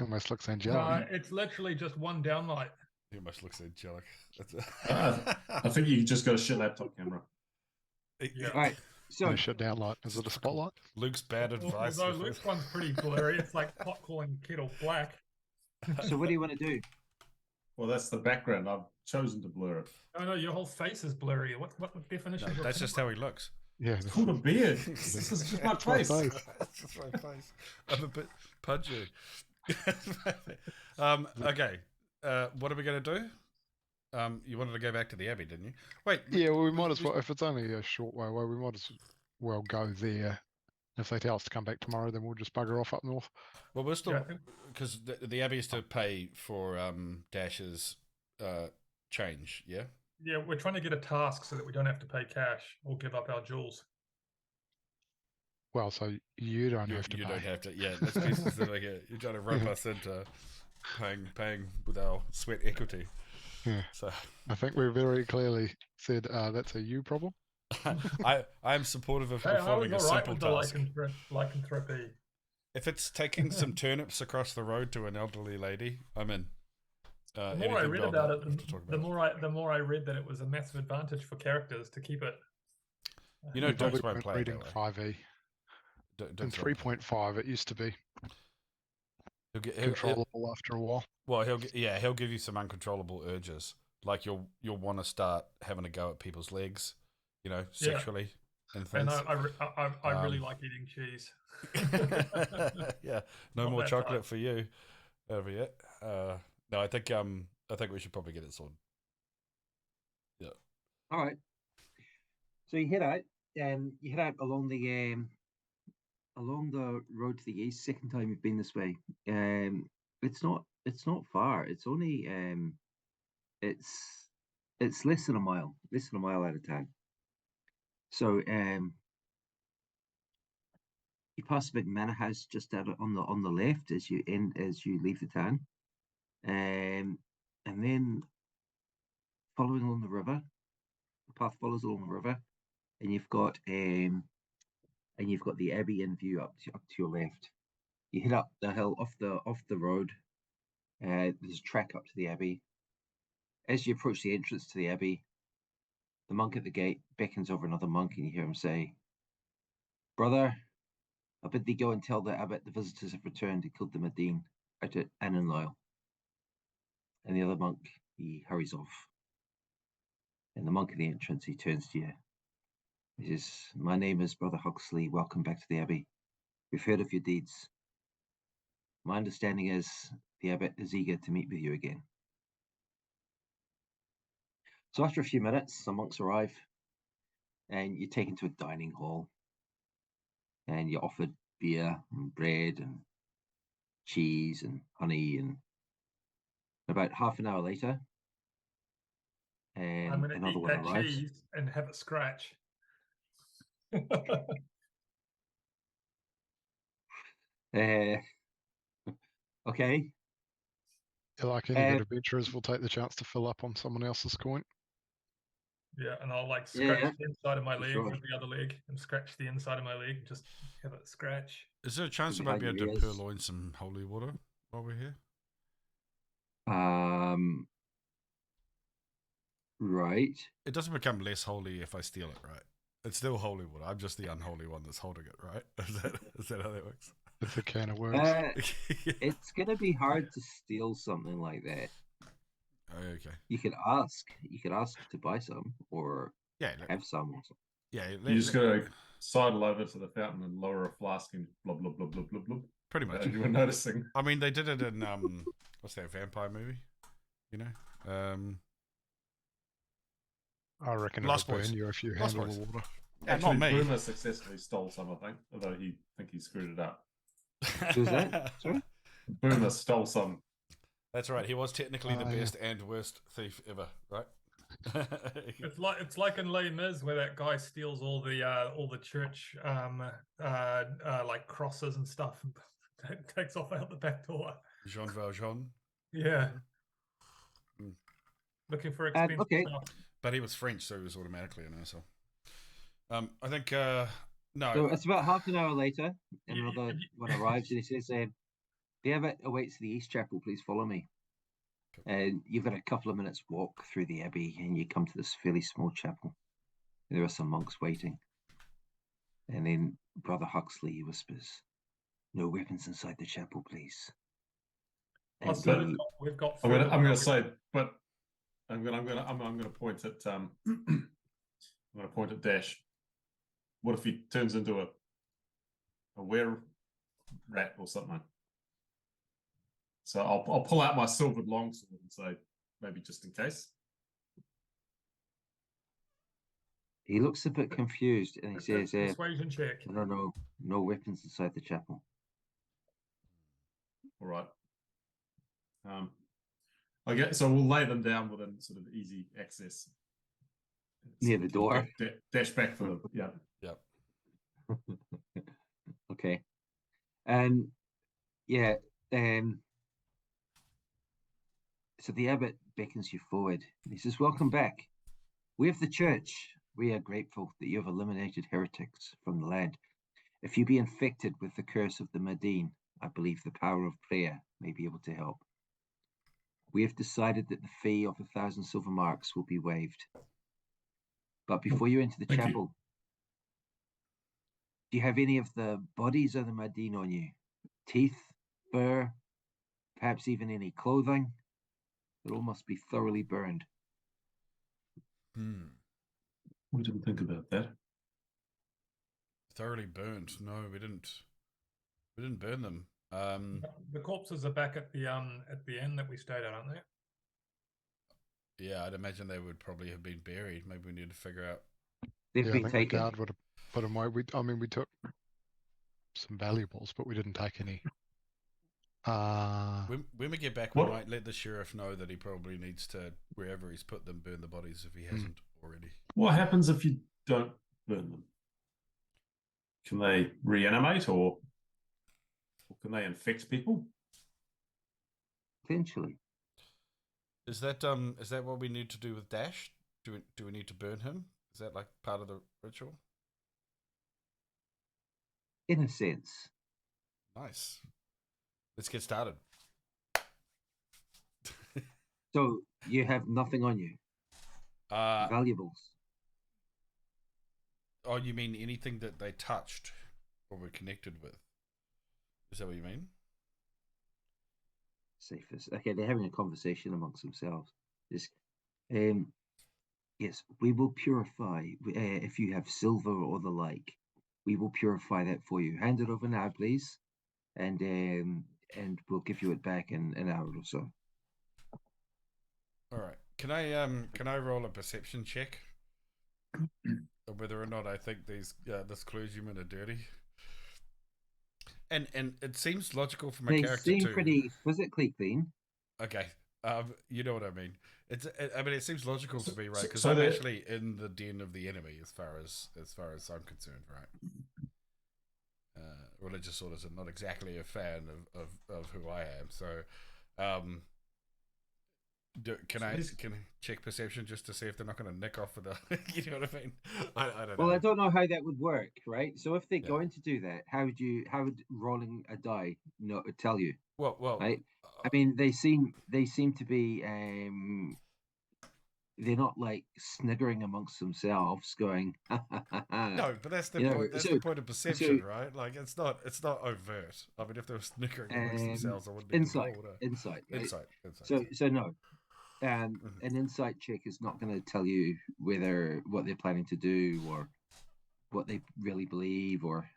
almost looks angelic. It's literally just one downlight. He almost looks angelic. I think you just got a shit laptop camera. Yeah. All right. So No shit downlight. Is it a spotlight? Luke's bad advice. Although Luke's one's pretty blurry. It's like pot calling kettle black. so what do you want to do? Well, that's the background. I've chosen to blur it. Oh no, your whole face is blurry. What definition? No, that's just how he looks. Yeah. It's called a beard. This is just my face. That's just my face. I'm a bit pudgy. Okay. What are we going to do? You wanted to go back to the Abbey, didn't you? Wait. Yeah, well, we might as well, if it's only a short way away, we might as well go there. If they tell us to come back tomorrow, then we'll just bugger off up north. Well, we're still, because the Abbey is to pay for Dashe's change, yeah? Yeah, we're trying to get a task so that we don't have to pay cash or give up our jewels. Well, so you don't have to You pay. don't have to, yeah. That's specific. You're trying to rope us into paying with our sweat equity. Yeah. So I think we very clearly said that's a you problem. I am supportive of performing a simple task. Lycanthropy. If it's taking some turnips across the road to an elderly lady, I'm in. The more I read about it, the more I read that it was a massive advantage for characters to keep it. You know, Dogs won't play reading 5e. In 3.5, it used to be controllable after a while. Well, he'll give you some uncontrollable urges, like you'll want to start having a go at people's legs, you know, sexually and things. And I really like eating cheese. Yeah, no more chocolate for you over yet. No, I think we should probably get it sorted. Yeah. All right. So you head out along the road to the east. Second time you've been this way. It's not far. It's only it's less than a mile out of town. So you pass a big manor house just out on the left as you leave the town, and then following along the river, the path follows along the river, and you've got the Abbey in view up to your left. You head up the hill off the road. There's a track up to the Abbey. As you approach the entrance to the Abbey, the monk at the gate beckons over another monk, and you hear him say, "Brother, I bid thee go and tell the abbot the visitors have returned and killed the Madeen out at Annanloyle." And the other monk, he hurries off. And the monk at the entrance, he turns to you. He says, "My name is Brother Huxley. Welcome back to the Abbey. We've heard of your deeds. My understanding is the abbot is eager to meet with you again." So after a few minutes, the monks arrive, and you're taken to a dining hall, and you're offered beer and bread and cheese and honey. And about half an hour later, and I'm going to another eat one that arrives. cheese and have it scratch. Okay. Like any good adventurers, we'll take the chance to fill up on someone else's coin. Yeah, and I'll like scratch the inside of my leg sure. with the other leg and scratch the inside of my leg. Just have it scratch. Is there a chance we might be able to purloin some holy water while we're here? Right. It doesn't become less holy if I steal it, right? It's still holy water. I'm just the unholy one that's holding it, right? Is that how that works? It's a can of worms. It's going to be hard to steal something like that. Okay. You could ask to buy some or have some. Or something. Yeah. You just got to sidle over to the fountain and lower a flask and blub, blub, blub, blub, blub, blub. Pretty much. You were noticing. I mean, they did it in, what's that vampire movie? You know? I reckon Lost it'll burn Boys. you if you Lost handle Boys. the water. Actually, not me. Boomer successfully stole some, I think, although he screwed it up. Who's that? Sorry? Boomer stole some. That's right. He was technically the best and worst thief ever, right? It's like in Les Mis where that guy steals all the church like crosses and stuff and takes off out the back door. Jean Valjean. Yeah. Looking for expensive stuff. But he was French, so he was automatically an asshole. I think no. So it's about half an hour later, and another one arrives, and he says, The abbot awaits the East Chapel. Please follow me. And you've got a couple of minutes walk through the abbey, and you come to this fairly small chapel. There are some monks waiting. And then Brother Huxley whispers, "No weapons inside the chapel, please." And we've got. I'm gonna say, but I'm gonna point at I'm gonna point at Dashe. What if he turns into a were rat or something? So I'll pull out my silvered longsword and say, maybe just in case. he looks a bit confused, and he says, "Persuasion check. No weapons inside the chapel." All right. Okay, so we'll lay them down within sort of easy access near the door. Dash back for them. Yeah. Yep. Okay. And yeah. So the abbot beckons you forward. He says, "Welcome back. We of the church, we are grateful that you have eliminated heretics from the land. If you be infected with the curse of the Madeen, I believe the power of prayer may be able to help. We have decided that the fee of 1,000 silver marks will be waived. But before you enter the chapel, do you have any of the bodies of the Madeen on you? Teeth, fur, perhaps even any clothing? It all must be thoroughly burned." We didn't think about that. Thoroughly burned. No, we didn't. We didn't burn them. The corpses are back at the inn that we stayed at, aren't they? Yeah, I'd imagine they would probably have been buried. Maybe we need to figure out. They've I been think taken. the guard would have put them away. We took some valuables, but we didn't take any. When we get back, we might let the sheriff know that he probably needs to, wherever he's put them, burn the bodies if he hasn't already. What happens if you don't burn them? Can they reanimate or can they infect people? Potentially. Is that what we need to do with Dashe? Do we need to burn him? Is that like part of the ritual? In a sense. Nice. Let's get started. So you have nothing on you? Valuables? Oh, you mean anything that they touched or were connected with? Is that what you mean? Safest. Okay, they're having a conversation amongst themselves. Yes, we will purify. If you have silver or the like, we will purify that for you. Hand it over now, please, and we'll give you it back in an hour or so. All right. Can I roll a perception check of whether or not I think this clergymen are dirty? And it seems logical for my character They seem pretty physically clean. Okay. You know what I mean. It seems logical to me, right? Because so I'm actually in the den of the enemy, as far as I'm concerned, right? Religious orders are not exactly a fan of who I am, so can I check perception just to see if they're not going to nick off with the you know what I mean? I don't know. Well, I don't know how that would work, right? So if they're going to do that, how would rolling a die not tell you? Well, right? I mean, they seem to be they're not like sniggering amongst themselves, going. No, but that's the point. That's the point of perception, right? Like it's not overt. I mean, if they were sniggering amongst themselves, I wouldn't be insight. Right? Insight. So no. An insight check is not going to tell you what they're planning to do or what they really believe or.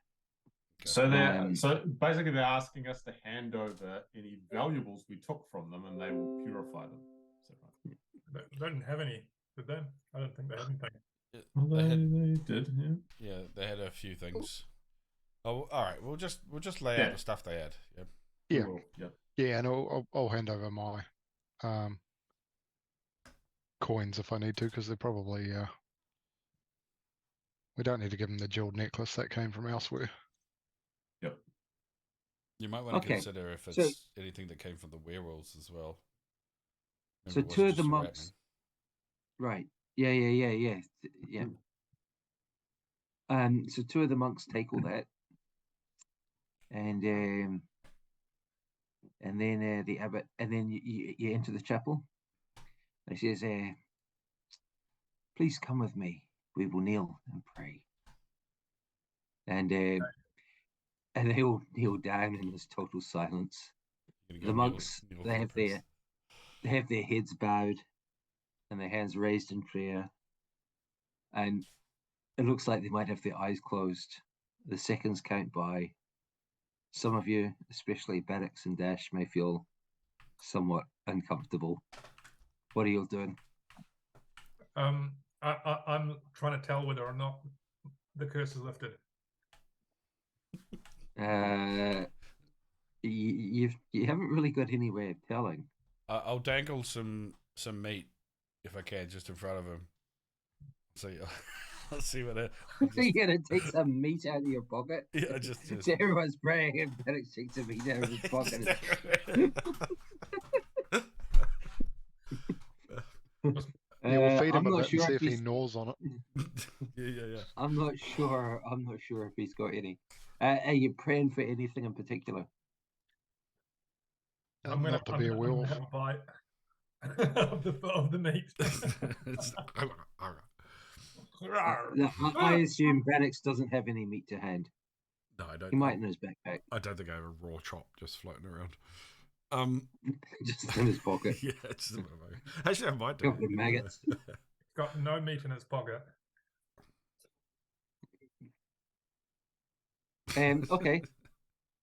So so basically they're asking us to hand over any valuables we took from them, and they will purify them. Is that right? They didn't have any, did they? I don't think they had anything. They did. Yeah. Yeah, they had a few things. Oh, all right. We'll just lay out the stuff they had. Yeah. Yeah. Yeah, and I'll hand over my coins if I need to, because they're probably we don't need to give them the jeweled necklace that came from elsewhere. Yep. You might want to consider if it's anything that came from the werewolves as well. So two of the monks, right? Yeah. So two of the monks take all that, and And then the abbot, and then you enter the chapel. And he says, "Please come with me. We will kneel and pray." And they all kneel down in this total silence. The monks, they have their heads bowed and their hands raised in prayer, and it looks like they might have their eyes closed. The seconds count by. Some of you, especially Bannofix and Dashe, may feel somewhat uncomfortable. What are you all doing? I'm trying to tell whether or not the curse is lifted. You haven't really got any way of telling. I'll dangle some meat if I can, just in front of him. So I'll see what it. You're gonna take some meat out of your pocket? Yeah, just... So everyone's praying and Bannofix takes some meat out of his pocket. Yeah, we'll feed him I'm a not bit sure and see if if he he's- gnaws on it. Yeah. I'm not sure if he's got any. Are you praying for anything in particular? I'm gonna Not to be a werewolf. have a bite of the meat. No, I assume Bannofix doesn't have any meat to hand. No, I don't. He might in his backpack, I don't think I have a raw chop just floating around. just in his pocket. Yeah, just in my pocket. Actually, I might do. Couple of maggots. Got no meat in his pocket. Okay.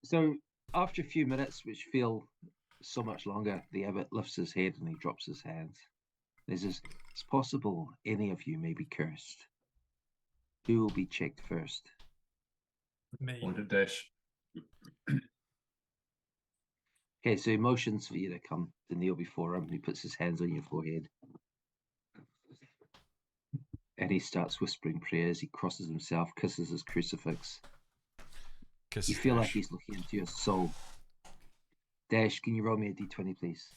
So after a few minutes, which feel so much longer, the abbot lifts his head and he drops his hands. He says, "It's possible any of you may be cursed. Who will be checked first?" Me. Point at Dashe. Okay, so he motions for you to come to kneel before him. He puts his hands on your forehead. And he starts whispering prayers. He crosses himself, kisses his crucifix. You feel like he's looking into your soul. Dashe, can you roll me a d20, please?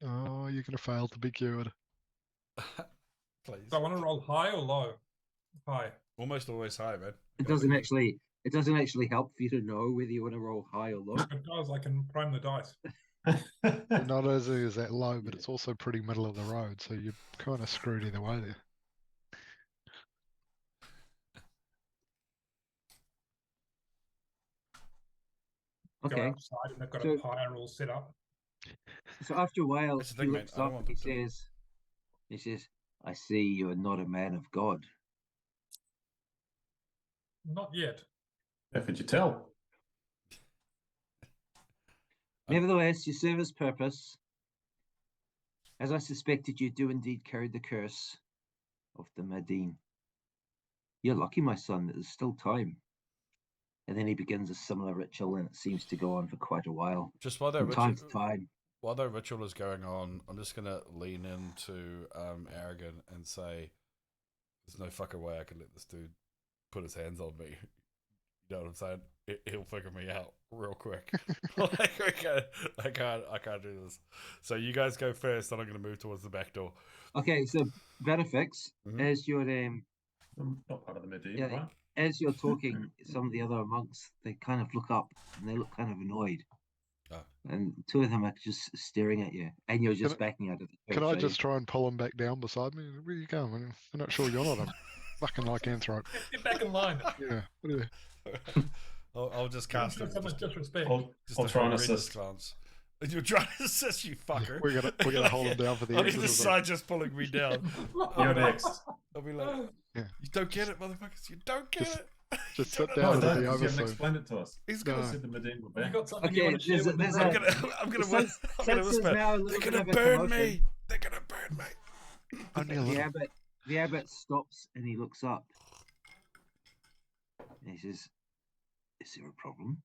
Oh, you're going to fail to be cured. Please. Do I want to roll high or low? High. Almost always high, man. It doesn't actually help for you to know whether you want to roll high or low. It does. I can prime the dice. Not only is that low, but it's also pretty middle of the road, so you're kind of screwed either way there. Go Okay. outside and they've got So- a pyre all set up. So after a while, That's the he thing, mate. looks I don't up want and them to- he says, "I see you are not a man of God." Not yet. How could you tell? Nevertheless, you serve his purpose. As I suspected, you do indeed carry the curse of the Madeen. You're lucky, my son, that there's still time. And then he begins a similar ritual, and it seems to go on for quite a while. Just while that From time to time. While that ritual is going on, I'm just gonna lean into Aragin and say, "There's no fucking way I can let this dude put his hands on me." You know what I'm saying? He'll figure me out real quick. Like, I can't do this. So you guys go first, and I'm gonna move towards the back door. Okay, so Bannofix, Mhm. as you're I'm not part of the Madeen, Yeah. right? as you're talking, some of the other monks, they kind of look up and they look kind of annoyed. Oh. And two of them are just staring at you, and you're just backing out of the Can church, I so just try and pull him back down beside me? Where are you going? I'm not sure you're not a fucking lycanthrope. Get back in line. Yeah. What are you? I'll just cast Show him. so much disrespect. I'll Just I'll a try and horrendous assist. glance. You're trying to assist, you fucker. We're gonna hold him down for the On either exorcism. side, just pulling me down. You're next. I'll be like, Yeah. "You don't get it, motherfuckers. You don't get Just- it." Just You sit don't down No, and know. be don't, 'cause you haven't oversoon. explained it to us. He's I gonna. said the Madeen were You back. got something Okay, you want to share with there's me? a- I'm gonna Since there's whisper. now a They're little bit gonna of a burn commotion, me. They're gonna burn me. Only a The little. abbot stops and he looks up. And he says, "Is there a problem?"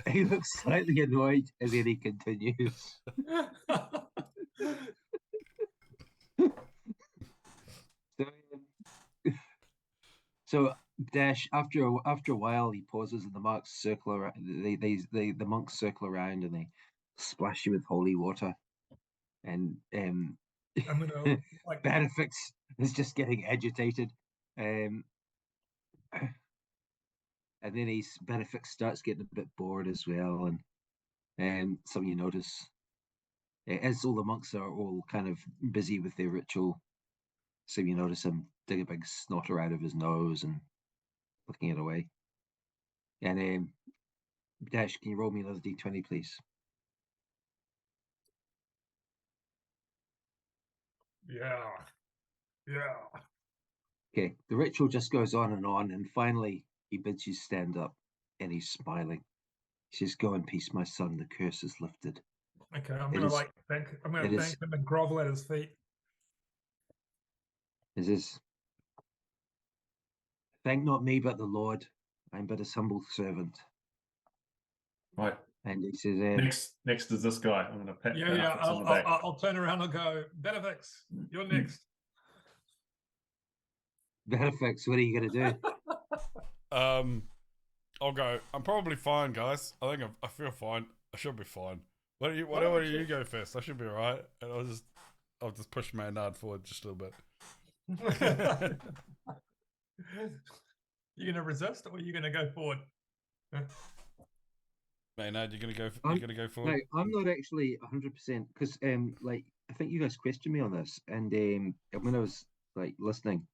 He looks slightly annoyed and then he continues. So Dashe, after a while, he pauses and the monks circle around. The monks circle around and they splash you with holy water, and I'm gonna like Bannofix is just getting agitated. And then Bannofix starts getting a bit bored as well, and some of you notice as all the monks are all kind of busy with their ritual, so you notice him dig a big snotter out of his nose and looking it away. And Dashe, can you roll me another d20, please? yeah. Okay, the ritual just goes on, and finally he bids you stand up, and he's smiling. He says, "Go in peace, my son. The curse is lifted." Okay, I'm It gonna is- thank it is- him and grovel at his feet. It is, "Thank not me, but the Lord. I'm but his humble servant." Right. And he says, Next is this guy. I'm going to pat Yeah, Bannofix on the back. I'll turn around and go, Bannofix, you're next. "Bannofix, what are you going to do?" I'll go. I'm probably fine, guys. I think I feel fine. I should be fine. Why don't you go first? I should be alright. And I'll just push Maynard forward just a little bit. You gonna resist or are you gonna go forward? Maynard, you're gonna go No, forward. I'm not actually 100% because like I think you guys questioned me on this, and when I was like listening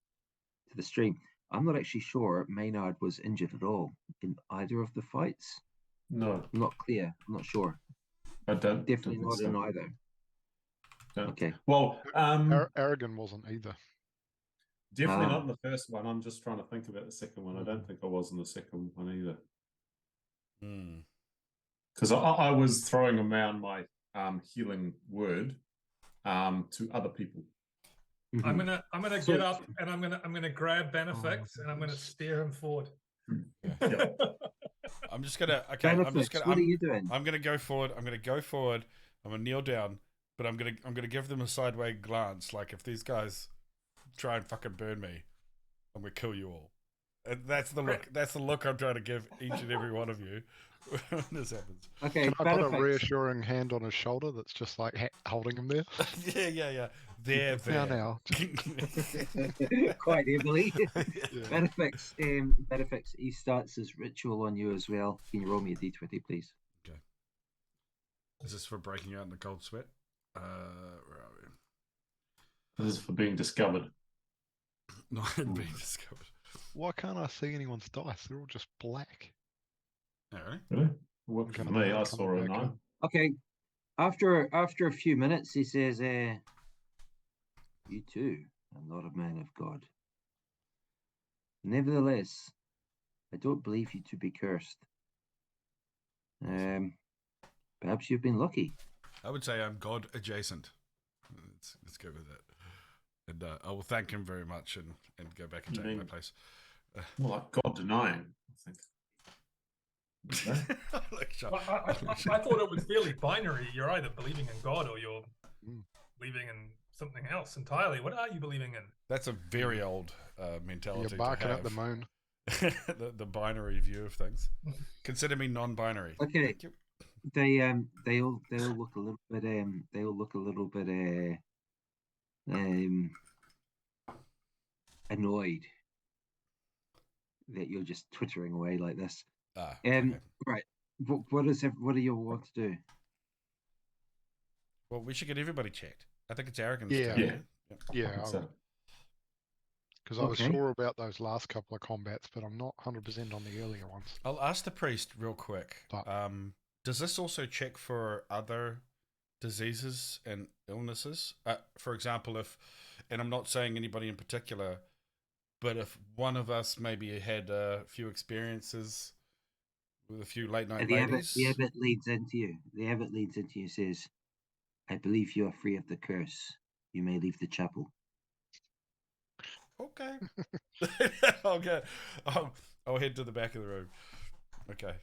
to the stream, I'm not actually sure Maynard was injured at all in either of the fights. No, I'm not clear. I'm not sure. I don't. Definitely don't not think in so. either. Don't. Okay. Well, Aragin wasn't either. definitely not in the first one. I'm just trying to think about the second one. I don't think I was in the second one either. Because I was throwing around my healing word to other people. I'm gonna get up and I'm gonna grab Bannofix and I'm gonna steer him forward. Yeah. I'm just gonna Bannofix, what are you doing? I'm gonna go forward. I'm gonna kneel down, but I'm gonna give them a sideways glance, like if these guys try and fucking burn me, I'm gonna kill you all. And that's the look. That's the look I'm trying to give each and every one of you when this happens. Okay, Can I put a Bannofix. reassuring hand on his shoulder that's just like holding him there? Yeah. There. Now. Quite heavily. Yeah. Bannofix, he starts his ritual on you as well. Can you roll me a d20, please? Okay. Is this for breaking out in the cold sweat? Where are we? This is for being discovered. Not being discovered. Why can't I see anyone's dice? They're all just black. Oh, really? Really? What for Gonna me? be I saw a coming back 9. Okay. After a few minutes, he says, "You too are not a man of God. Nevertheless, I don't believe you to be cursed. Perhaps you've been lucky." I would say I'm God adjacent. Let's go with that. And I will thank him very much and go back and take my place. More like God denying, I think. Like, I thought it was fairly binary. You're either believing in God or you're believing in something else entirely. What are you believing in? That's a very old mentality. You're barking to at the have. moon. the binary view of things. Consider me non-binary. Okay. Thank you. They all look a little bit annoyed that you're just twittering away like this. Okay. Right. What do you want to do? Well, we should get everybody checked. I think it's Aragin. Yeah. Yeah. So, Because I was Okay. sure about those last couple of combats, but I'm not 100% on the earlier ones. I'll ask the priest real quick. But- Does this also check for other diseases and illnesses? For example, and I'm not saying anybody in particular, but if one of us maybe had a few experiences with a few late night The ladies. abbot leads into you. The abbot leads into you and says, "I believe you are free of the curse. You may leave the chapel." Okay. Okay. I'll head to the back of the room. Okay.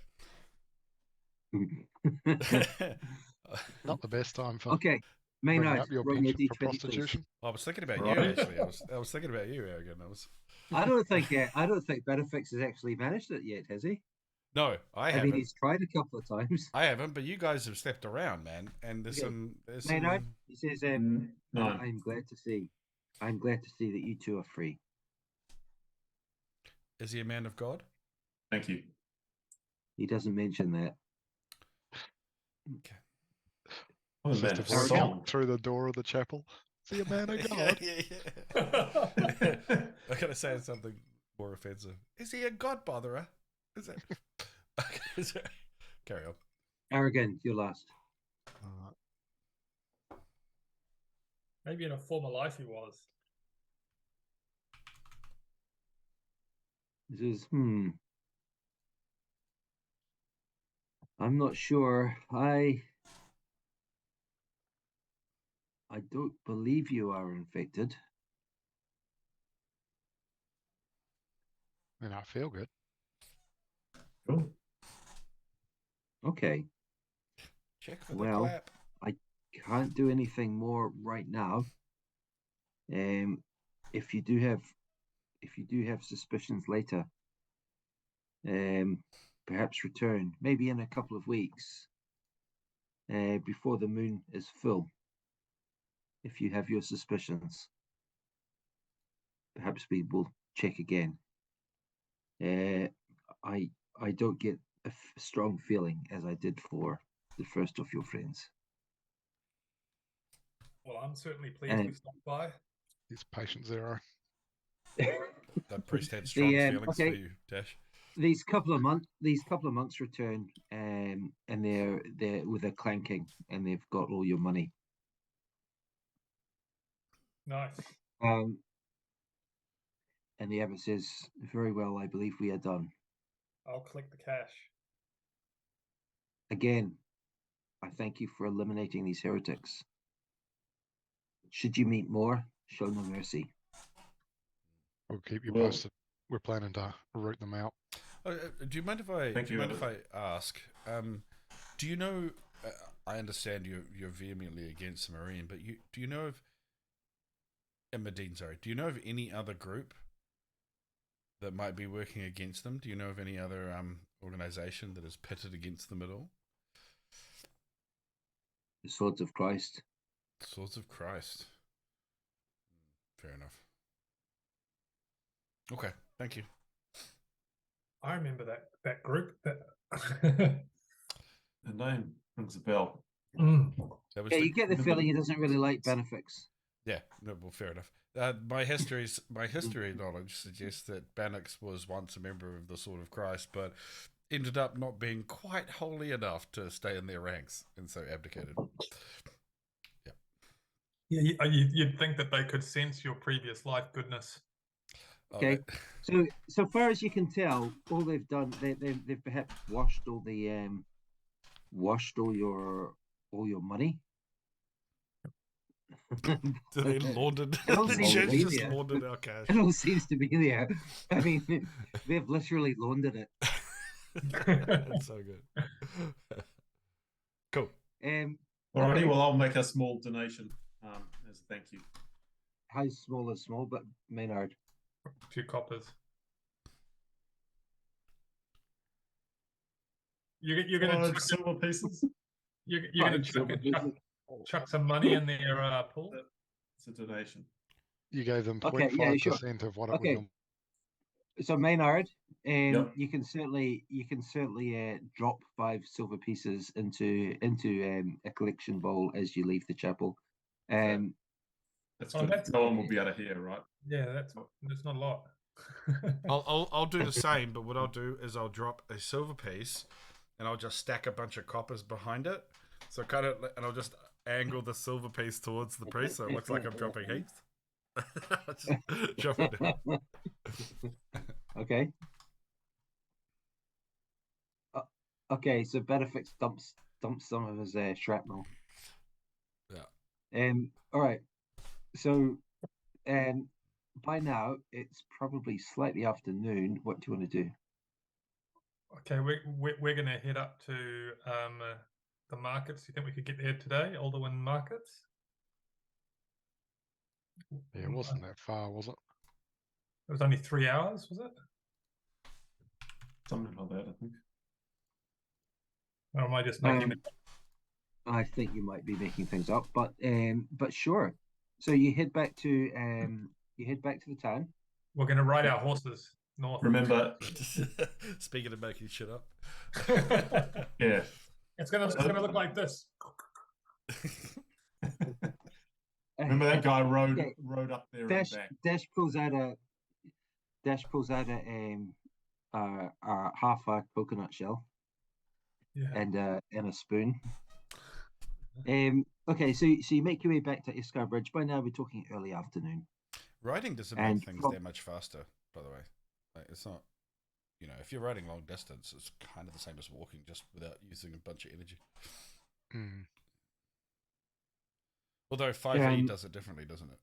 Not the best time for Okay, bringing Maynard, up your roll me a penchant for d20, please. prostitution. I was thinking about Right. you actually. I was thinking about you, Aragin. I don't think Bannofix has actually managed it yet, has he? No, I I haven't. mean, he's tried a couple of times. I haven't, but you guys have stepped around, man. And there's Okay. some. Maynard, he says, 9. I'm glad to see. I'm glad to see that you two are free. Is he a man of God? Thank you. He doesn't mention that. Okay. I'm a It's just man a of voice song. through the door of the chapel. See a man of God. yeah. I gotta say something more offensive. Is he a god botherer? Is it? Okay, sorry. Carry on. Aragin, you're last. Maybe in a former life he was. This is I'm not sure. I don't believe you are infected. And I feel good. Cool. Okay. Check for the Well, clap. I can't do anything more right now. If you do have suspicions later, perhaps return maybe in a couple of weeks, before the moon is full. If you have your suspicions, perhaps we will check again. I don't get a strong feeling as I did for the first of your friends. Well, I'm certainly pleased we stopped by. He's patient zero. That priest had strong feelings for okay. you, Dash. These couple of monks return, and they're with a clanking, and they've got all your money. Nice. And the abbot says, "Very well, I believe we are done." I'll collect the cash. Again, I thank you for eliminating these heretics. Should you meet more, show no mercy. We'll keep you Well- posted. We're planning to root them out. Do you mind if I? Thank do you you, mind if I ask? Do you know? I understand you're vehemently against the Marine, but do you know of? Madeen, sorry. Do you know of any other group that might be working against them? Do you know of any other organization that is pitted against them at all? The swords of Christ. Swords of Christ. Fair enough. Okay, thank you. I remember that group. That The name rings a bell. That was Yeah, the- you get the feeling he doesn't really like Bannofix. Yeah, no, well, fair enough. My history knowledge suggests that Bannofix was once a member of the Sword of Christ, but ended up not being quite holy enough to stay in their ranks, and so abdicated. Yeah, you'd think that they could sense your previous life goodness. Okay. So far as you can tell, all they've done, they've perhaps washed all your money. They laundered. It all The seems church to be just there. laundered our cash. It all seems to be there. I mean, they've literally laundered it. That's so good. Cool. Alrighty, well, I'll make a small donation as a thank you. How small is small, but Maynard. 2 coppers. You're gonna Five silver pieces. you're gonna chuck some money in their pool. It's a donation. You gave them Okay, yeah, 0.5% sure. of what it Okay. would. So Maynard, Yep. you can certainly drop 5 silver pieces into a collection bowl as you leave the chapel. That's Oh, good. that's- No one will be able to hear, right? Yeah, that's not a lot. I'll do the same, but what I'll do is I'll drop a silver piece, and I'll just stack a bunch of coppers behind it. So and I'll just angle the silver piece towards the priest, so it looks like I'm dropping heaps. Just drop it down. Okay. Okay, so Bannofix dumps some of his shrapnel. Yeah. All right. So, by now it's probably slightly after noon. What do you want to do? Okay, we're gonna head up to the markets. You think we could get there today, Alderwin Markets? Yeah, it wasn't that far, was it? It was only 3 hours, was it? Something like that, I think. Or am I just making it? I think you might be making things up, but sure. So you head back to the town. We're going to ride our horses north. Remember, Speaking of making shit up. yeah. It's gonna look like this. Remember that guy rode Okay. rode up there Dashe and back. Dashe pulls out a half a coconut shell Yeah. and a spoon. Okay, so you make your way back to Escarbridge. By now we're talking early afternoon. Riding doesn't And make things from- that much faster, by the way. Like, it's not, if you're riding long distance, it's kind of the same as walking, just without using a bunch of energy. Mm. Although 5e does it differently, doesn't it?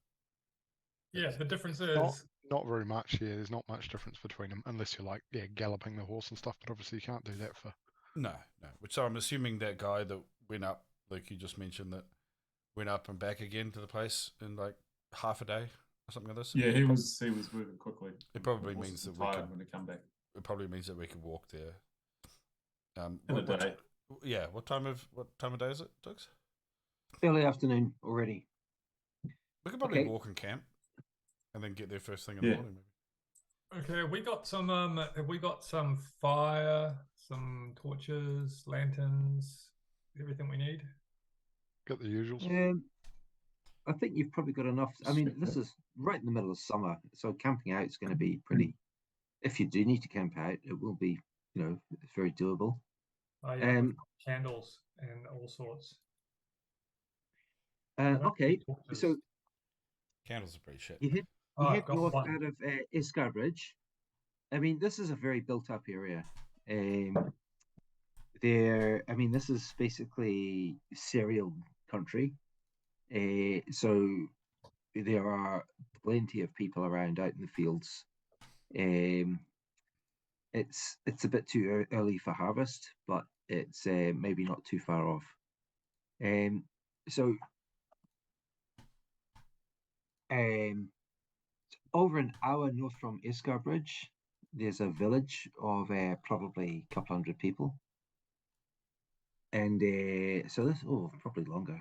Yeah, the difference is Not very much. Yeah, there's not much difference between them unless you're like galloping the horse and stuff. But obviously you can't do that for. No. So I'm assuming that guy that went up, like you just mentioned, that went up and back again to the place in like half a day or something like this. Yeah, he was moving quickly. It probably The means horses that were we tired can. when they come back. It probably means that we can walk there. In a day. Yeah. What time of day is it, Dux? Early afternoon already. We could probably Okay. walk and camp, and then get there first thing in the Yeah. morning. Maybe. okay. We got some. Have we got some fire, some torches, lanterns, everything we need? Got the usuals. I think you've probably got enough. I mean, this is right in the middle of summer, so camping out is going to be pretty. If you do need to camp out, it will be, it's very doable. Oh, yeah, Um, candles and all sorts. Okay, Torches. so Candles are pretty shit. you head I've got north one. out of Escarbridge. I mean, this is a very built-up area. This is basically cereal country. So there are plenty of people around out in the fields. It's a bit too early for harvest, but it's maybe not too far off. So over an hour north from Escarbridge, there's a village of probably a couple hundred people. And so this, probably longer.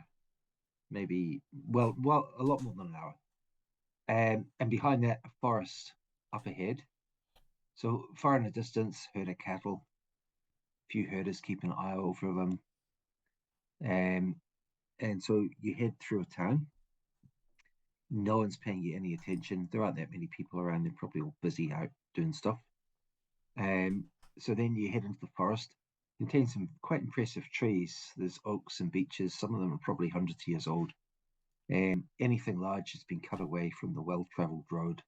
Maybe, well, a lot more than an hour. And behind that, a forest up ahead. So far in the distance, herd of cattle. A few herders keeping an eye over them. And so you head through a town. No one's paying you any attention. There aren't that many people around. They're probably all busy out doing stuff. So then you head into the forest. It contains some quite impressive trees. There's oaks and beeches. Some of them are probably hundreds of years old. Anything large has been cut away from the well-traveled road.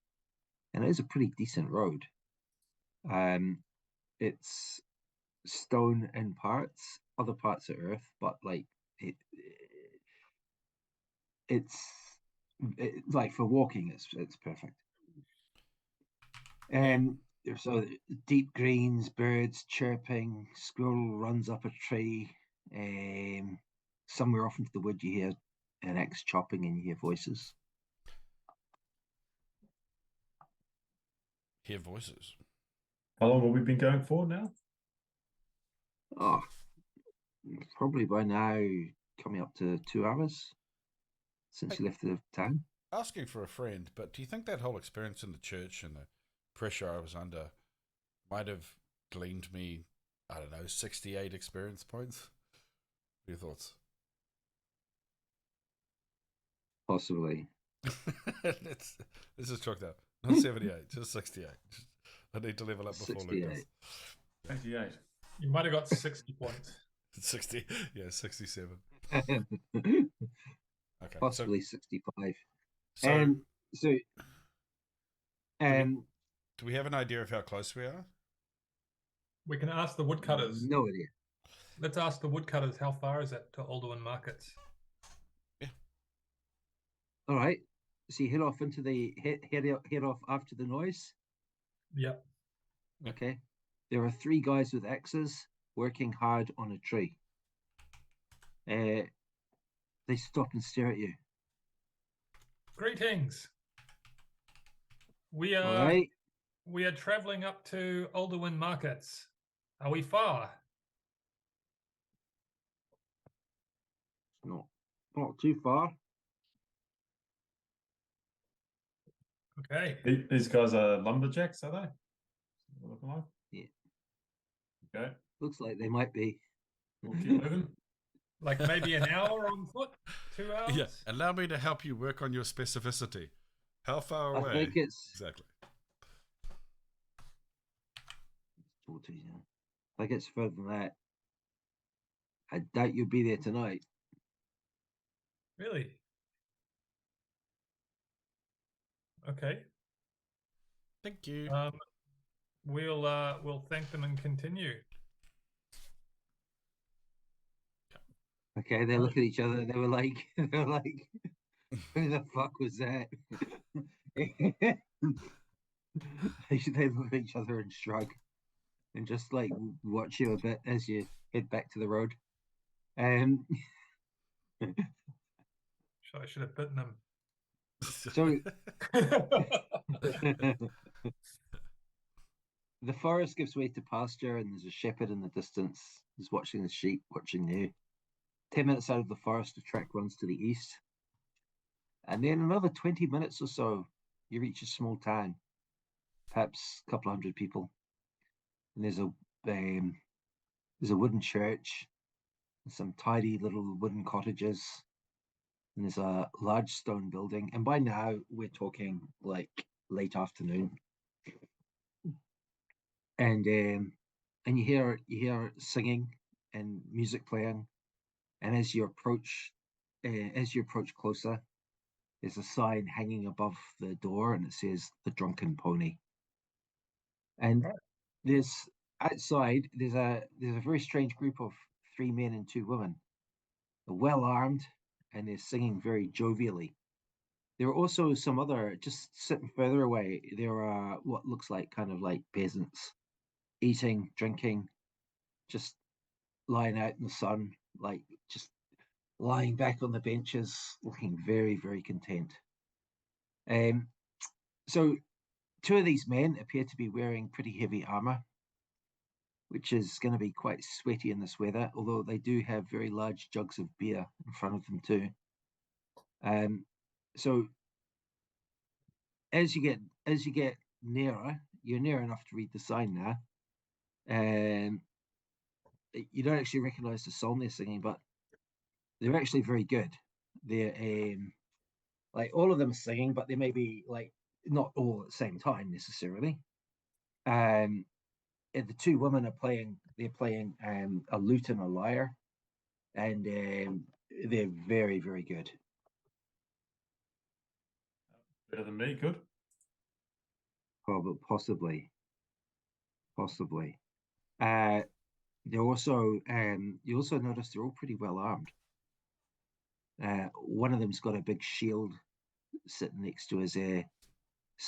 And it is a pretty decent road. It's stone in parts, other parts are earth, but like it's like for walking, it's perfect. So deep greens, birds chirping, squirrel runs up a tree. Somewhere off into the wood, you hear an axe chopping and you hear voices. Hear voices. How long have we been going for now? Oh, probably by now coming up to 2 hours since you left the town. Asking for a friend, but do you think that whole experience in the church and the pressure I was under might have gleaned me, 68 experience points? What are your thoughts? Possibly. Let's just chalk that. Not 78, just 68. I need to level up before 68. Lucas. 88. You might have got 60 points. 60, yeah, 67. Okay. Possibly 65. So do we have an idea of how close we are? We can ask the woodcutters. No idea. Let's ask the woodcutters how far is it to Alderwin Market. Yeah. All right. So you head off into the head off after the noise. Yep. Okay. There are 3 guys with axes working hard on a tree. They stop and stare at you. Greetings. We All are right. we are traveling up to Alderwin Markets. Are we far? Not too far. Okay. These guys are lumberjacks, are they? Looking like? Yeah. Okay. Looks like they might be. We'll keep moving. Like maybe an hour on foot? 2 hours? Yeah, allow me to help you work on your specificity. How far away? I think it's Exactly. 40, yeah. I think it's further than that. I doubt you'll be there tonight. Really? Okay. Thank you. We'll thank them and continue. Okay, they look at each other. They were like, who the fuck was that? They look at each other and shrug, and just like watch you a bit as you head back to the road. I should have bitten them. So the forest gives way to pasture, and there's a shepherd in the distance who's watching the sheep, watching you. 10 minutes out of the forest, the track runs to the east. And then another 20 minutes or so, you reach a small town, perhaps a couple of hundred people. And there's a wooden church, and some tidy little wooden cottages, and there's a large stone building. And by now, we're talking like late afternoon. And you hear singing and music playing. And as you approach closer, there's a sign hanging above the door, and it says "The Drunken Pony." And there's outside there's a very strange group of 3 men and 2 women. They're well armed, and they're singing very jovially. There are also some other, just sitting further away. There are what looks like kind of like peasants, eating, drinking, just lying out in the sun, like just lying back on the benches, looking very, very content. So 2 of these men appear to be wearing pretty heavy armor, which is going to be quite sweaty in this weather, although they do have very large jugs of beer in front of them too. So as you get nearer, you're near enough to read the sign now. You don't actually recognize the song they're singing, but they're actually very good. They're like all of them are singing, but they may be like not all at the same time necessarily. And the 2 women are playing. They're playing a lute and a lyre, and they're very, very good. Better than me, good. Probably, possibly. They also, you also notice they're all pretty well armed. One of them's got a big shield sitting next to his,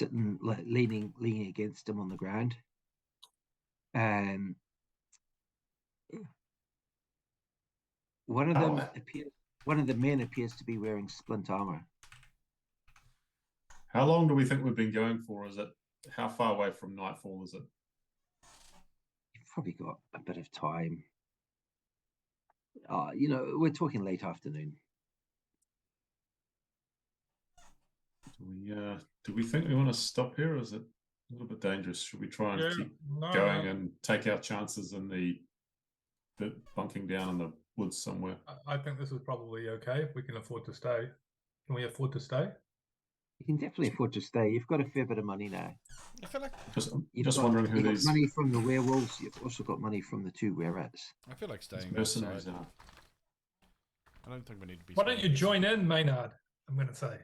leaning against him on the ground. One of the men appears to be wearing splint armor. How long do we think we've been going for? Is it how far away from nightfall is it? You've probably got a bit of time. We're talking late afternoon. Do we think we want to stop here, or is it a little bit dangerous? Should we try and keep going and take our chances in the bunking down in the woods somewhere? I think this is probably okay if we can afford to stay. Can we afford to stay? You can definitely afford to stay. You've got a fair bit of money now. I feel like just wondering who these money from the werewolves. You've also got money from the 2 wererats. I feel like staying mercenaries outside. are. I don't think we need to be. Why don't you join in, Maynard? I'm going to say.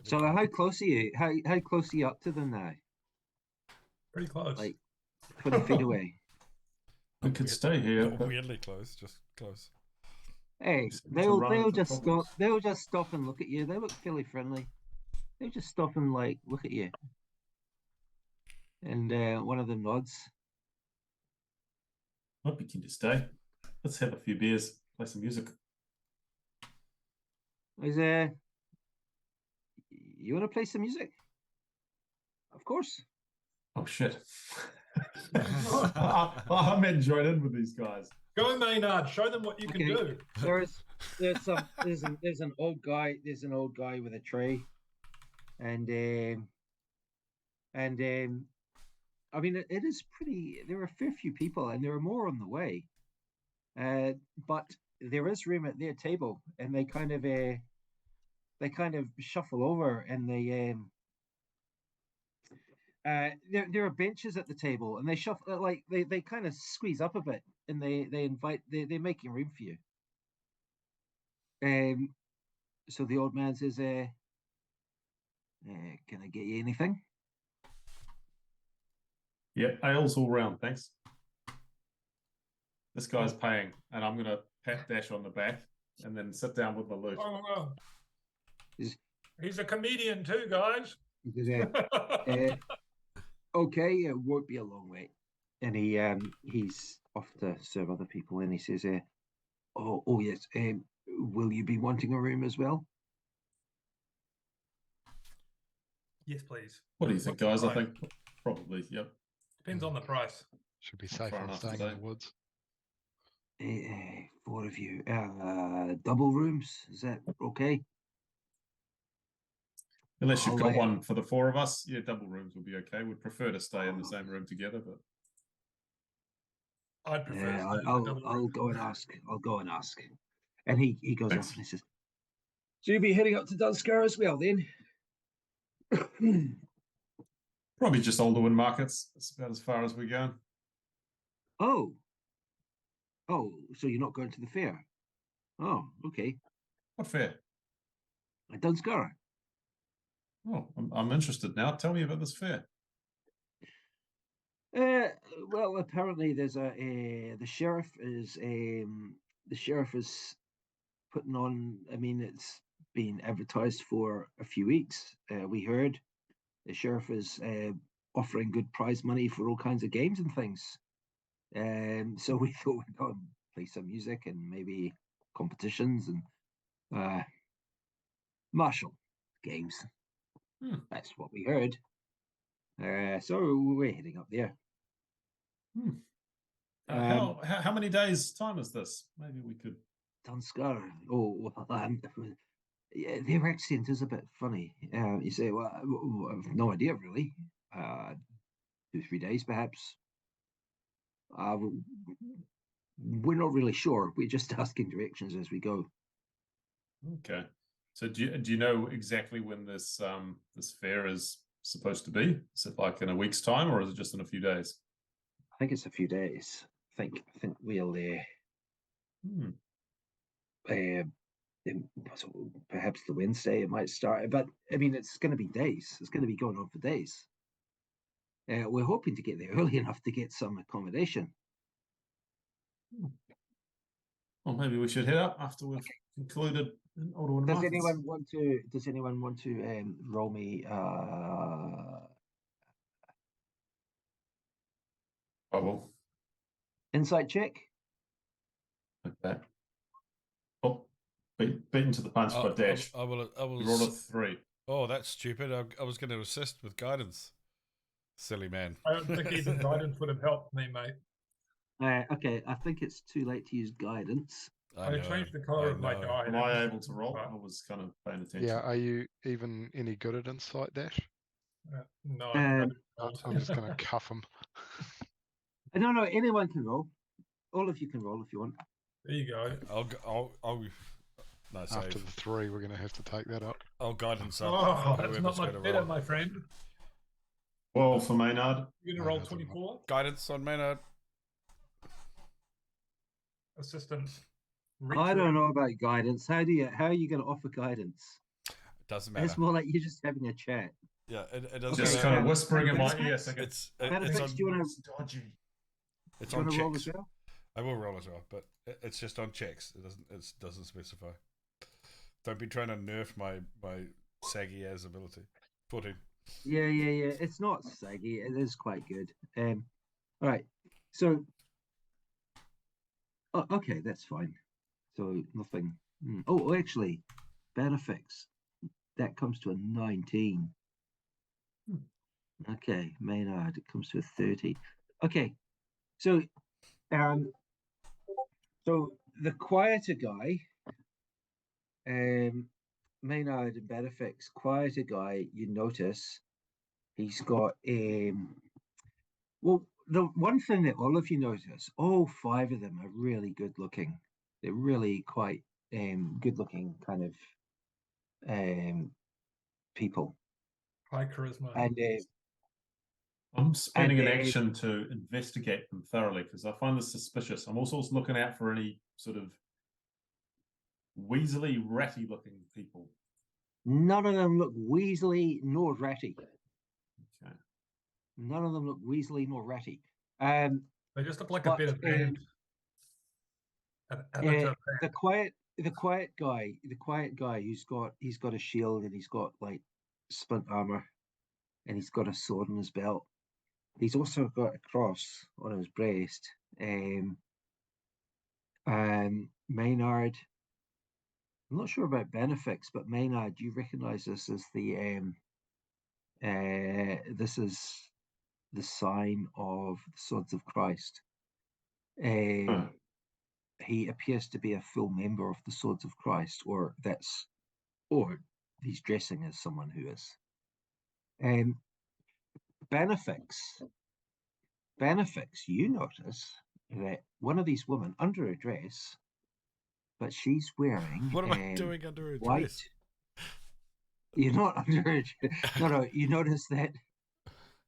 So how close are you? How close are you up to them now? Pretty close. Like 20 feet away. We could stay here. Not but weirdly close, just close. Hey, they'll just stop and look at you. They look fairly friendly. They'll just stop and like look at you. And one of them nods. I'd be keen to stay. Let's have a few beers, play some music. You want to play some music? Of course. Oh shit! I meant join in with these guys. Go, Maynard. Show them what you can Okay. do. There's an old guy with a tray, and I mean it is pretty. There are a fair few people, and there are more on the way. But there is room at their table, and they kind of shuffle over, and there are benches at the table, and they shuffle like they kind of squeeze up a bit, and they're making room for you. So the old man says, "Can I get you anything?" Yeah, ales all round, thanks. This guy's paying, and I'm gonna pat Dashe on the back and then sit down with my loot. Oh, he's a comedian too, guys. He says, "Okay, it won't be a long wait." And he's off to serve other people, and he says, "Oh yes, will you be wanting a room as well?" Yes, please. What do you think, guys? I think probably, yep. Depends on the price. Should be safer Far than enough staying today. in the woods. 4 of you, double rooms. Is that okay? Unless you've I'll got lay- one for the 4 of us, yeah, double rooms will be okay. We'd prefer to stay in the same room together, but I'd prefer. Yeah, to stay in the I'll double room. go and ask. I'll go and ask. And he goes Thanks. off and he says, "So you'll be heading up to Dunskara as well, then?" probably just Alderwin Markets. That's about as far as we go. Oh, so you're not going to the fair? Oh, okay. What fair? At Dunskara. Oh, I'm interested now. Tell me about this fair. Well, apparently there's the sheriff is putting on. I mean, it's been advertised for a few weeks. We heard the sheriff is offering good prize money for all kinds of games and things. So we thought we'd go and play some music and maybe competitions and martial games. That's what we heard. So we're heading up there. How many days' time is this? Maybe we could. Dunskara. Oh, yeah, their accent is a bit funny. You say, well, I've no idea really. 2-3 days, perhaps. We're not really sure. We're just asking directions as we go. Okay. So do you know exactly when this this fair is supposed to be? Is it like in a week's time, or is it just in a few days? I think it's a few days. I think we'll so perhaps the Wednesday it might start, but I mean it's going to be days. It's going to be going on for days. We're hoping to get there early enough to get some accommodation. Well, maybe we should head up after we've concluded. Does anyone want to roll me? I will. Insight check. Okay. Oh, beaten to the punch by Dashe. I will. You rolled a 3. Oh, that's stupid. I was going to assist with guidance. Silly man. I don't think even guidance would have helped me, mate. Okay, I think it's too late to use guidance. I changed the color of my die. Am I able to roll? I was kind of paying attention. Yeah, are you even any good at insight, Dashe? No, I'm just going to cuff him. No, anyone can roll. All of you can roll if you want. There you go. I'll no, After the 3, we're going to have to take that up. I'll guidance up. Oh, that's whoever's not much gonna better, roll. my friend. Well, for Maynard. You're going to roll 24? Guidance on Maynard. Assistance. I don't know about guidance. How are you going to offer guidance? It doesn't matter. It's more like you're just having a chat. Yeah, it doesn't Just matter. kind of whispering in my ear. It's on, Do you want to dodgy. it's on roll checks. as well? I will roll as well, but it's just on checks. It doesn't specify. Don't be trying to nerf my saggy ass ability. 14. Yeah. It's not saggy. It is quite good. All right. So, okay, that's fine. So nothing. Oh, actually, Bannofix. That comes to a 19. Okay, Maynard. It comes to a 30. Okay, so So the quieter guy, Maynard and Bannofix, quieter guy, you notice he's got well, the one thing that all of you notice, all 5 of them are really good looking. They're really quite good looking kind of people. High charisma. And I'm spending an And, action to investigate them thoroughly because I find this suspicious. I'm also looking out for any sort of weaselly, ratty looking people. none of them look weaselly nor ratty. Okay. None of them look weaselly nor ratty. They just look like a bit of band. The quiet guy he's got a shield and he's got like splint armor and he's got a sword on his belt. He's also got a cross on his breast. Maynard, I'm not sure about Bannofix, but Maynard, you recognize this as this is the sign of the Swords of Christ. He appears to be a full member of the Swords of Christ, or he's dressing as someone who is. Bannofix, you notice that one of these women under a dress, but she's wearing What am I doing under a white. dress? You're not under a dress. No, you notice that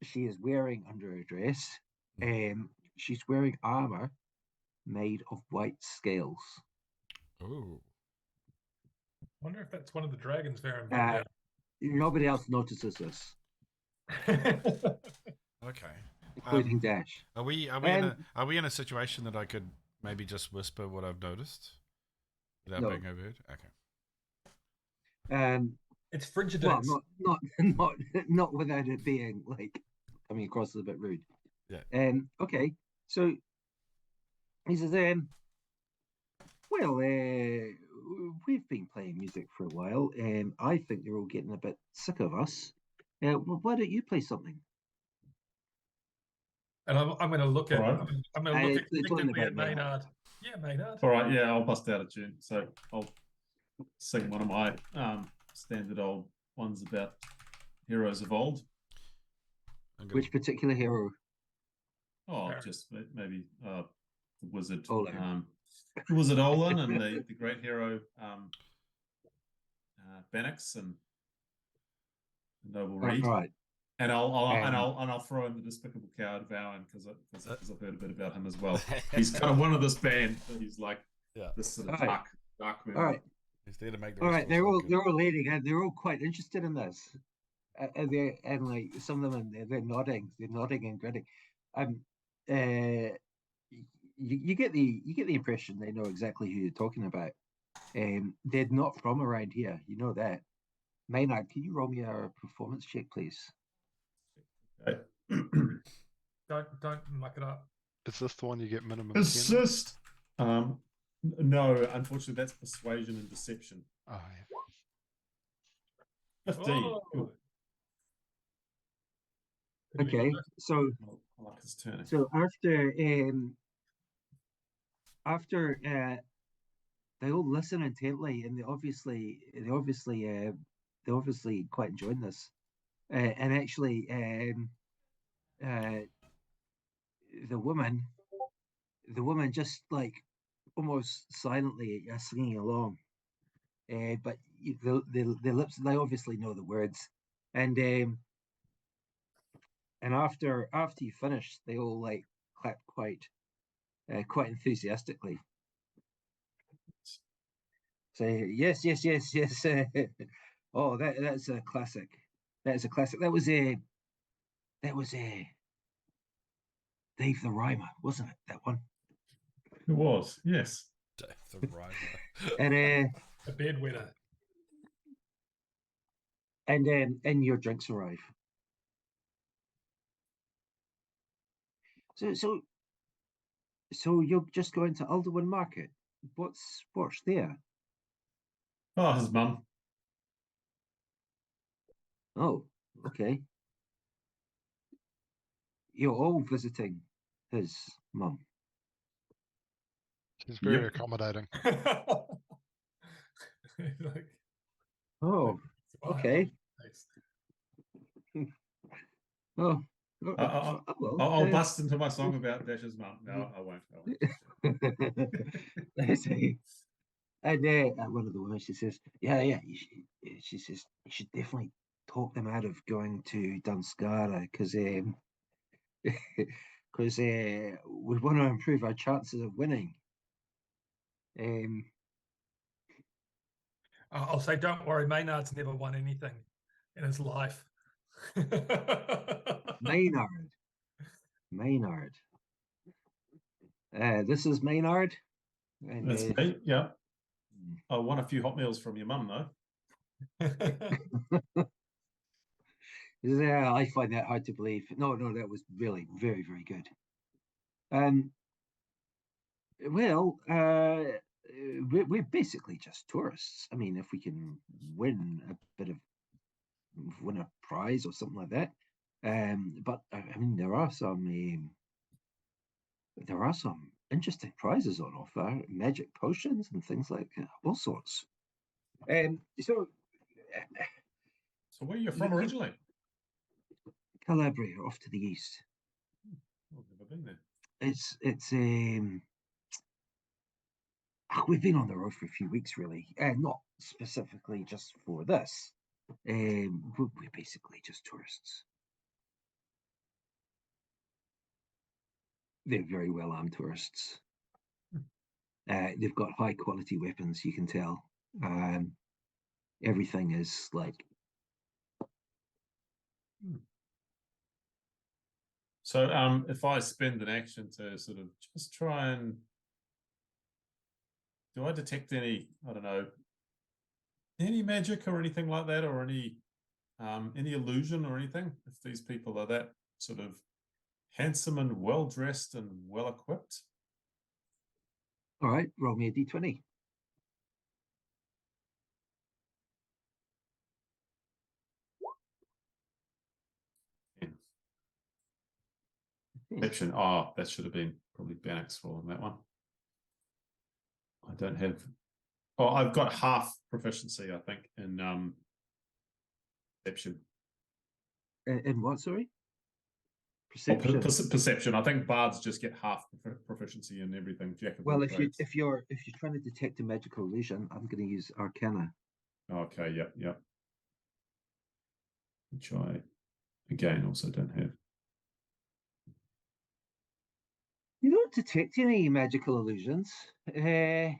she is wearing under a dress. She's wearing armor made of white scales. Ooh. Wonder if that's one of the dragons Varin. Nobody else notices this, Okay. including Dashe. Are we in a situation that I could maybe just whisper what I've noticed without No. being overheard? Okay. It's frigid. Well, not without it being like coming across as a bit rude. Yeah. Okay. So he says, well, we've been playing music for a while, and I think you're all getting a bit sick of us. Well, why don't you play something? And I'm going to look at. Right. I'm going to look it's talking expectantly at about Maynard. Yeah, Maynard. All right, yeah, I'll bust out a tune. So I'll sing one of my standard old ones about heroes of old. Which particular hero? Oh, just maybe the wizard, Olin. The wizard Olin, and the great hero Bannofix and Noble Reed. Right. And I'll throw in the despicable coward Varin because I've heard a bit about him as well. He's kind of one of this band. He's like this sort of dark member. All right. He's there to make the All right, they're all leading, and they're all quite interested in this. And like some of them, they're nodding and grinning. You get the impression they know exactly who you're talking about. They're not from around here, you know that. Maynard, can you roll me a performance check, please? Okay. Don't muck it up. Is this the one you get minimum? Assist. No, unfortunately, that's persuasion and deception. Oh, yeah. 15. Oh. Cool. Okay, so I like his turn. so after they all listen intently, and they're obviously quite enjoying this, and actually the woman just like almost silently singing along, but the lips, they obviously know the words, and after you finish, they all like clap quite enthusiastically. Say yes. Oh, that's a classic. That was a Dave the Rhymer, wasn't it? That one. It was, yes. The Rhymer. And A bedwetter. and your drinks arrive. So you're just going to Alderwin Market. What's there? Oh, his mum. Oh, okay. You're all visiting his mum. He's very Yep. accommodating. Like, Oh, "Wow, okay. nice." Oh, I'll bust into my song about Dashe's mum. No, I won't. I see. And one of the women, she says, yeah, she says, you should definitely talk them out of going to Dunskara because we want to improve our chances of winning. I'll say, don't worry, Maynard's never won anything in his life. Maynard. This is Maynard. And, That's me. Yeah. I won a few hot meals from your mum, though. Yeah, I find that hard to believe. No, that was really very, very good. Well, we're basically just tourists. I mean, if we can win a prize or something like that. But I mean, there are some interesting prizes on offer, magic potions and things like all sorts. So where are you from originally? Calabria, off to the east. I've never been there. It's we've been on the road for a few weeks, really, and not specifically just for this. We're basically just tourists. They're very well armed tourists. They've got high quality weapons, you can tell. Everything is like. So, if I spend an action to sort of just try and, do I detect any, I don't know, any magic or anything like that, or any illusion or anything? If these people are that sort of handsome and well dressed and well equipped. All right, roll me a d20. Perception. Oh, that should have been probably Bannofix for on that one. I don't have. Oh, I've got half proficiency, I think, in perception. In what? Sorry. Perception. Perception. I think bards just get half proficiency in everything. Well, if you're trying to detect a magical illusion, I'm going to use Arcana. Okay. Yep. Which I again also don't have. You don't detect any magical illusions. I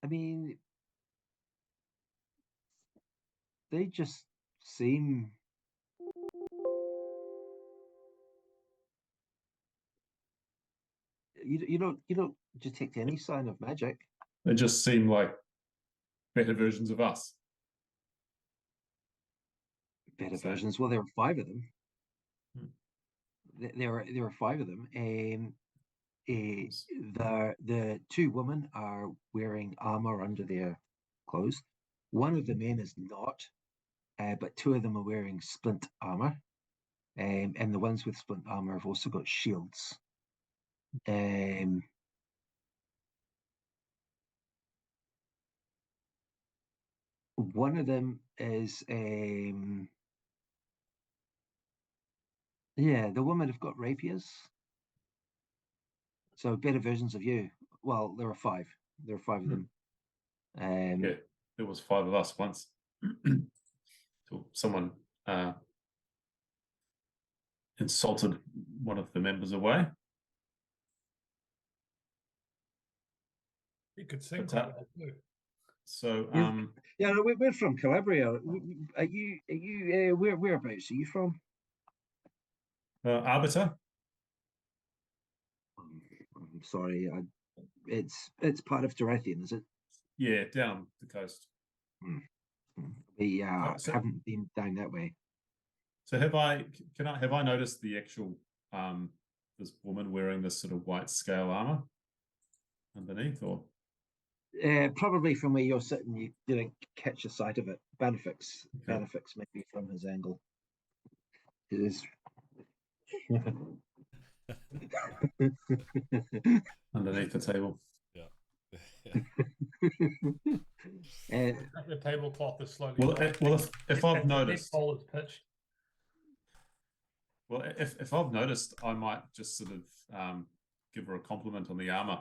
mean, they just seem. You don't detect any sign of magic. They just seem like better versions of us. Better versions. Well, there are 5 of them. There are 5 of them. The 2 women are wearing armor under their clothes. One of the men is not, but 2 of them are wearing splint armor. And the ones with splint armor have also got shields. One of them is the women have got rapiers. So better versions of you. Well, there are 5. There are 5 of them. Yeah, there was 5 of us once. So someone insulted one of the members away. He could sing. So no, we're from Calabria. Are you whereabouts are you from? Arbiter. I'm sorry, it's part of Dorathian, is it? Yeah, down the coast. We haven't been down that way. So have I noticed the actual this woman wearing this sort of white scale armor underneath, or probably from where you're sitting, you didn't catch a sight of it. Bannofix maybe from his angle. It is. underneath the table. Uh, The tablecloth is slowly. Well, rising. if I've The noticed, pole is pitched. well, if I've noticed, I might just sort of give her a compliment on the armor.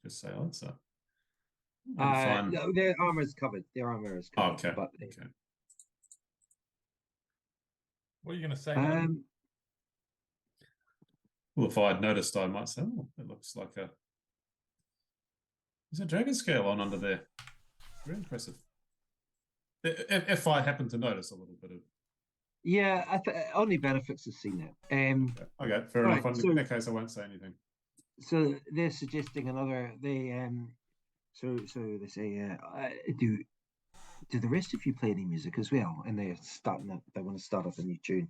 Just say, "Oh, it's a really fine." no, their armor is covered. Their armor is Oh, covered. okay. But Okay. What are you going to say? Now? Well, if I had noticed, I might say, "Oh, it looks like a there's a dragon scale on under there. Very impressive." If I happen to notice a little bit of. yeah, only Bannofix has seen it. Okay, fair right, enough. In that case, I won't say anything. So they're suggesting another. So they say, do the rest of you play any music as well? And they're starting. They want to start off a new tune,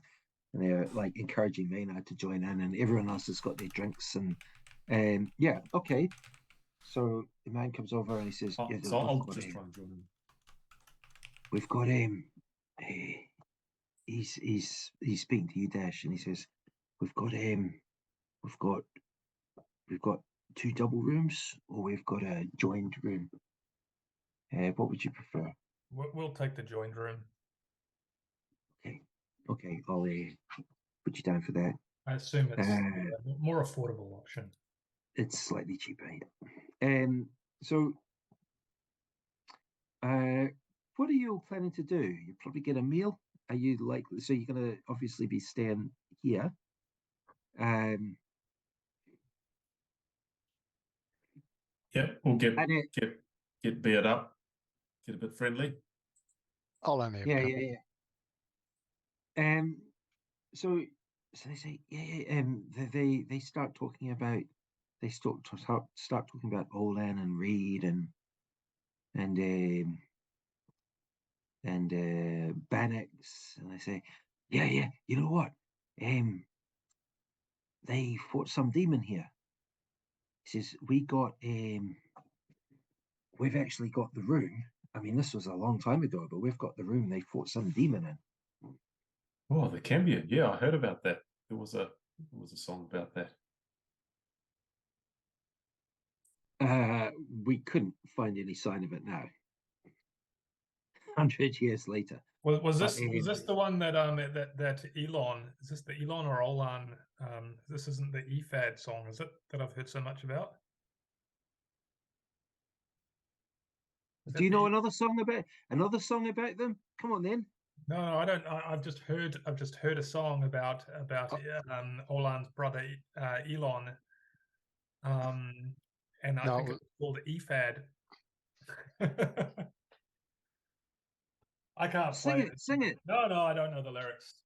and they're like encouraging Maynard to join in, and everyone else has got their drinks, and yeah, okay. So the man comes over and he says, Oh, yeah, so I'll just try and join in. We've got he's speaking to you, Dashe, and he says, we've got 2 double rooms, or we've got a joined room. What would you prefer? We'll take the joined room. Okay, I'll put you down for that. I assume it's a more affordable option. It's slightly cheaper. So, what are you all planning to do? You probably get a meal. Are you so you're going to obviously be staying here? Yeah, we'll get beard up, get a bit friendly. I'll only have yeah. So they say, they start talking about start talking about Olan and Reed and Bannix, and I say, yeah, you know what? They fought some demon here. He says, we've actually got the room. I mean, this was a long time ago, but we've got the room they fought some demon in. Oh, the Cambion. Yeah, I heard about that. There was a song about that. We couldn't find any sign of it now. 100 years later. Was this the one that that Elon? Is this the Elon or Olan? This isn't the EFAD song, is it? That I've heard so much about. Do you know another song about them? Come on, then. No, I don't. I've just heard a song about Olan's brother Elon, and I think it's called EFAD. I can't sing it. No, I don't know the lyrics.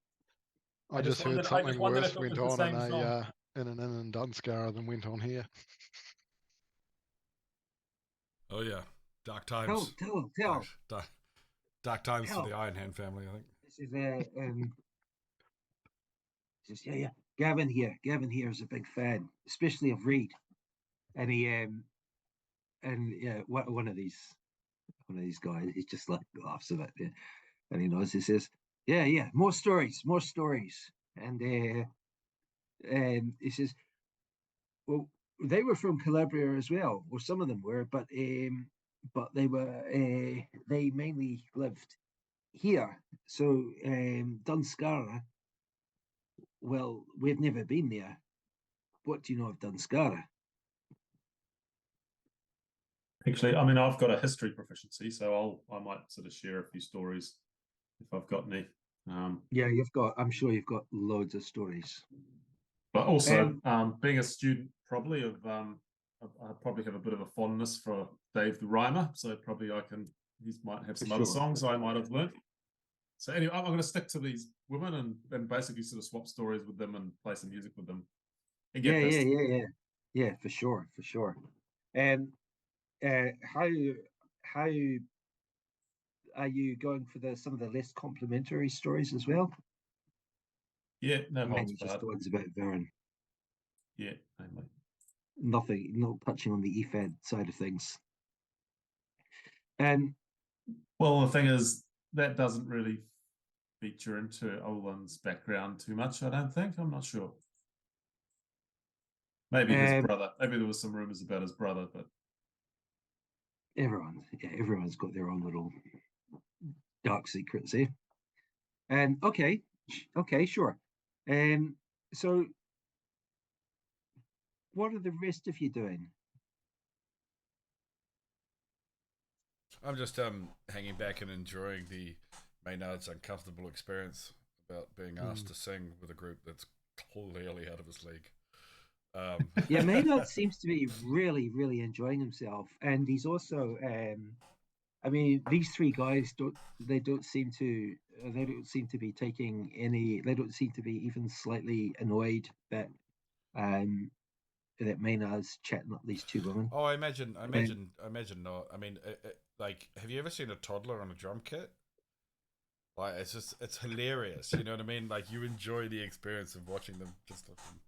I just heard something worse went on in Dunskara than went on here. Oh yeah, dark times. Tell. Dark times for the Iron Hand family, I think. This is yeah. Gavin here is a big fan, especially of Reed, and he one of these guys, he just like laughs at it, and he knows. He says, yeah, more stories, and he says, well, they were from Calabria as well, or some of them were, but they mainly lived here. So Dunskara, well, we've never been there. What do you know of Dunskara? Actually, I mean, I've got a history proficiency, so I might sort of share a few stories if I've got any. Yeah, I'm sure you've got loads of stories. But also, being a student, probably I probably have a bit of a fondness for Dave the Rhymer, so probably he might have some other songs I might have learned. So anyway, I'm going to stick to these women and basically sort of swap stories with them and play some music with them. And Yeah, for sure. And how are you going for some of the less complimentary stories as well? Yeah, no, just the ones about Varin. Yeah, mainly. Nothing, not touching on the EFAD side of things. Well, the thing is, that doesn't really feature into Olan's background too much, I don't think. I'm not sure. Maybe his brother. Maybe there was some rumors about his brother, but everyone's got their own little dark secrets, eh? Okay, sure. So what are the rest of you doing? I'm just hanging back and enjoying the Maynard's uncomfortable experience about being asked to sing with a group that's clearly out of his league. Yeah, Maynard seems to be really, really enjoying himself, and he's also, I mean, these three guys don't seem to be taking any. They don't seem to be even slightly annoyed that that Maynard's chatting up these two women. Oh, I imagine not. I mean, like, have you ever seen a toddler on a drum kit? Like, it's hilarious. You know what I mean? Like, you enjoy the experience of watching them just looking.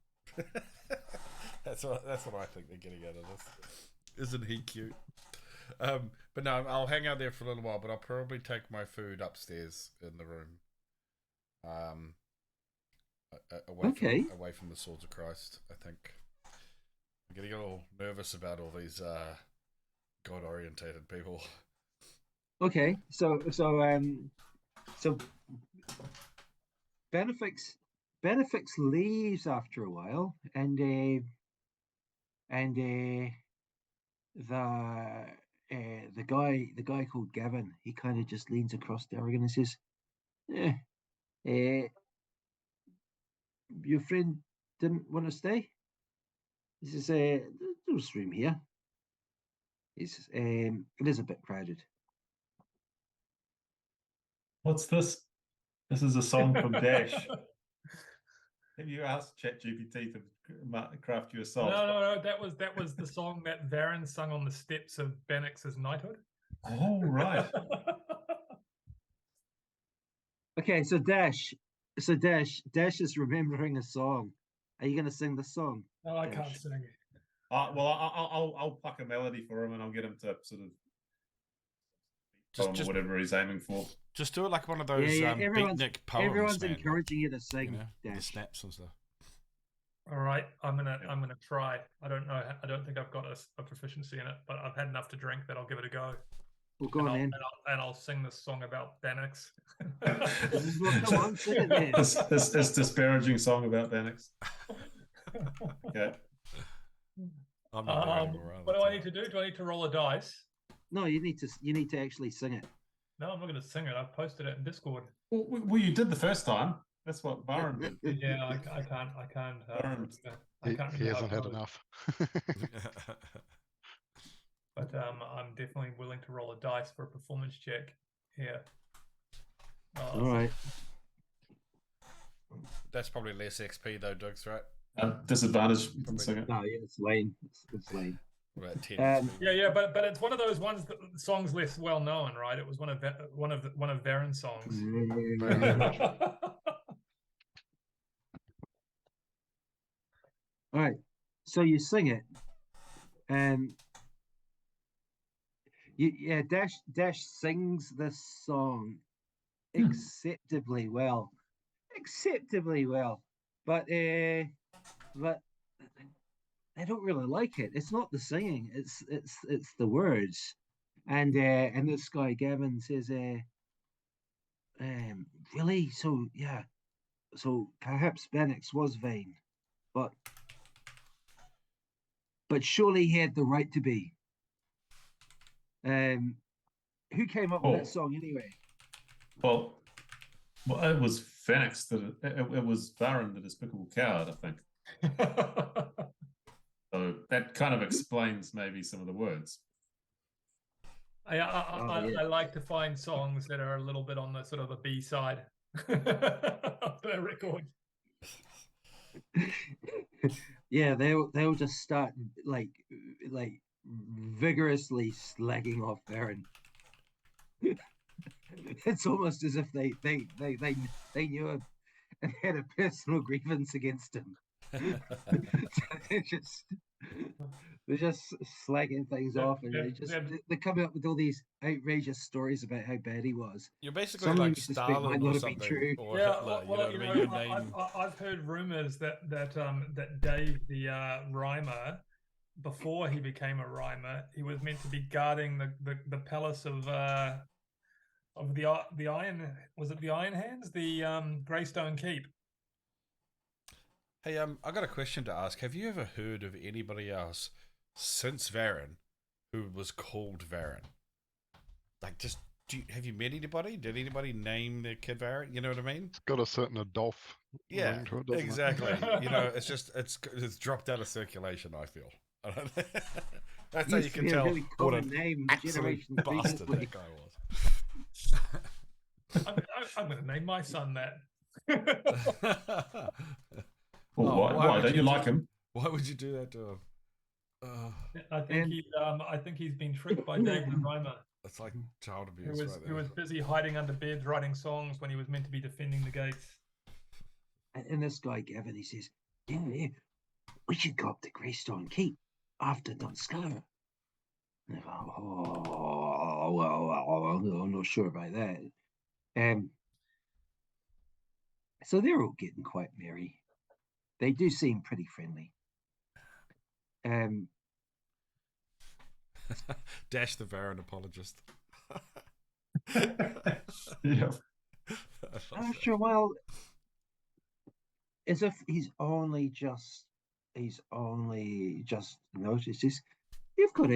That's what I think they're getting out of this. Isn't he cute? But no, I'll hang out there for a little while. But I'll probably take my food upstairs in the room. Away from the Swords of Christ. I think I'm getting a little nervous about all these God-orientated people. Okay, so Bannofix leaves after a while, and the guy called Gavin, he kind of just leans across to Aragin and says, your friend didn't want to stay? He says, there's room here. He says, it is a bit crowded. what's this? This is a song from Dashe. Have you asked ChatGPT to craft you a song? No. That was the song that Varin sung on the steps of Bannofix's knighthood. Oh, right. Okay, so Dashe is remembering a song. Are you going to sing the song? No, I Dashe? can't sing it. Well, I'll pluck a melody for him, and I'll get him to sort of just whatever he's aiming for. Just do it like one of those beatnik poems. Everyone's man. encouraging you to sing. You know, the Dashe. snaps and stuff. All right, I'm gonna try. I don't know. I don't think I've got a proficiency in it, but I've had enough to drink that I'll give it a go. Well, go on, then. And I'll sing this song about Bannofix. Come on, sing it, then. This disparaging song about Bannofix. Okay. I'm not doing any more what do I need to do? Do I need to roll a dice? No, you need to actually sing it. No, I'm not going to sing it. I've posted it in Discord. Well, you did the first time. That's what Varin did. Yeah, I can't. I can't He hasn't had enough. But I'm definitely willing to roll a dice for a performance check here. All right. That's probably less XP though, Doug's right. Disadvantage. No, yeah, it's lame. It's lame. About 10 yeah, but it's one of those ones that the song's less well known, right? It was one of Varin's songs. All right, so you sing it, Dashe sings this song acceptably well, but I don't really like it. It's not the singing; it's the words. And this guy Gavin says, really? So yeah, so perhaps Bannofix was vain, but surely he had the right to be. Who came up with that song anyway? Well, it was Fentharwood it was Varin, the Despicable Coward, I think. So that kind of explains maybe some of the words. I like to find songs that are a little bit on the sort of the B side of the record. Yeah, they'll just start like vigorously slagging off Varin. It's almost as if they knew him and had a personal grievance against him. They're just slagging things Yeah, off, and yeah, they're coming up with all these outrageous stories about how bad he was. You're basically Some of them like you suspect might Stalin not or have been something, true. or yeah. Hitler. You know Well, what I mean? Your name. I've heard rumors that Dave, the rhymer, before he became a rhymer, he was meant to be guarding the palace of the Iron. Was it the Iron Hands? The Greystone Keep. Hey, I got a question to ask. Have you ever heard of anybody else since Varin who was called Varin? Like, just have you met anybody? Did anybody name their kid Varin? You know what I mean? It's got a certain Adolf Yeah, ring to it, doesn't exactly. You know, it's dropped out of circulation. I feel. That's how you Used to can be a tell really what common an name absolute generations bastard previously. that guy was. I'm going to name my son that. Well, Oh, why would don't you like him? Why would you do that to him? I think he's been tricked by Dave the rhymer, It's like child who abuse, was right who there. was busy hiding under beds writing songs when he was meant to be defending the gates. And this guy Gavin, he says, "Yeah, we should go up to Greystone Keep after Dunskara." And I go, "Oh, well, I'm not sure about that." So they're all getting quite merry. They do seem pretty friendly. Dashe the Varin apologist. Yeah. After a while, as if he's only just noticed this. You've got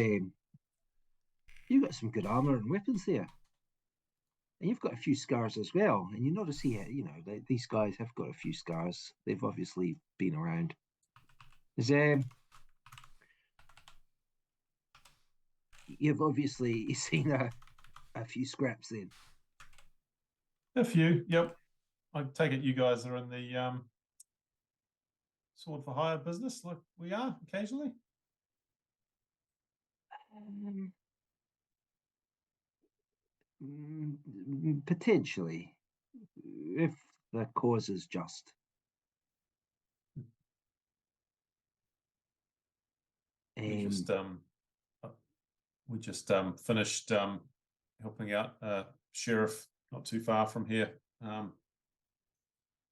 some good armor and weapons there, and you've got a few scars as well. And you notice here, these guys have got a few scars. They've obviously been around. You've obviously seen a few scraps then. A few, yep. I take it you guys are in the sword for hire business, like we are occasionally. Potentially, if the cause is just. We just finished helping out a sheriff not too far from here,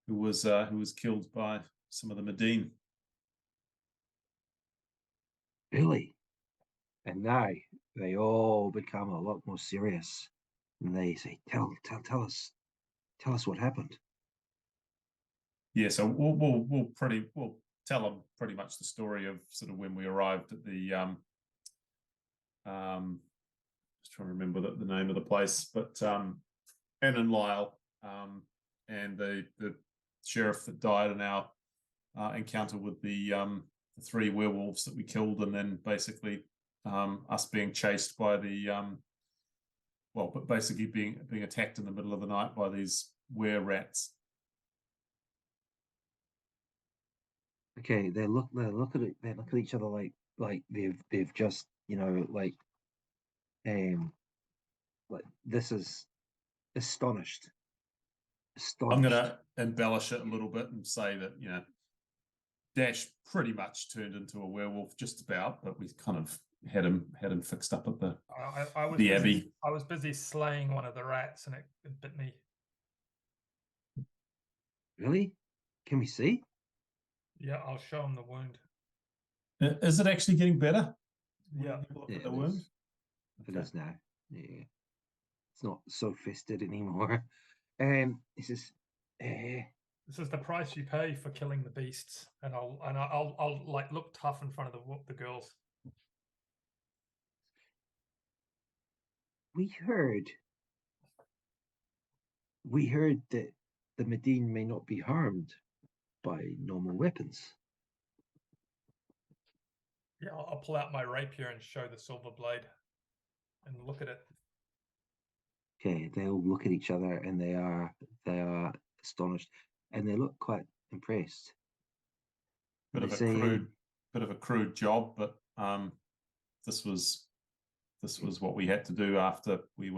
who was killed by some of the Madeen. Really? And now they all become a lot more serious, and they say, "Tell us what happened." Yeah, so we'll tell them pretty much the story of sort of when we arrived at the just trying to remember the name of the place, but Anne and Lyle, and the sheriff that died in our encounter with the 3 werewolves that we killed, and then basically us being chased by the but basically being attacked in the middle of the night by these were-rats. Okay, they look at it. They look at each other like they've just like this is astonished. I'm going to embellish it a little bit and say that Dashe pretty much turned into a werewolf, just about, but we kind of had him fixed up at the Abbey. I was busy slaying one of the rats, and it bit me. Really? Can we see? Yeah, I'll show him the wound. Is it actually getting better? Yeah, Look at the wound. It is now. Yeah, it's not so fisted anymore. He says, "This is the price you pay for killing the beasts," and I'll like look tough in front of the girls. We heard that the Madeen may not be harmed by normal weapons. Yeah, I'll pull out my rapier and show the silver blade and look at it. Okay, they all look at each other and they are astonished, and they look quite impressed. Bit of a crude job, but this was what we had to do after we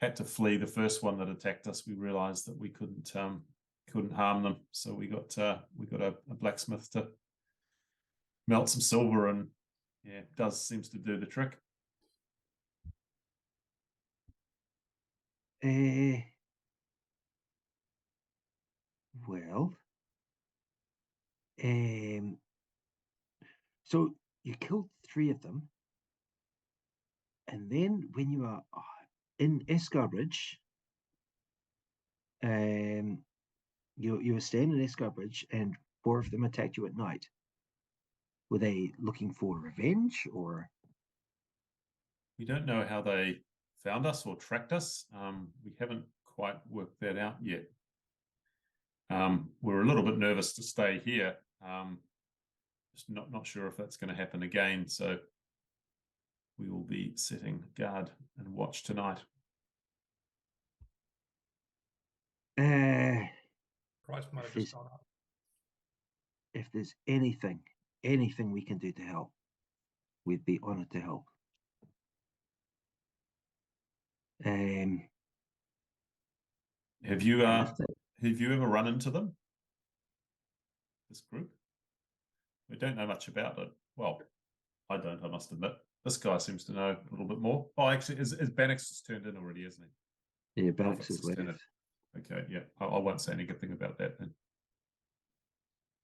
had to flee the first one that attacked us. We realized that we couldn't harm them, so we got a blacksmith to melt some silver and Yeah, does seems to do the trick. Well, so you killed 3 of them, and then when you are in Escarbridge, you were staying in Escarbridge, and 4 of them attacked you at night. Were they looking for revenge, or? We don't know how they found us or tracked us. We haven't quite worked that out yet. We're a little bit nervous to stay here. Just not sure if that's going to happen again. So we will be setting guard and watch tonight. Price might have just gone up. If there's anything we can do to help, we'd be honored to help. Have you ever run into them? This group? We don't know much about it. Well, I don't, I must admit. This guy seems to know a little bit more. Oh, actually, is Bannofix turned in already, isn't he? Yeah, Bannofix is left. Okay, yeah. I won't say any good thing about that then.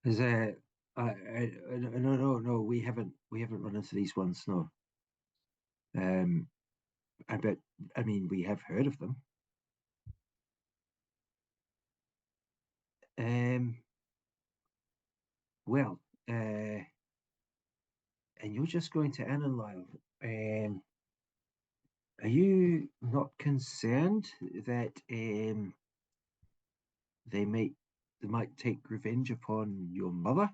Is no, we haven't run into these ones, no. I mean, we have heard of them. Well, and you're just going to Anne and Lyle. Are you not concerned that they might take revenge upon your mother?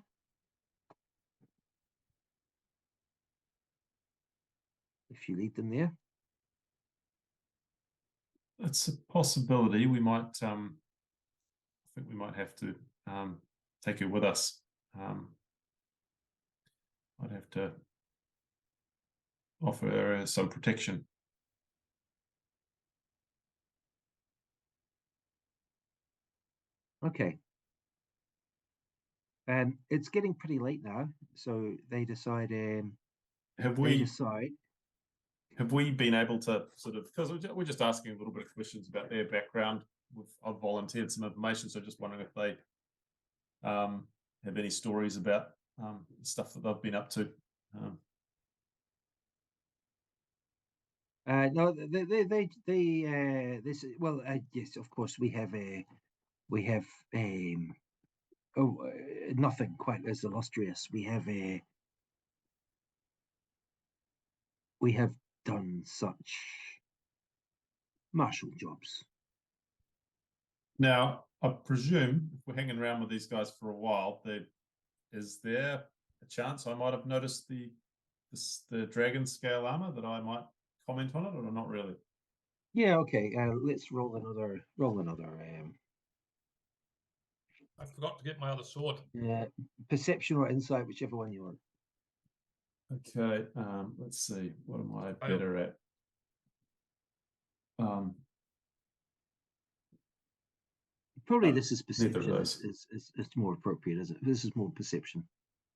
If you lead them there? It's a possibility. We might I think we might have to take her with us. I'd have to offer her some protection. Okay. It's getting pretty late now, so they decide. Have we been able to sort of, because we're just asking a little bit of questions about their background. I've volunteered some information, so just wondering if they have any stories about stuff that they've been up to. No, this. Well, yes, of course we have nothing quite as illustrious. We have done such martial jobs. Now, I presume if we're hanging around with these guys for a while, is there a chance I might have noticed the dragon scale armor that I might comment on it, or not really? Yeah. Okay. Let's roll another. I forgot to get my other sword. Perception or insight, whichever one you want. Okay. Let's see. What am I better at? Probably this is perception. Neither of those. It's more appropriate, is it? This is more perception.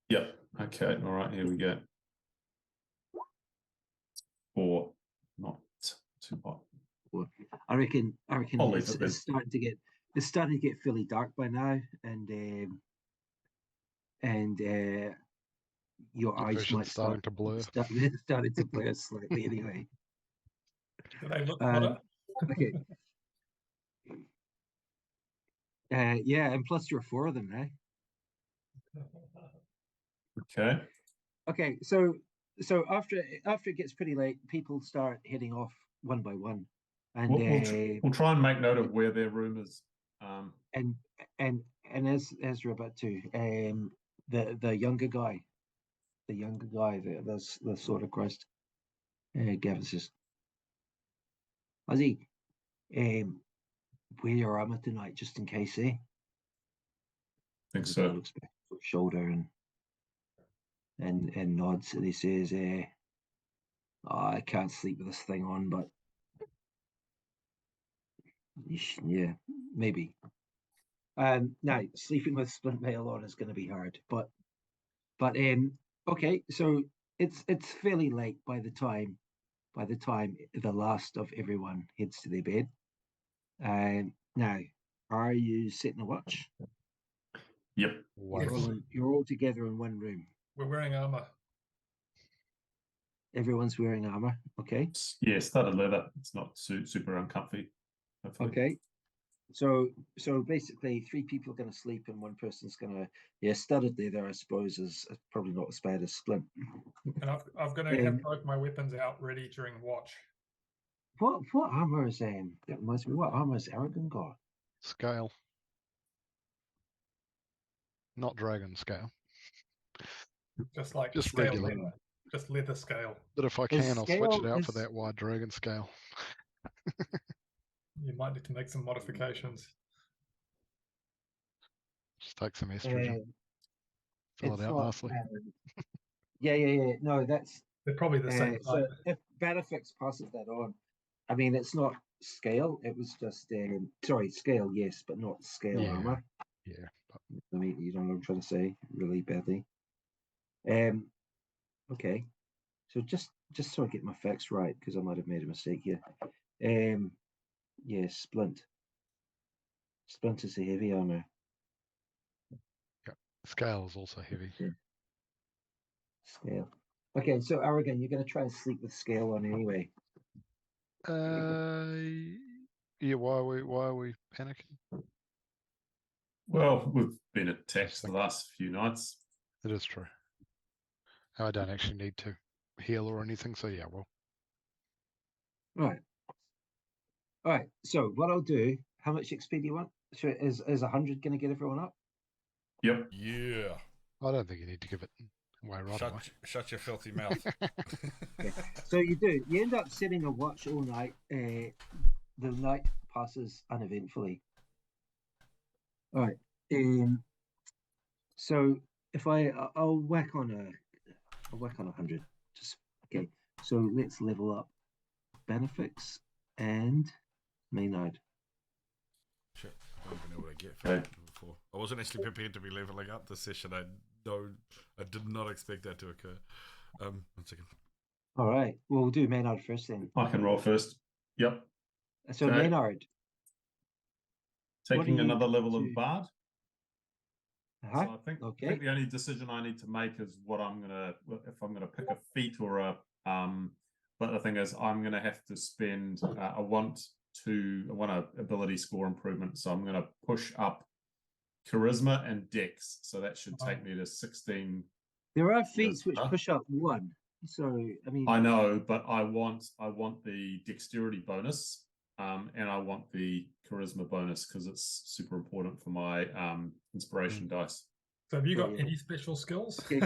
Yep. Okay. All right. Here we go. 4, not too hot. I reckon it's starting to get fairly dark by now, and your eyes might starting to blur. Starting to blur slightly anyway. Do they look hotter? Okay. Yeah, and plus you're 4 of them now. Okay. Okay, so after it gets pretty late, people start heading off one by one, and we'll try and make note of where their room is. And as we're about to, the younger guy, the sort of Christ, Gavin says, Ozzy, wear your armor tonight just in case, eh? I think so. Looks back over his shoulder and nods, and he says, I can't sleep with this thing on, but yeah, maybe. Now sleeping with splint mail on is going to be hard, but okay. So it's fairly late by the time the last of everyone heads to their bed. Now, are you setting a watch? Yep. Wonderful. You're all together in one room. We're wearing armor. Everyone's wearing armor. Okay. Yeah, studded leather. It's not super uncomfy. Hopefully. Okay. So basically, 3 people are going to sleep and 1 person's going to. Yeah, studded leather, I suppose, is probably not as bad as splint. And I've got to have both my weapons out ready during watch. What armor is that reminds me? What armor is Aragin got? Scale. Not dragon scale. Just like Just scale regular. leather. Just leather scale. But if I Is can, I'll switch it scale- out for is- that wide dragon scale. You might need to make some modifications. Just take some estrogen. Fill It's it out not, nicely. yeah. No, that's They're probably the same so. type. If Bannofix passes that on, I mean, it's not scale. It was just scale, yes, but not scale Yeah. armor. Yeah. I mean, you know what I'm trying to say, really badly. Okay. So just so I get my facts right, because I might have made a mistake here. Yeah, splint. Splint is a heavy armor. Scale is also heavy. Scale. Okay, so Aragin, you're going to try and sleep with scale on anyway. Yeah. Why are we panicking? Well, we've been attacked the last few nights. It is true. I don't actually need to heal or anything, so yeah, well. Right. All right. So what I'll do? How much XP do you want? So is 100 going to get everyone up? Yep. Yeah. I don't think you need to give it away right away. Shut your filthy mouth. Okay. So you do. You end up setting a watch all night. The night passes uneventfully. All right. So if I'll whack on 100. Just okay. So let's level up Bannofix and Maynard. Shit, I haven't been able to get from before. I wasn't actually prepared to be leveling up this session. I did not expect that to occur. 1 second. All right. Well, we'll do Maynard first then. I can roll first. Yep. So Okay. Maynard. Taking you another level do? of Bard. Uh-huh. So I think Okay. the only decision I need to make is if I'm gonna pick a feat or a but the thing is I'm gonna have to spend I want a ability score improvement, so I'm gonna push up charisma and dex, so that should take me to 16. There are feats which Charisma. push up 1. So I mean, I know, but I want the dexterity bonus, and I want the charisma bonus because it's super important for my inspiration dice. So have you got Yeah. any special skills? Okay.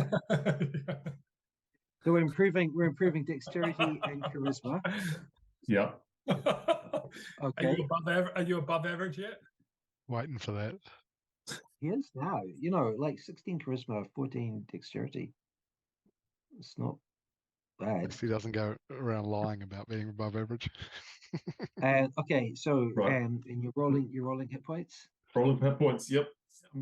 So we're improving dexterity and charisma. Yeah. Okay. Are you above average yet? Waiting for that. He is now. Like 16 charisma, 14 dexterity. It's not bad. He doesn't go around lying about being above average. Okay, so Right. and you're rolling hit points. Rolling hit points. Yep.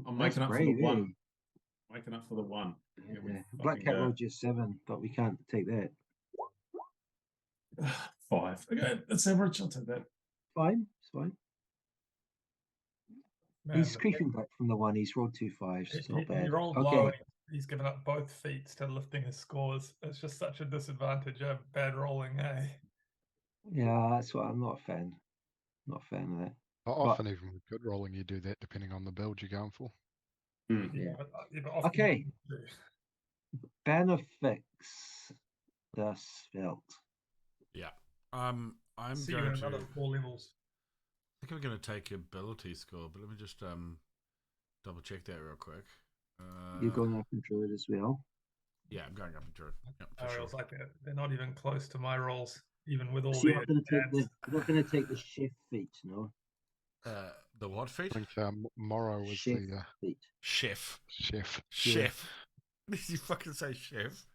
I'm That's making up brave, for the 1. eh? Making up for the 1. Yeah. Black Cat rolled you 7, but we can't take that. 5. Okay, that's average. I'll take that. Fine, it's fine. Man, He's the creeping back from the 1. He's rolled 2 5s. It's not he bad. rolled Okay. low. And he's given up both feats to lifting his scores. It's just such a disadvantage of bad rolling, eh? Yeah, that's what I'm not a fan. Not a fan of that. Often, even with good rolling, you do that depending on the build you're going for. Yeah. But often Okay. you do. Bannofix the Svelte. Yeah. I'm See you going in to. another 4 levels. I think I'm going to take ability score, but let me just double check that real quick. You're going up in Druid as well. Yeah, I'm going up in Druid. Yep, for Ariel's sure. like they're not even close to my rolls, even with all So the you're not going to take adds. you're not going to take the chef feat, no? The what feat? I think Morrow was Chef the feat. Chef. chef. Chef. Did you fucking say chef?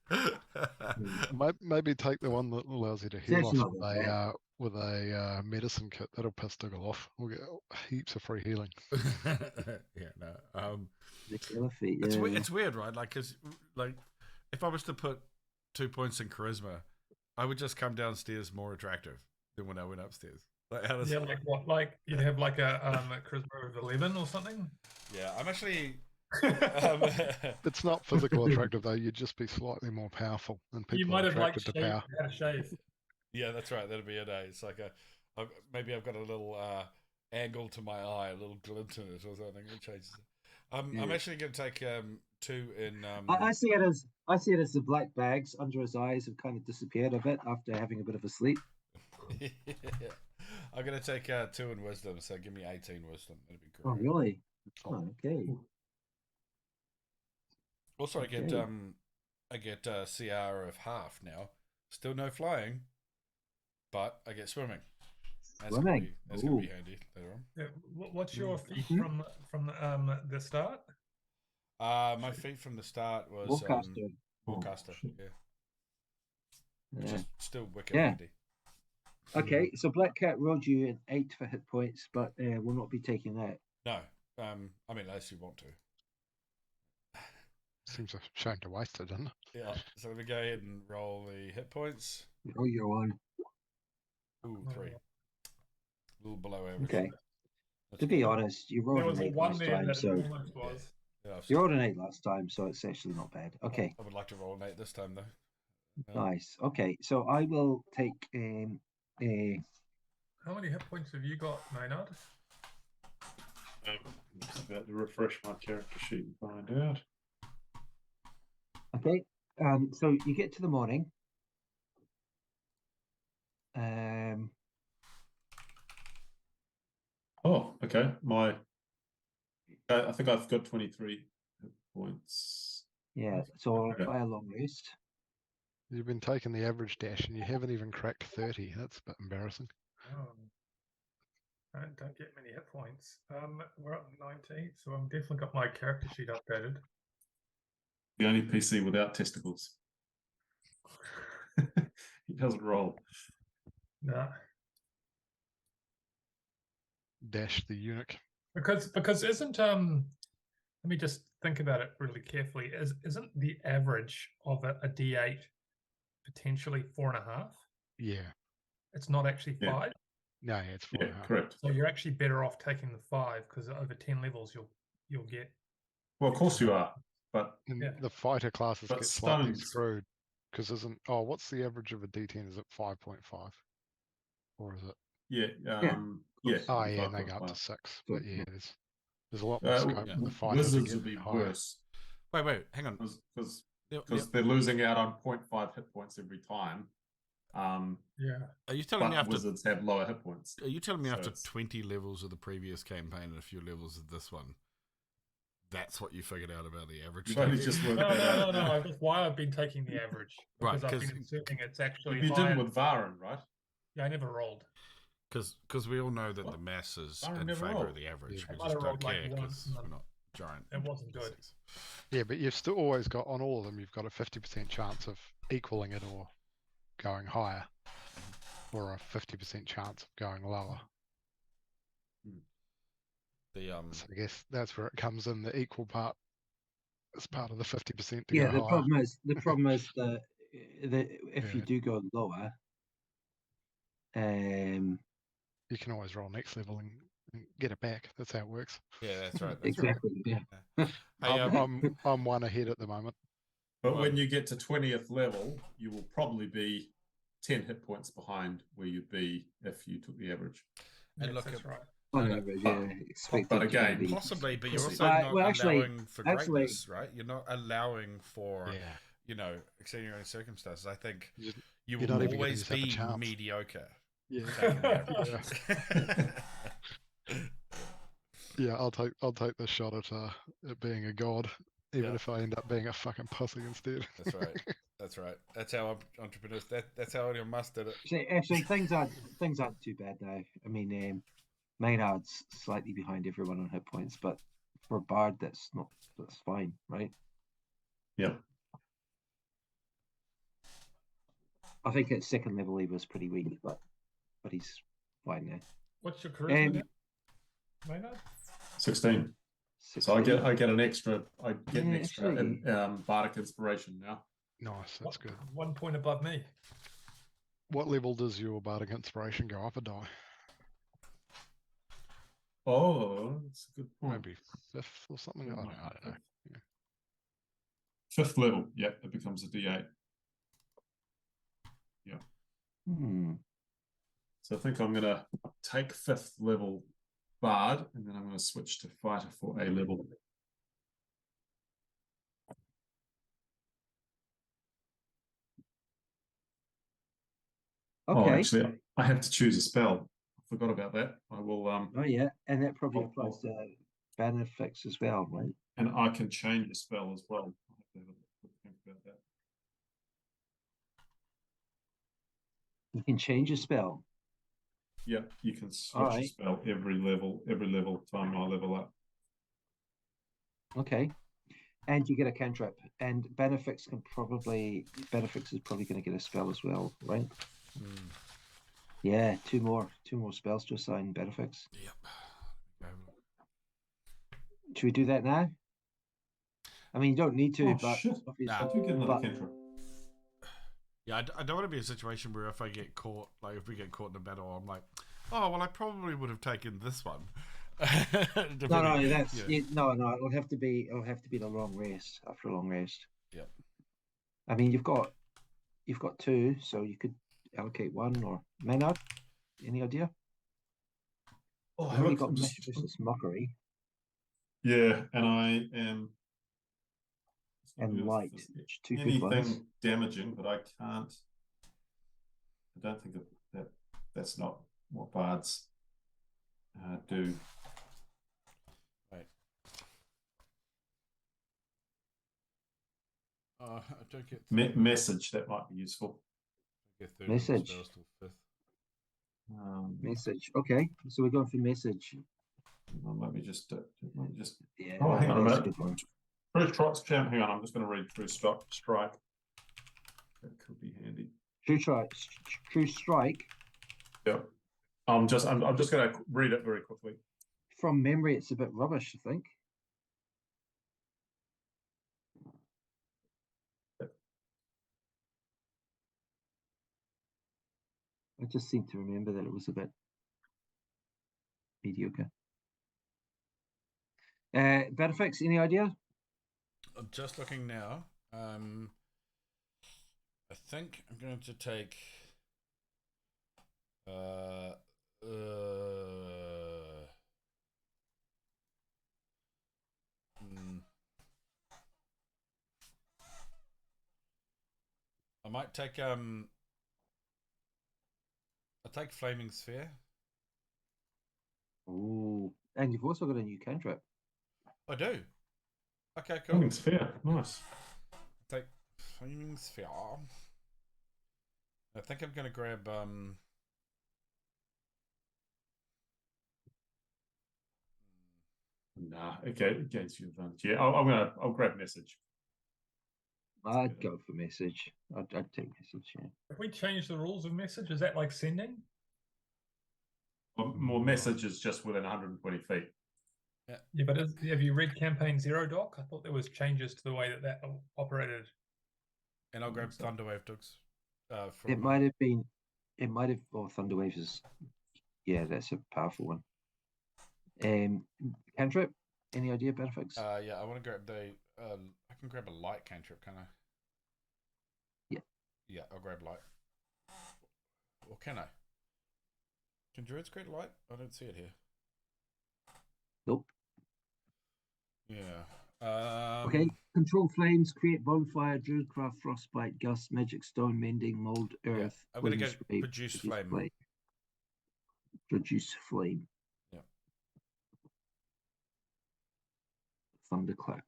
Maybe take the one that allows you to It's heal actually off not that bad. with a medicine kit. That'll piss Diggle off. We'll get heaps of free healing. Yeah, no. The killer feat, It's yeah. it's weird, right? Like, cause like if I was to put 2 points in charisma, I would just come downstairs more attractive than when I went upstairs. Like, how does Yeah, like what? Like you'd have like a charisma of 11 or something. Yeah, I'm actually. It's not physical attractive though. You'd just be slightly more powerful, and You people might are have like attracted to shaved, power. had a shave. Yeah, that's right. That'd be it. It's like maybe I've got a little angle to my eye, a little glint in it or something. It changes it. I'm actually going to take 2 in. I see it as the black bags under his eyes have kind of disappeared a bit after having a bit of a sleep. I'm going to take 2 in wisdom. So give me 18 wisdom. That'd be Oh, great. really? Oh, okay. Also, Okay. I get CR of half now. Still no flying, but I get swimming. That's Swimming. That's gonna be handy later on. Yeah, what's your feat Mhm. from the start? My feat from the start was Warcaster. Warcaster. Yeah, which Yeah. is still wicked Yeah. handy. Okay, so Black Cat rolled you an 8 for hit points, but we'll not be taking that. No, I mean unless you want to. Seems a shame to waste it, doesn't it? Yeah. So let me go ahead and roll the hit points. Roll your one. Ooh, 3. A little below average. Okay. That's To be good. honest, you There rolled was an a 8 one last there time, that so almost was. Yeah, I've you rolled an 8 last time, so it's actually not bad. Okay, I would like to roll an 8 this time though. Yeah. nice. Okay, so I will take How many hit points have you got, Maynard? I'm just about to refresh my character sheet and find out. okay. So you get to the morning. Oh, okay. I think I've got 23 hit points. Yeah, so Okay. by a long rest. You've been taking the average dash, and you haven't even cracked 30. That's a bit embarrassing. Oh. I don't get many hit points. We're up 19, so I've definitely got my character sheet updated. The only PC without testicles. He doesn't roll. Nah. Dash the eunuch. Because isn't let me just think about it really carefully. Isn't the average of a D8 potentially 4.5? Yeah. It's not actually Yeah. 5. No, yeah, it's 4.5. Yeah, correct. So you're actually better off taking the 5 because over 10 levels you'll get. Well, of course you are, but And Yeah. the fighter classes But get slightly stones- screwed because what's the average of a D10? Is it 5.5? Or is it? yeah, yeah. Oh, yeah, and they go up 5.5. to 6. So, But yeah, there's a lot more scope yeah. for the fighter Wizards to would get be higher. worse Wait, hang on. because Neal, they're losing out on 0.5 hit points every time. Yeah. are you telling me But after? wizards have lower hit points. Are you telling me So after it's- 20 levels of the previous campaign and a few levels of this one, that's what you figured out about the average? You've only damage? just worked No, that out. That's why I've been taking the average. Right, Because I've 'cause- been assuming it's actually You higher. did with Varin, right? Yeah, I never rolled. Because we all know that What? the mass is I in never favour rolled. of the average. Yeah. We I just don't rolled like care once because and we're not giant. it wasn't good. NPCs. Yeah, but you've still always got, on all of them, you've got a 50% chance of equaling it or going higher, or a 50% chance of going lower. The So I guess that's where it comes in, the equal part as part of the 50% to Yeah, go the higher. problem is that if you Yeah. do go lower, You can always roll next level and get it back. That's how it works. yeah, that's right. That's exactly. Yeah. Right. Hey, I'm one ahead at the moment. But Well- when you get to 20th level, you will probably be 10 hit points behind where you'd be if you took the average. And Yes, look that's at- right. On No, no. average, yeah. Expected But to again, be- possibly, but you're Well, also well, not actually- allowing for greatness, right? You're not allowing for Yeah. extenuating circumstances. I think You- you you're will not even giving always yourself a be chance. mediocre. Yeah. Taking the average. Yeah, I'll take the shot at it being a god, even Yeah. if I end up being a fucking pussy instead. That's right. That's right. That's how entrepreneurs. That's how Elon Musk did it. Actually, things aren't too bad now. I mean, Maynard's slightly behind everyone on hit points, but for Bard, that's fine, right? Yeah. I think at second level he was pretty weak, but he's fine now. What's your charisma Um, now, Maynard? 16. So I 16. get an extra. I get an Yeah, extra actually- Bardic inspiration now. Nice, that's good. 1 point above me. What level does your bardic inspiration go up a die? Oh, that's a good point. Maybe 5th or something. I don't know. Yeah. 5th level. Yeah, it becomes a D8. Yeah. So I think I'm gonna take 5th level bard, and then I'm gonna switch to fighter for A level. Okay. Oh, actually, I have to choose a spell. I forgot about that. I will. Oh yeah, and that probably I'll- applies to Bannofix as well, right? And I can change the spell as well. I have to have a quick think about that. You can change a spell. Yeah, you can switch a Alright. spell every level time I level up. Okay. And you get a cantrip. And Bannofix is probably going to get a spell as well, right? Yeah, two more spells to assign Bannofix. Yep. Should we do that now? I mean, you don't need to, Oh, but shit. obviously, I do get another but- cantrip. Yeah, I don't want to be in a situation where if I get caught, like if we get caught in a battle, I'm like, oh well, I probably would have taken this one. No, that's no. It'll have to be the long rest after a long rest. Yeah. I mean, you've got 2, so you could allocate 1 or Maynard. Any idea? Oh, I've already look, got I'm just- Vicious Mockery Yeah, and I am. and Light, which 2 good ones. Anything damaging, but I can't. I don't think that's not what bards do. Right. I don't get Message, that might be useful. Message. Message. Okay, so we're going for message. Let me just. Yeah. Oh, hang on a that's minute. good one. Hang on, I'm just going to read through strike. That could be handy. True strike. Yep. I'm just going to read it very quickly. From memory, it's a bit rubbish, I think. I just seem to remember that it was a bit mediocre. Bannofix, any idea? I'm just looking now. I think I'm going to take. I might take I'll take Flaming Sphere. Oh, and you've also got a new cantrip. I do. Okay, cool. Flaming Sphere, nice. Take Flaming Sphere. I think I'm gonna grab Nah, okay, against your advantage. Yeah, I'll grab message. I'd go for message. I'd take message. Yeah. If we change the rules of message, is that like sending? More messages just within 120 feet. Yeah, but have you read Campaign 0, Doc? I thought there was changes to the way that operated. and I'll grab Thunderwave Dogs. It might have been. Or Thunderwaves is. Yeah, that's a powerful one. Cantrip. Any idea, Bannofix? Yeah, I want to grab the. I can grab a light cantrip, can I? Yeah. Yeah, I'll grab light. Or can I? Can druids create light? I don't see it here. Nope. Yeah. Okay. Control flames, create bonfire, druidcraft, frostbite, gust, magic stone, mending, mold, earth. I'm going to go poison produce flame. Produce flame. Yeah. Thunderclap.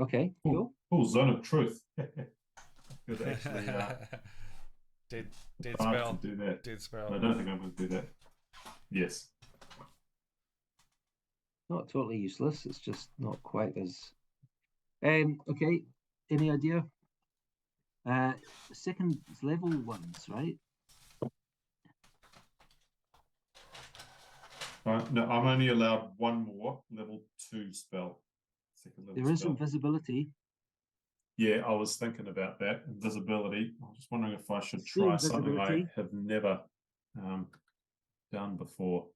Okay, cool. Oh, Zone of Truth. Could actually dead I spell. can do that. Dead spell. I don't think I'm going to do that. Yes. Not totally useless. It's just not quite as. Okay. Any idea? Second level ones, right? No, I'm only allowed one more level 2 spell. Second level There is spell. invisibility. Yeah, I was thinking about that. Invisibility. I was just wondering if I should See try something I invisibility. have never done before.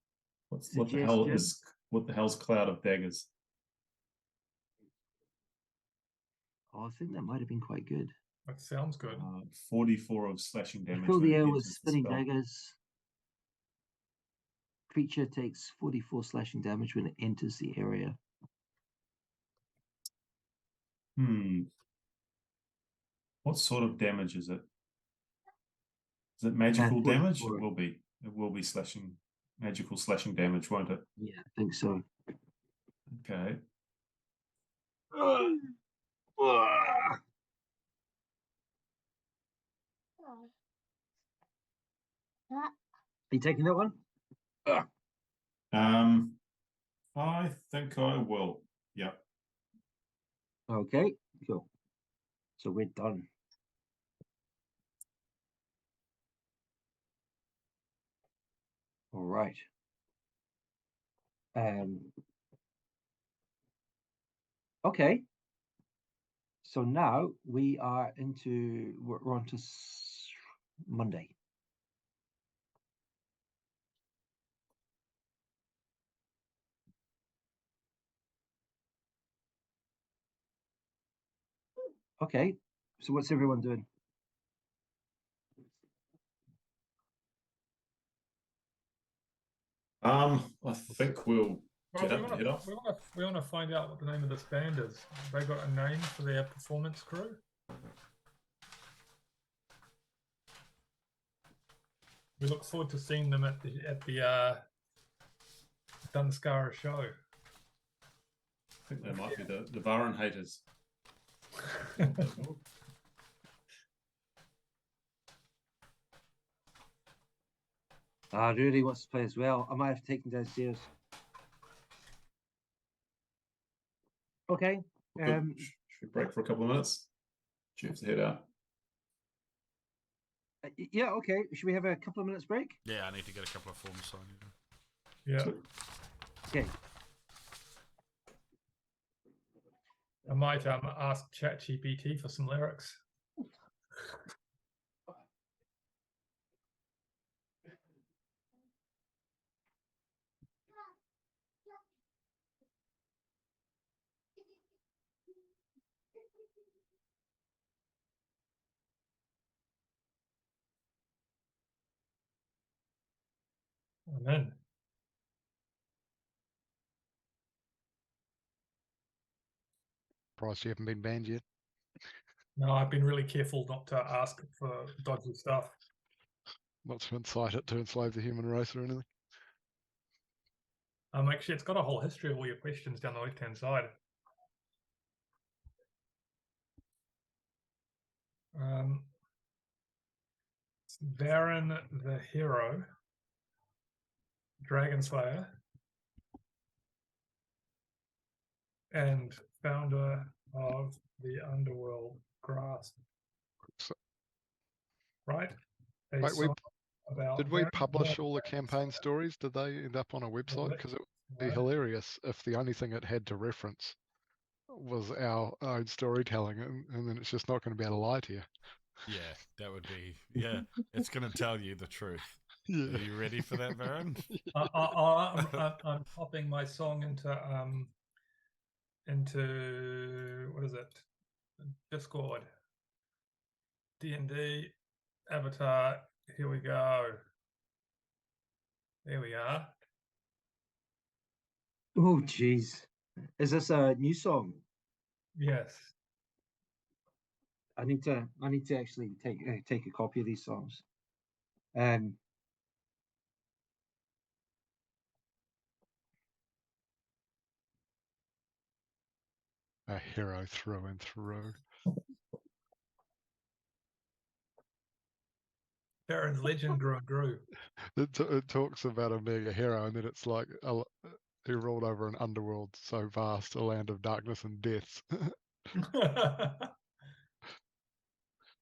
What the hell's Cloud of Daggers? Oh, I think that might have been quite good. That sounds good. 44 of slashing You damage. fill when the it air with enters the spinning spell. daggers. Creature takes 44 slashing damage when it enters the area. What sort of damage is it? Is it magical damage? 44. It will be. It will be slashing, magical slashing damage, won't it? Yeah, I think so. Okay. Are you taking that one? I think I will. Yep. Okay, cool. So we're done. All right. Okay. So now we're on to Monday. Okay. So what's everyone doing? I think we'll Well, get up and head off. we want to find out what the name of this band is. Have they got a name for their performance crew? We look forward to seeing them at the Dunskara show. I think they might be the Varin haters. Rudy wants to play as well. I might have to take him downstairs. Okay. Should we break for a couple of minutes? Do you have to head out? Yeah, okay. Should we have a couple of minutes break? Yeah, I need to get a couple of forms signed. Yeah. Okay. I might ask ChatGPT for some lyrics. Amen. Surprised you haven't been banned yet. No, I've been really careful not to ask for dodgy stuff. Not to incite it to enslave the human race or anything. Actually, it's got a whole history of all your questions down the left-hand side. Varin the hero, Dragon Slayer, and founder of the Underworld Grasp. So, Right? wait, did we Varin publish all the campaign stories? Did they end up on a website? Because it would be hilarious if the only thing it had to reference was our own storytelling, and then it's just not going to be able to lie to you. Yeah, that would be. Yeah, it's going to tell you the truth. Yeah. Are you ready for that, Varin? I'm popping my song into what is it? Discord. D&D Avatar. Here we go. There we are. Oh, jeez. Is this a new song? Yes. I need to actually take a copy of these songs. A hero through and through. Varin's legend grew and grew. It talks about him being a hero, and then it's like he ruled over an underworld so vast, a land of darkness and death.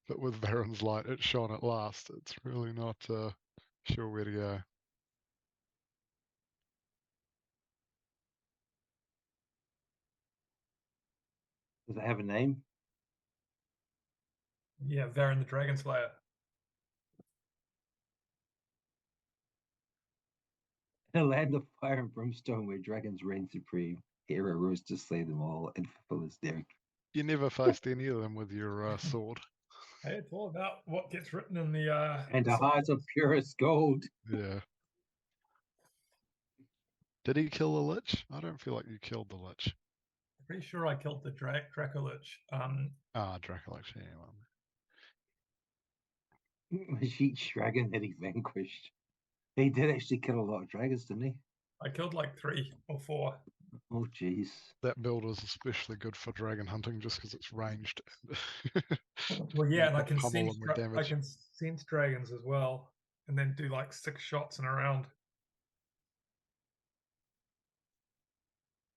But with Varin's light, it shone at last. It's really not sure where to go. Does it have a name? Yeah, Varin the Dragon Slayer. In a land of fire and brimstone where dragons reign supreme, Hera rose to slay them all and fulfill his daring. You never faced any of them with your sword. Hey, it's all about what gets written in the And a heart of purest gold. Yeah. Did he kill the Lich? I don't feel like you killed the Lich. Pretty sure I killed the Dracolich. Dracolich, yeah. Well, Each dragon that he vanquished. He did actually kill a lot of dragons, didn't he? I killed like 3 or 4. Oh, jeez. that build is especially good for dragon hunting just because it's ranged. Well, yeah, and I can pummel sense them with damage. I can sense dragons as well, and then do like 6 shots in a round.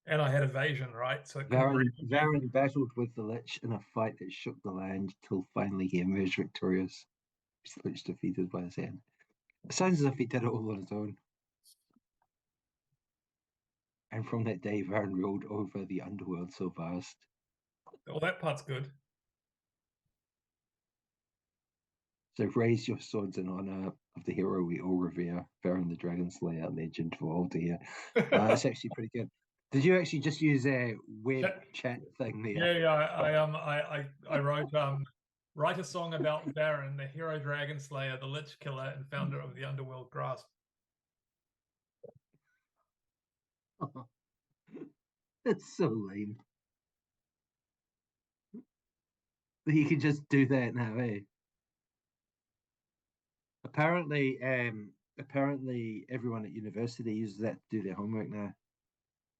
And I had evasion, right? So it Varin battled with the Lich in a fight that shook the land till finally he emerged victorious. The Lich defeated by his hand. It sounds as if he did it all on his own. And from that day, Varin ruled over the underworld so vast. Well, that part's good. So raise your swords in honor of the hero we all revere, Varin the Dragon Slayer, legend for all to hear. It's actually pretty good. Did you actually just use a web chat thing there? Yeah. I wrote write a song about Varin, the hero dragon slayer, the Lich killer, and founder of the Underworld Grasp. That's so lame. You can just do that now, eh? Apparently, everyone at university uses that to do their homework now.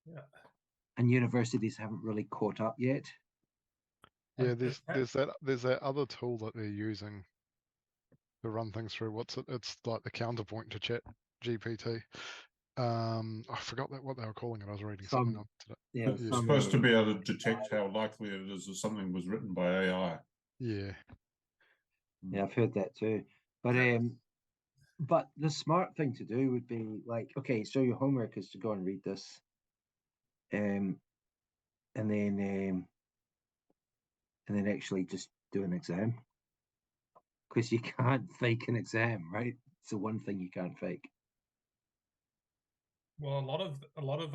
Yeah. And universities haven't really caught up yet. Yeah, there's that other tool that they're using to run things through. What's it? It's like the counterpoint to Chat GPT. I forgot what they were calling it. I was reading something on today. Yeah, it's supposed to be able to detect how likely it is that something was written by AI. Yeah. Yeah, I've heard that too. But the smart thing to do would be like, okay, so your homework is to go and read this, and then actually just do an exam, because you can't fake an exam, right? It's the one thing you can't fake. Well, a lot of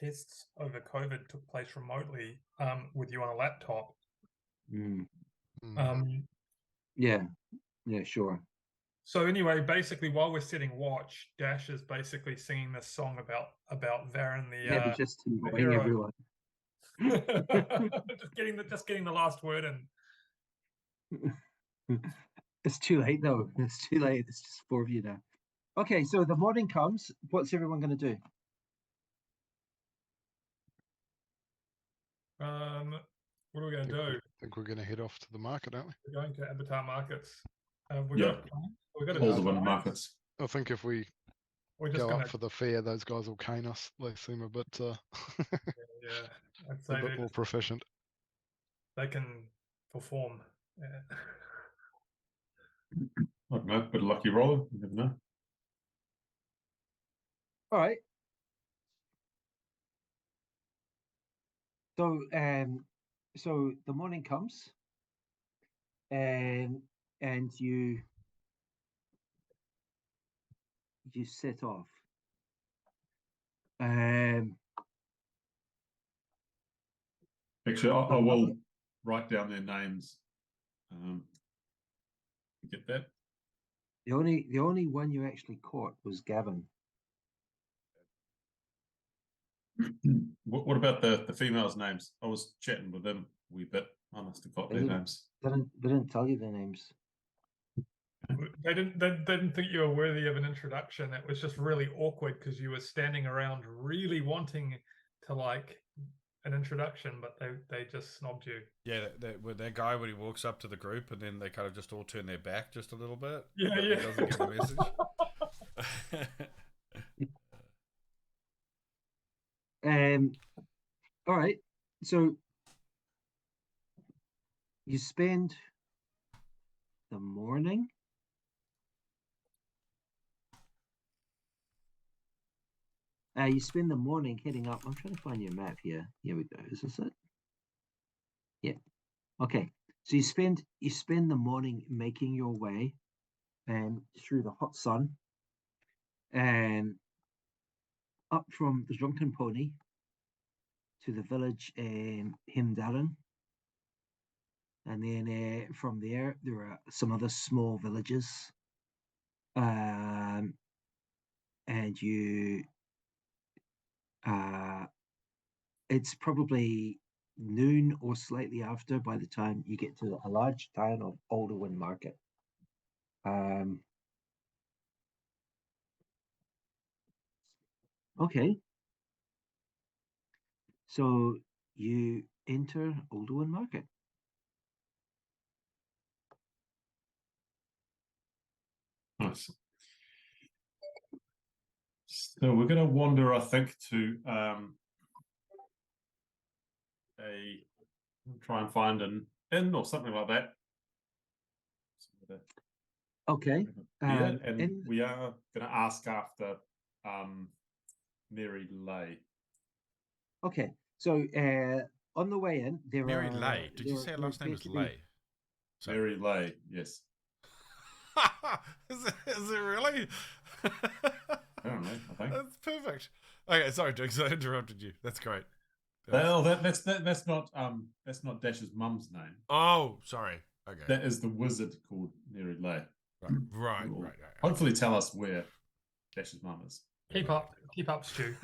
tests over COVID took place remotely with you on a laptop. Yeah, sure. So anyway, basically, while we're setting watch, Dashe is basically singing this song about Varin the just annoying everyone. just getting the last word in. It's too late though. It's too late. It's just 4 of you now. Okay, so the morning comes. What's everyone going to do? What are we going to do? I think we're going to head off to the market, aren't we? We're going to Avatar Markets. We've got Alderwin Markets. I think if we go up for the fair, those guys will cane us. They seem a bit, I'd say a bit more proficient. They can perform. Yeah. I don't know, but lucky roller, you never know. All right. So the morning comes, and you set off. Actually, I will write down their names. Get that? The only one you actually caught was Gavin. What about the females' names? I was chatting with them a wee bit. I must have got their names. They didn't tell you their names. They didn't think you were worthy of an introduction. It was just really awkward because you were standing around really wanting to like an introduction, but they just snobbed you. Yeah, that guy when he walks up to the group and then they kind of just all turn their back just a little bit. Yeah. He doesn't get the message. All right. So you spend the morning. You spend the morning heading up. I'm trying to find your map here. Here we go. Is this it? Yeah. Okay. So you spend the morning making your way through the hot sun and up from the Drunken Pony to the village Himdallen. And then from there are some other small villages. And you it's probably noon or slightly after by the time you get to a large town of Alderwin Market. Okay. So you enter Alderwin Market. Nice. So we're going to wander, I think, to try and find an inn or something like that. Okay. Yeah, and we are going to ask after Mary Leigh. Okay. So on the way in, there Mary are... Leigh. Did you say her last name was Leigh? Mary Leigh, yes. Is it really? I don't know, I think. That's perfect. Okay, sorry, Jinx, I interrupted you. That's great. Well, that's not Dashe's mum's name. Oh, sorry. Okay. That is the wizard called Mary Leigh. Right. Hopefully tell us where Dashe's mum is. Keep up, Stu.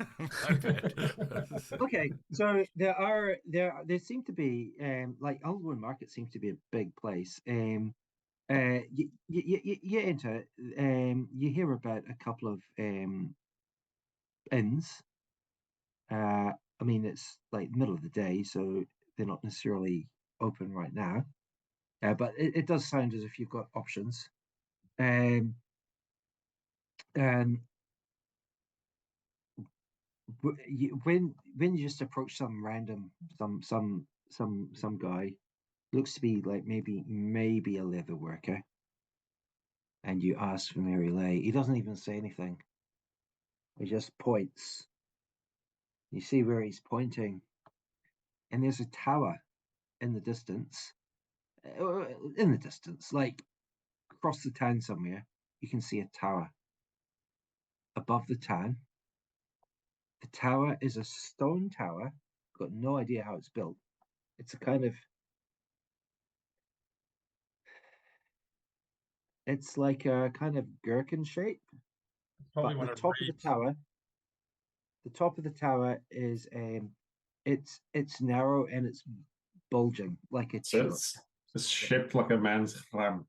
Okay, so there seem to be like Alderwin Market seems to be a big place. You enter, you hear about a couple of inns. I mean, it's like middle of the day, so they're not necessarily open right now. But it does sound as if you've got options. And when you just approach some random some guy, looks to be like maybe a leather worker, and you ask for Mary Leigh, he doesn't even say anything. He just points. You see where he's pointing, and there's a tower in the distance. Like across the town somewhere, you can see a tower. Above the town, the tower is a stone tower. Got no idea how it's built. It's a kind of... It's like a kind of gherkin shape. Probably But one the of top of Reed's. the tower, is it's narrow and it's bulging like a So tulip. it's shaped like a man's clam.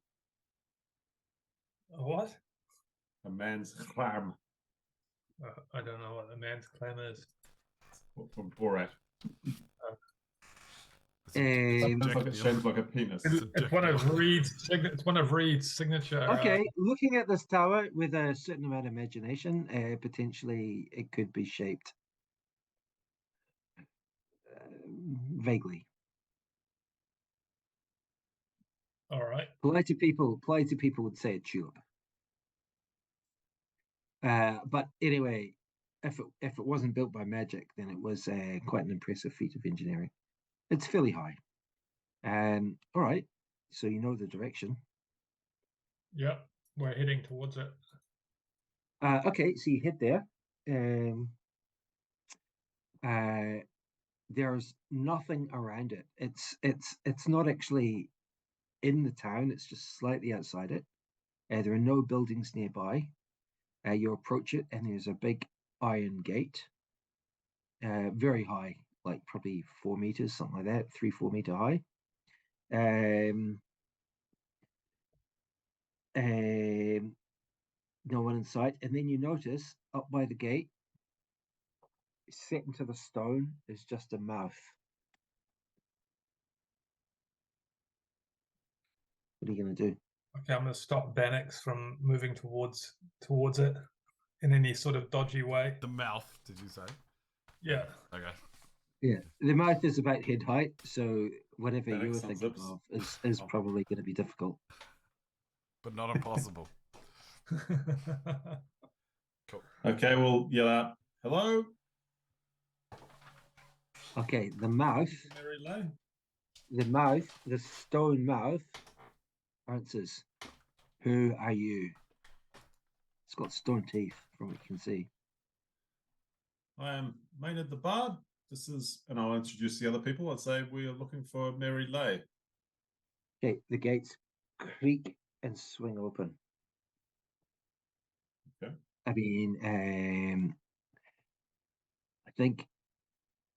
A what? A man's clam. I don't know what the man's clam is. From Borat. Um, It's like it's shaped like a penis. It's one of Reed's. It's one of Reed's signature. Okay, looking at this tower with a certain amount of imagination, potentially it could be shaped vaguely. All right. Polite people would say a tulip. But anyway, if it wasn't built by magic, then it was quite an impressive feat of engineering. It's fairly high. All right, so you know the direction. Yep, we're heading towards it. Okay, so you head there. There's nothing around it. It's not actually in the town. It's just slightly outside it. There are no buildings nearby. You approach it, and there's a big iron gate, very high, like probably 4 meters, something like that, 3-4 meter high. No one in sight, and then you notice up by the gate, set into the stone, is just a mouth. What are you going to do? Okay, I'm going to stop Bannofix from moving towards it in any sort of dodgy way. The mouth, did you say? Yeah. Okay. Yeah, the mouth is about head height, so whatever you were thinking zips. of is probably going to be difficult. But not impossible. Cool. Okay, we'll yell out, hello? Okay, the mouth Mary Leigh. the mouth, the stone mouth, answers, "Who are you?" It's got stone teeth, from what you can see. I am Maynard the Bard. This is, and I'll introduce the other people. I'd say we are looking for Mary Leigh. Okay, the gates creak and swing open. Okay. I mean, I think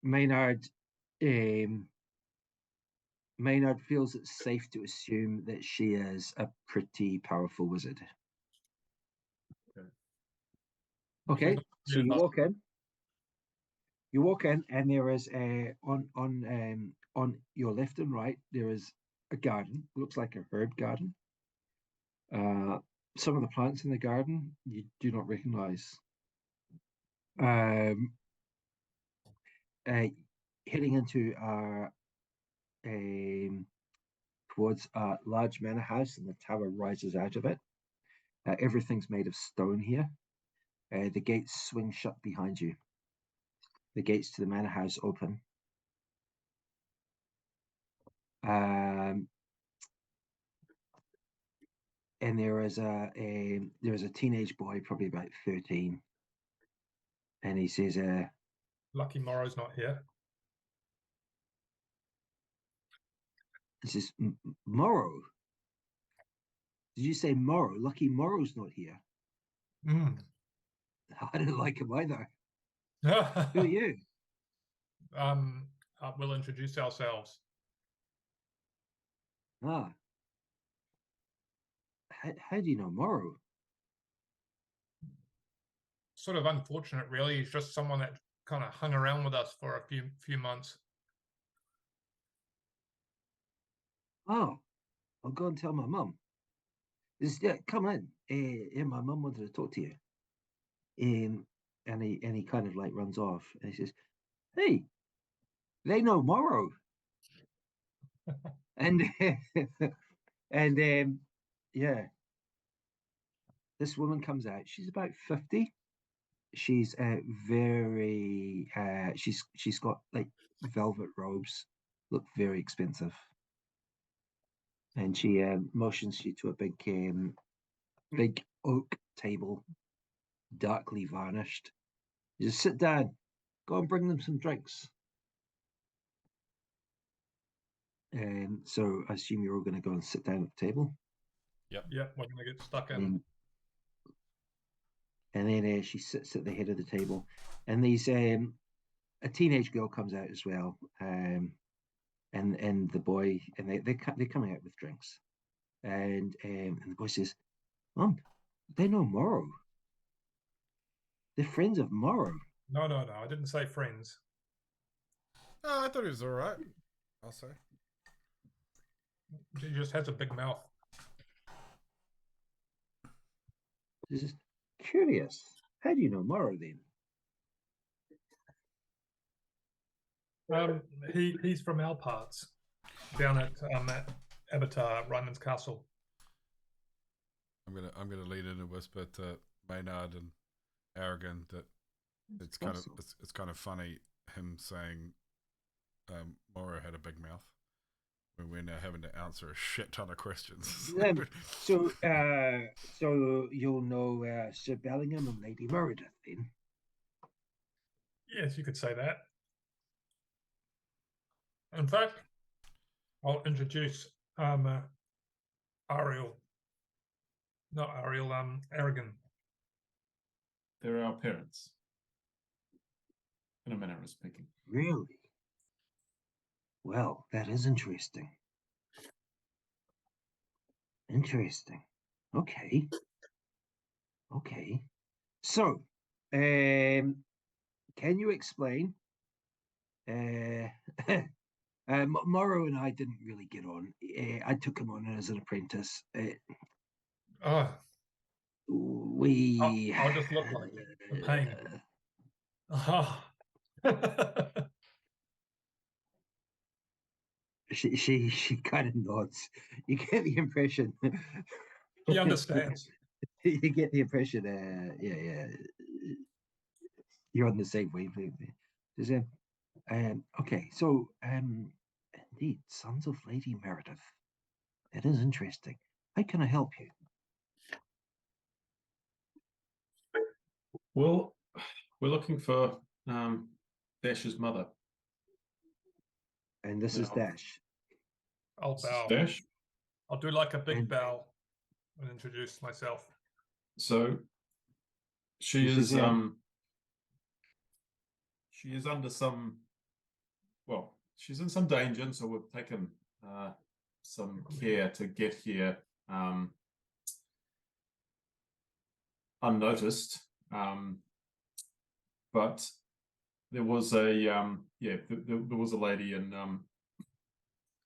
Maynard Maynard feels it's safe to assume that she is a pretty powerful wizard. Okay, so you walk in. You walk in, and there is on your left and right there is a garden. It looks like a herb garden. Some of the plants in the garden you do not recognize. Heading into towards a large manor house, and the tower rises out of it. Everything's made of stone here. The gates swing shut behind you. The gates to the manor house open. And there is a teenage boy, probably about 13, and he says, Lucky Morrow's not here. He says, "Morrow? Did you say Morrow? Lucky Morrow's not here." Mm. I don't like him either. Who are you? We'll introduce ourselves. Ah. How do you know Morrow? Sort of unfortunate, really. He's just someone that kind of hung around with us for a few months. Oh, I'll go and tell my mum. Yeah, come in. My mum wanted to talk to you. And he kind of like runs off, and he says, "Hey, they know Morrow." And and yeah, this woman comes out. She's about 50. She's very she's got like velvet robes, look very expensive, and she motions you to a big oak table, darkly varnished. You just sit down, go and bring them some drinks. And so I assume you're all going to go and sit down at the table. Yep, we're going to get stuck in. And then she sits at the head of the table, and these a teenage girl comes out as well, and the boy, and they're coming out with drinks, and the boy says, "Mom, they know Morrow. They're friends of Morrow." No, I didn't say friends. Oh, I thought he was all right. I'll say. He just has a big mouth. This is curious. How do you know Morrow then? He's from our parts, down at Avatar, Ryman's Castle. I'm gonna lead in and whisper to Maynard and Aragin that it's kind of funny him saying Morrow had a big mouth when we're now having to answer a shit ton of questions. So you'll know Sir Bellingham and Lady Meredith then? Yes, you could say that. In fact, I'll introduce Aragin. They're our parents, in a manner of speaking. Really? Well, that is interesting. Interesting. Okay. So, can you explain? Morrow and I didn't really get on. I took him on as an apprentice. We. I'll just look like the pain. She kind of nods. You get the impression. He understands. You get the impression. Yeah. You're on the same wavelength. Okay, so Indeed, sons of Lady Meredith. That is interesting. How can I help you? Well, we're looking for Dashe's mother. And this is No. Dashe. I'll This is bow. Dashe. I'll do like a big And- bow and introduce myself. So she This is is, she is under some, well, she's in some danger, and so we've taken some care to get here unnoticed. But there was a there was a lady in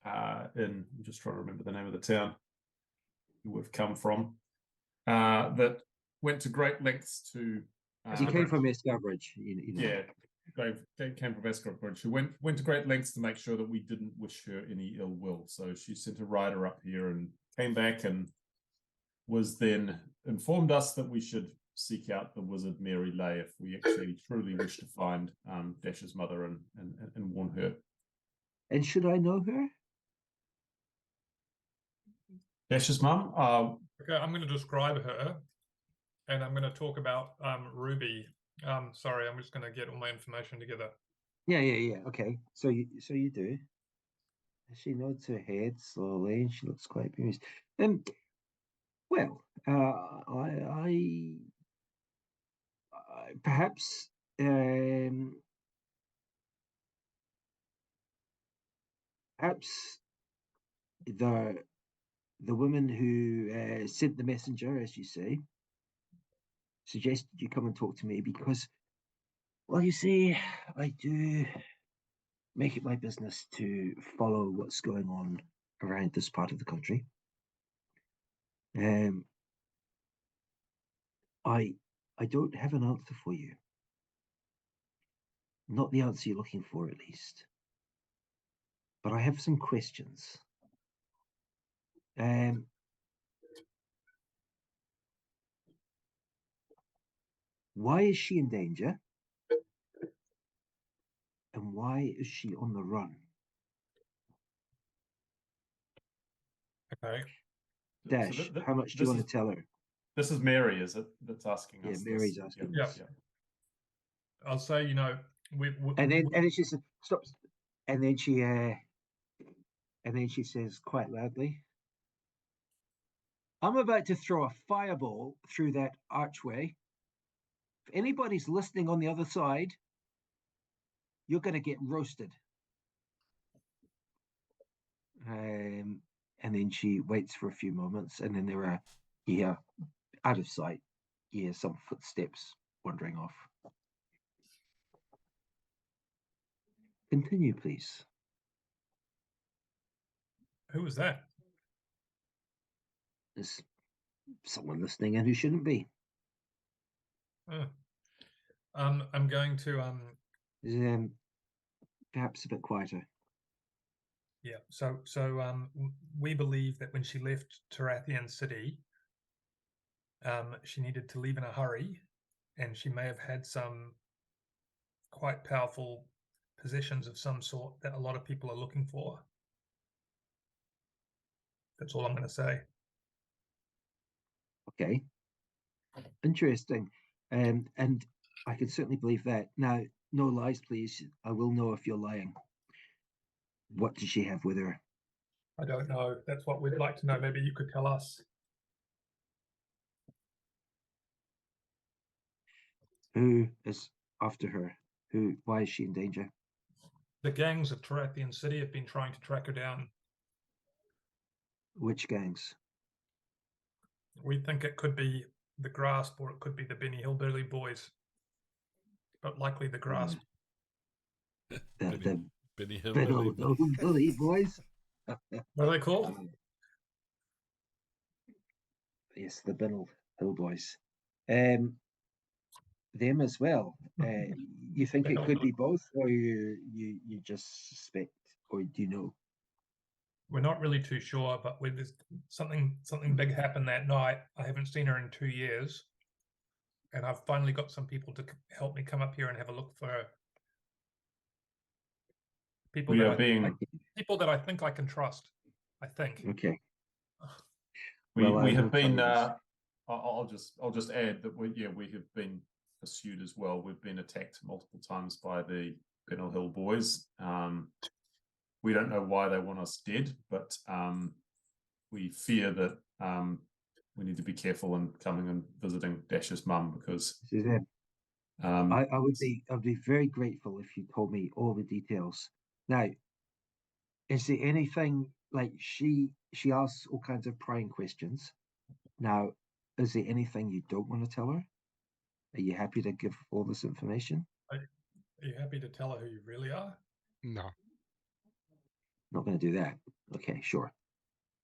I'm just trying to remember the name of the town we've come from, that went to great lengths to. You came from Escarbridge, you know. Yeah, they came from Escarbridge. She went to great lengths to make sure that we didn't wish her any ill will. So she sent a rider up here and came back and was then informed us that we should seek out the wizard Mary Leigh if we actually truly wish to find Dashe's mother and warn her. And should I know her? Dashe's mum? Okay, I'm going to describe her, and I'm going to talk about Ruby. Sorry, I'm just going to get all my information together. Yeah. Okay. So you do. She nods her head slowly, and she looks quite amused. Well, I perhaps perhaps the woman who sent the messenger, as you say, suggested you come and talk to me because, well, you see, I do make it my business to follow what's going on around this part of the country. I don't have an answer for you. Not the answer you're looking for, at least. But I have some questions. Why is she in danger? And why is she on the run? Okay. Dash, how much do you want to tell her? This is Mary, is it? That's asking us. Yeah, Mary's asking. Yeah. I'll say, you know, and then she says, "Stop!" And then she says quite loudly, "I'm about to throw a fireball through that archway. If anybody's listening on the other side, you're going to get roasted." And then she waits for a few moments, and then out of sight, you hear some footsteps wandering off. Continue, please. Who was that? There's someone listening and who shouldn't be. I'm going to perhaps a bit quieter. Yeah. So we believe that when she left Tarathian City, she needed to leave in a hurry, and she may have had some quite powerful possessions of some sort that a lot of people are looking for. That's all I'm going to say. Okay. Interesting. And I can certainly believe that. Now, no lies, please. I will know if you're lying. What did she have with her? I don't know. That's what we'd like to know. Maybe you could tell us. Who is after her? Why is she in danger? The gangs of Tarathian City have been trying to track her down. Which gangs? We think it could be the Grasp, or it could be the Benny Hillbilly Boys, but likely the Grasp. The Benny Hillbilly Boys. What are they called? Yes, the Binnell Hill Boys. Them as well. You think it could be both, or you just suspect, or do you know? We're not really too sure, but with this, something big happened that night. I haven't seen her in 2 years, and I've finally got some people to help me come up here and have a look for her. People We that are being people that I think I can trust. I think. Okay. We Well, I have will tell been. you this. I'll just add that we have been pursued as well. We've been attacked multiple times by the Pennell Hill boys. We don't know why they want us dead, but we fear that we need to be careful in coming and visiting Dashe's mum because Suzanne, I would be very grateful if you told me all the details. Now, is there anything like she asks all kinds of prying questions? Now, is there anything you don't want to tell her? Are you happy to give all this information? Are you happy to tell her who you really are? No. Not going to do that. Okay, sure.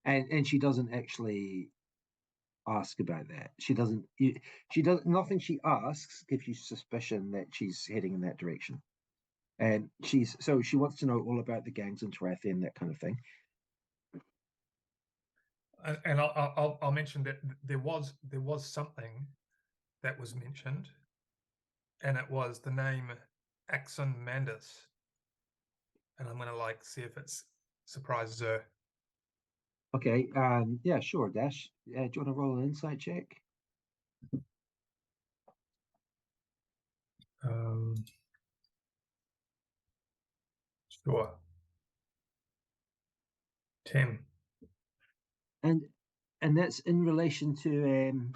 And she doesn't actually ask about that. She doesn't. Nothing she asks gives you suspicion that she's heading in that direction. And she wants to know all about the gangs in Tarathian, that kind of thing. And I'll mention that there was something that was mentioned, and it was the name Axon-Mandus. And I'm gonna see if it surprises her. Okay. Yeah. Sure. Dashe. Do you want to roll an insight check? Sure. 10. And that's in relation to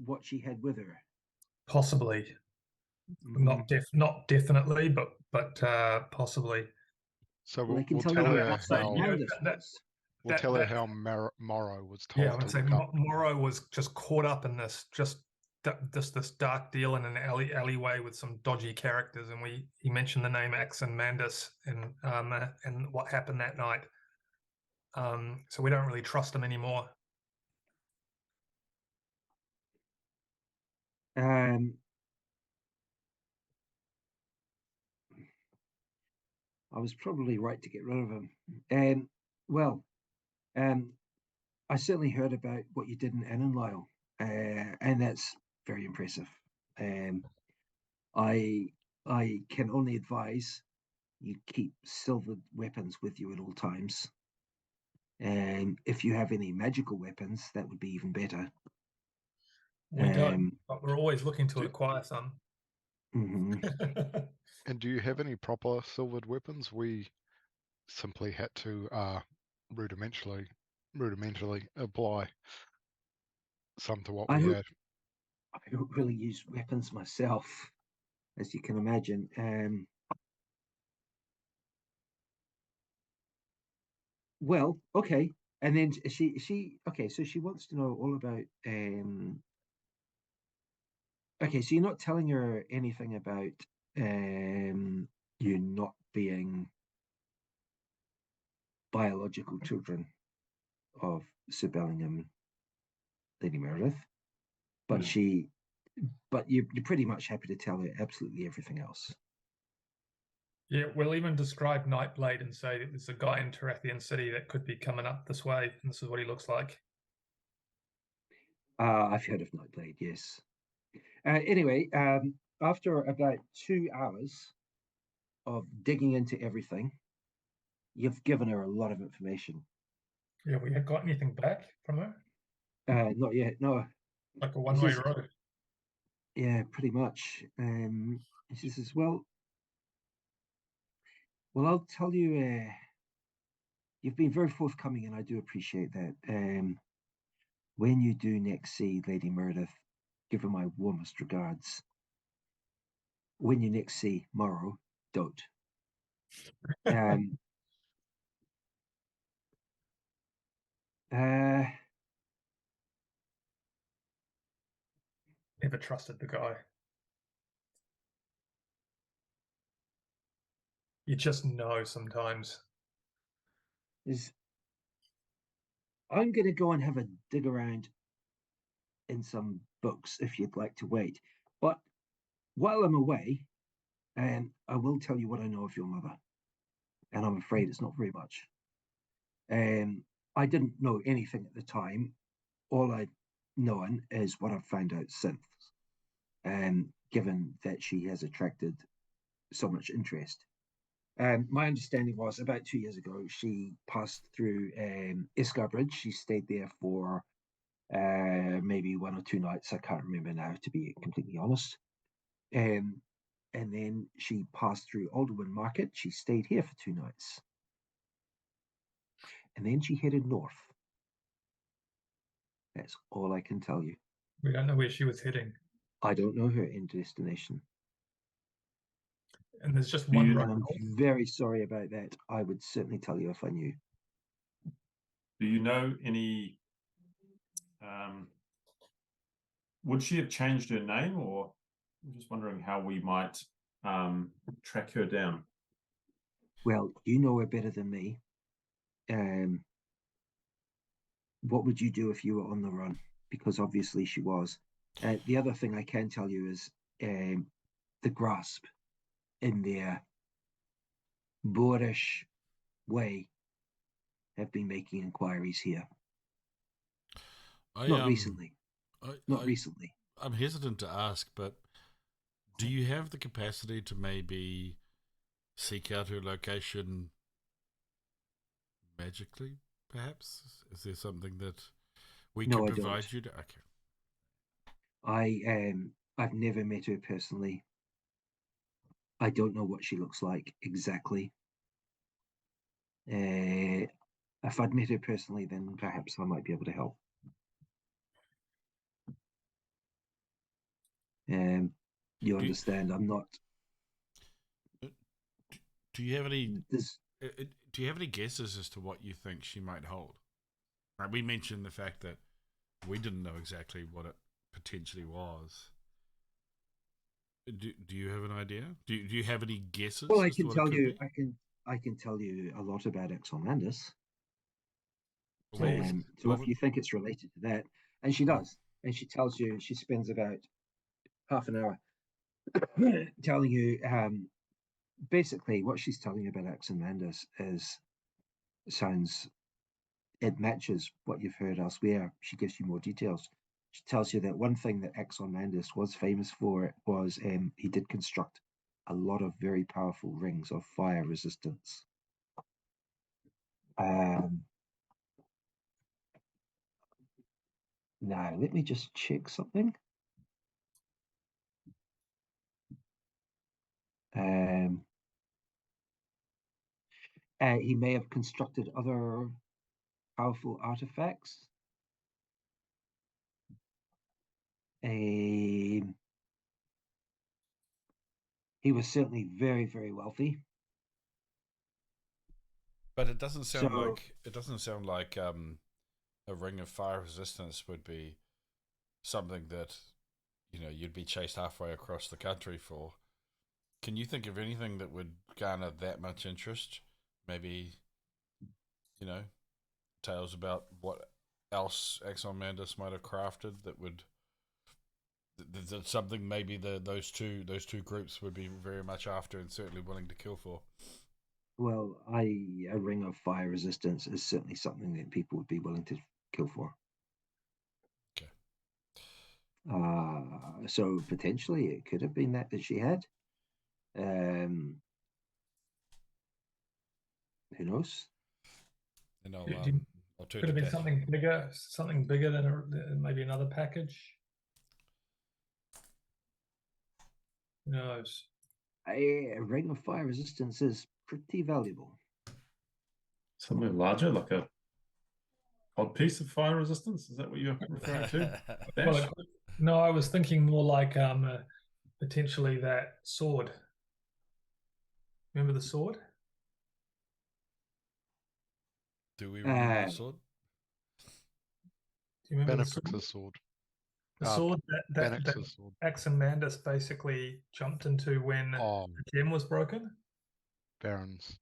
what she had with her. Possibly. Not definitely, but possibly. So Well, I can we'll tell tell you her what Axon-Mandus was. we'll tell her how Morrow was told. Yeah, I would say Morrow was just caught up in this dark deal in an alleyway with some dodgy characters, and he mentioned the name Axon-Mandus and what happened that night. So we don't really trust him anymore. I was probably right to get rid of him. I certainly heard about what you did in Annanlisle, and that's very impressive. I can only advise you keep silvered weapons with you at all times. And if you have any magical weapons, that would be even better. We don't, but we're always looking to acquire some. Mm-hmm. And do you have any proper silvered weapons? We simply had to rudimentally apply some to what we had. I don't really use weapons myself, as you can imagine. Well, okay. And then she okay, so she wants to know all about okay, so you're not telling her anything about you not being biological children of Sir Bellingham, Lady Meredith, but you're pretty much happy to tell her absolutely everything else. Yeah, we'll even describe Nightblade and say that there's a guy in Tarathian City that could be coming up this way, and this is what he looks like. I've heard of Nightblade, yes. Anyway, after about 2 hours of digging into everything, you've given her a lot of information. Yeah, we had got anything back from her? Not yet, no. Like a one-way road. Yeah, pretty much. She says, well, I'll tell you, you've been very forthcoming, and I do appreciate that. When you do next see Lady Meredith, give her my warmest regards. When you next see Morrow, don't. Never trusted the guy. You just know sometimes. I'm going to go and have a dig around in some books if you'd like to wait. But while I'm away, I will tell you what I know of your mother. And I'm afraid it's not very much. I didn't know anything at the time. All I'd known is what I've found out since. Given that she has attracted so much interest. My understanding was about 2 years ago, she passed through Escarbridge. She stayed there for maybe 1 or 2 nights. I can't remember now, to be completely honest. And then she passed through Alderwin Market. She stayed here for 2 nights. And then she headed north. That's all I can tell you. We don't know where she was heading. I don't know her end destination. And there's just one road. I'm very sorry about that. I would certainly tell you if I knew. Do you know any? Would she have changed her name, or I'm just wondering how we might track her down? Well, you know her better than me. What would you do if you were on the run? Because obviously she was. The other thing I can tell you is the grasp in their boorish way have been making inquiries here. Not recently. Not recently. I'm hesitant to ask, but do you have the capacity to maybe seek out her location magically, perhaps? Is there something that we can provide you to? Okay. I've never met her personally. I don't know what she looks like exactly. If I'd met her personally, then perhaps I might be able to help. You understand? I'm not. Do you have any? Do you have any guesses as to what you think she might hold? Right, we mentioned the fact that we didn't know exactly what it potentially was. Do you have an idea? Do you have any guesses? Well, I can tell you. I can tell you a lot about Exomandus. So if you think it's related to that, and she does, and she tells you, she spends about half an hour telling you. Basically, what she's telling you about Exomandus it matches what you've heard elsewhere. She gives you more details. She tells you that one thing that Exomandus was famous for was he did construct a lot of very powerful rings of fire resistance. Now, let me just check something. He may have constructed other powerful artifacts. He was certainly very, very wealthy. But it doesn't sound like a ring of fire resistance would be something that you'd be chased halfway across the country for. Can you think of anything that would garner that much interest? Maybe, tales about what else Exomandus might have crafted that would. That's something maybe those two groups would be very much after and certainly willing to kill for. Well, a ring of fire resistance is certainly something that people would be willing to kill for. Okay. So potentially it could have been that she had. Who knows? And I'll could have been something bigger than maybe another package. Who knows? A ring of fire resistance is pretty valuable. Something larger, like a odd piece of fire resistance? Is that what you're referring to? Well, no, I was thinking more like potentially that sword. Remember the sword? Do we remember the sword? Do you remember Bannofix's sword? The sword that Exomandus basically jumped into when the gem was broken? Varin's.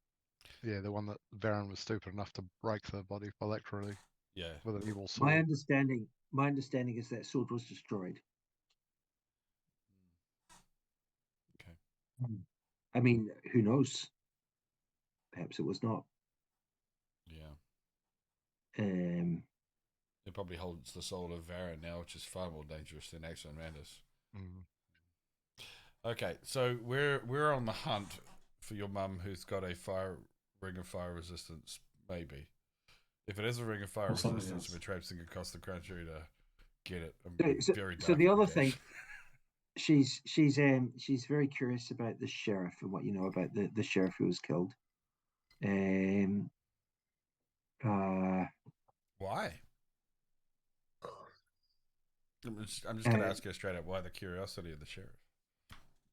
Yeah, the one that Varin was stupid enough to break the body bilaterally. Yeah. With an evil sword. My understanding is that sword was destroyed. Okay. I mean, who knows? Perhaps it was not. Yeah. It probably holds the soul of Varin now, which is far more dangerous than Exomandus. Okay, so we're on the hunt for your mum who's got a ring of fire resistance? Maybe. If it is a ring of fire Or something resistance, else. we're traipsing across the country to get it. I'm So- very so dark the with other Dash. thing- she's very curious about the sheriff and what you know about the sheriff who was killed. Why? I'm just going to ask you straight up. Why the curiosity of the sheriff?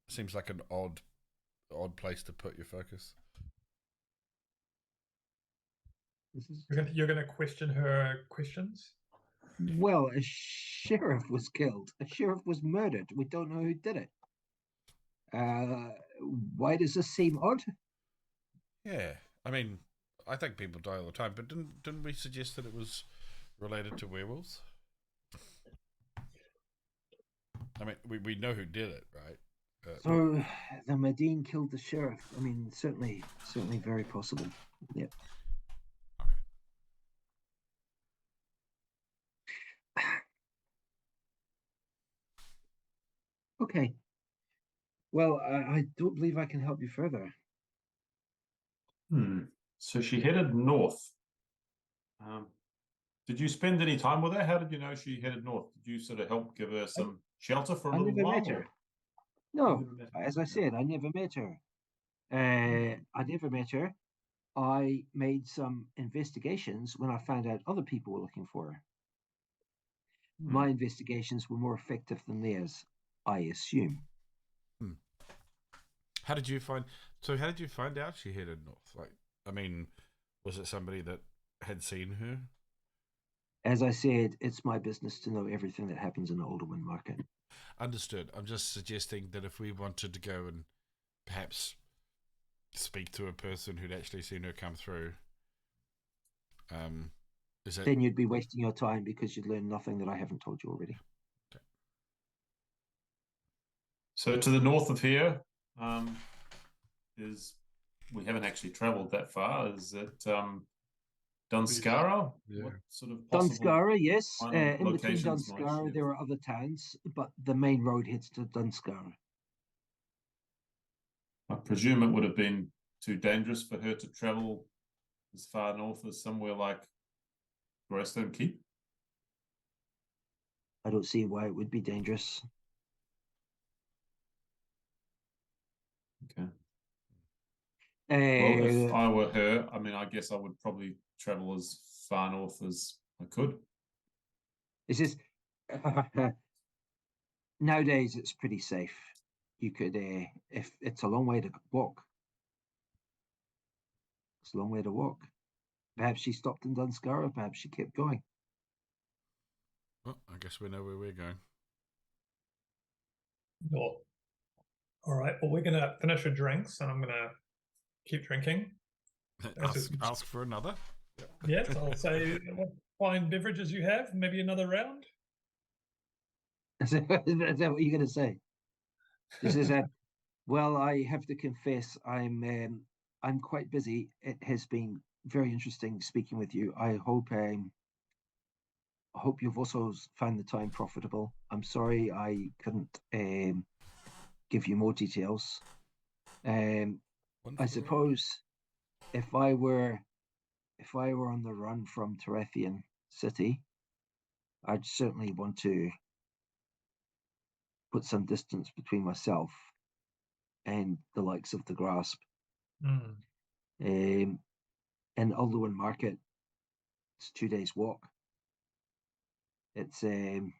Seems like an odd place to put your focus. You're gonna question her questions. Well, a sheriff was killed. A sheriff was murdered. We don't know who did it. Why does this seem odd? Yeah, I mean, I think people die all the time, but didn't we suggest that it was related to werewolves? I mean, we know who did it, right? So the Madeen killed the sheriff. I mean, certainly very possible. Yep. Okay. Well, I don't believe I can help you further. So she headed north. Did you spend any time with her? How did you know she headed north? Did you sort of help give her some shelter for a I little never while? met her. or- No, never met her. as I said, I never met her. I never met her. I made some investigations when I found out other people were looking for her. My investigations were more effective than theirs, I assume. How did you find? So how did you find out she headed north? Like, I mean, was it somebody that had seen her? As I said, it's my business to know everything that happens in Alderwin Market. Understood. I'm just suggesting that if we wanted to go and perhaps speak to a person who'd actually seen her come through, is that? Then you'd be wasting your time because you'd learn nothing that I haven't told you already. So to the north of here, we haven't actually travelled that far. Is it Dunskara? Yeah. What sort of possible Dunskara, yes. final In between locations might Dunskara, she there are other towns, but the main road heads to Dunskara. I presume it would have been too dangerous for her to travel as far north as somewhere like Greystone Keep. I don't see why it would be dangerous. Okay. Well, if Uh, I were her, I mean, I guess I would probably travel as far north as I could. It's just nowadays it's pretty safe. You could, if it's a long way to walk. It's a long way to walk. Perhaps she stopped in Dunskara. Perhaps she kept going. Well, I guess we know where we're going. Well, all right. Well, we're gonna finish our drinks, and I'm gonna keep drinking. ask for another. Yes, I'll say what fine beverages you have. Maybe another round. Is that what you're going to say? This is a. Well, I have to confess, I'm quite busy. It has been very interesting speaking with you. I hope you've also found the time profitable. I'm sorry I couldn't give you more details. I suppose if I were on the run from Tarathian City, I'd certainly want to put some distance between myself and the likes of the Grasp. In Alderwin Market, it's 2 days walk. It's you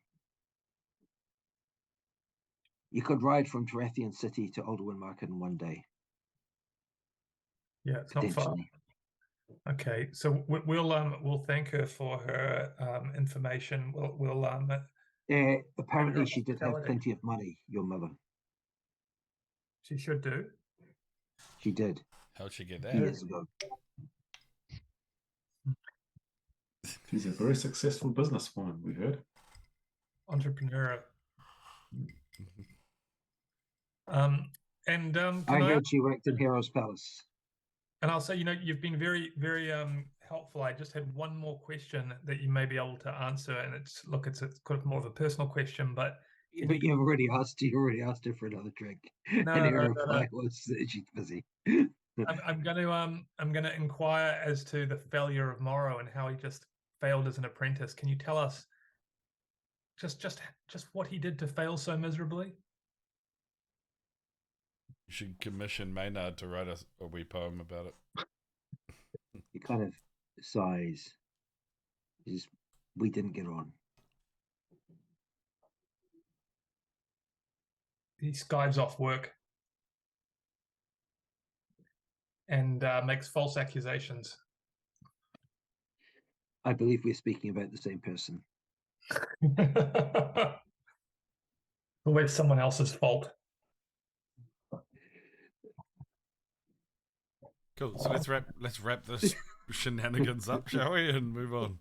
could ride from Tarathian City to Alderwin Market in 1 day. Yeah, it's not far. Okay, so we'll thank her for her information. We'll apparently she did have plenty of money, your mother. She should do. She did. How'd she get 2 that? years ago. She's a very successful businesswoman, we heard. Entrepreneur. I heard she worked in Heroes Palace. And I'll say, you've been very, very helpful. I just had one more question that you may be able to answer, and it's kind of more of a personal question. But But you've already asked. You already asked her for another drink, and her reply was that she's busy. I'm gonna inquire as to the failure of Morrow and how he just failed as an apprentice. Can you tell us just what he did to fail so miserably? You should commission Maynard to write us a wee poem about it. He kind of sighs. We didn't get on. He skives off work and makes false accusations. I believe we're speaking about the same person. Always someone else's fault. Cool. So let's wrap this shenanigans up, shall we, and move on.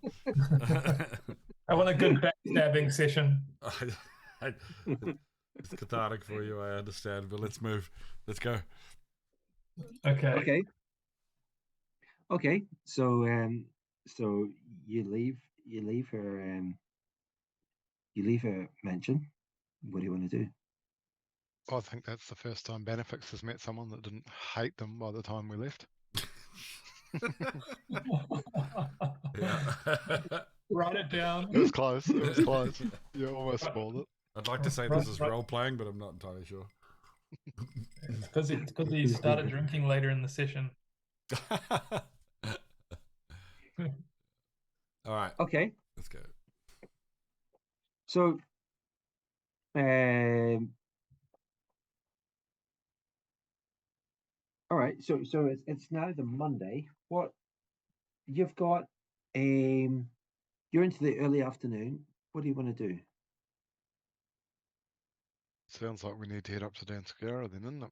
I want a good backstabbing session. It's cathartic for you, I understand, but let's move. Let's go. Okay. So you leave her mansion. What do you want to do? I think that's the first time Bannofix has met someone that didn't hate them by the time we left. Yeah. Write it down. It was close. It was close. You almost spoiled it. I'd like to say this is role playing, but I'm not entirely sure. It's because he started drinking later in the session. All right. Okay. Let's go. So, all right. So it's now the Monday. What you've got? You're into the early afternoon. What do you want to do? Sounds like we need to head up to Dunskara then, isn't it?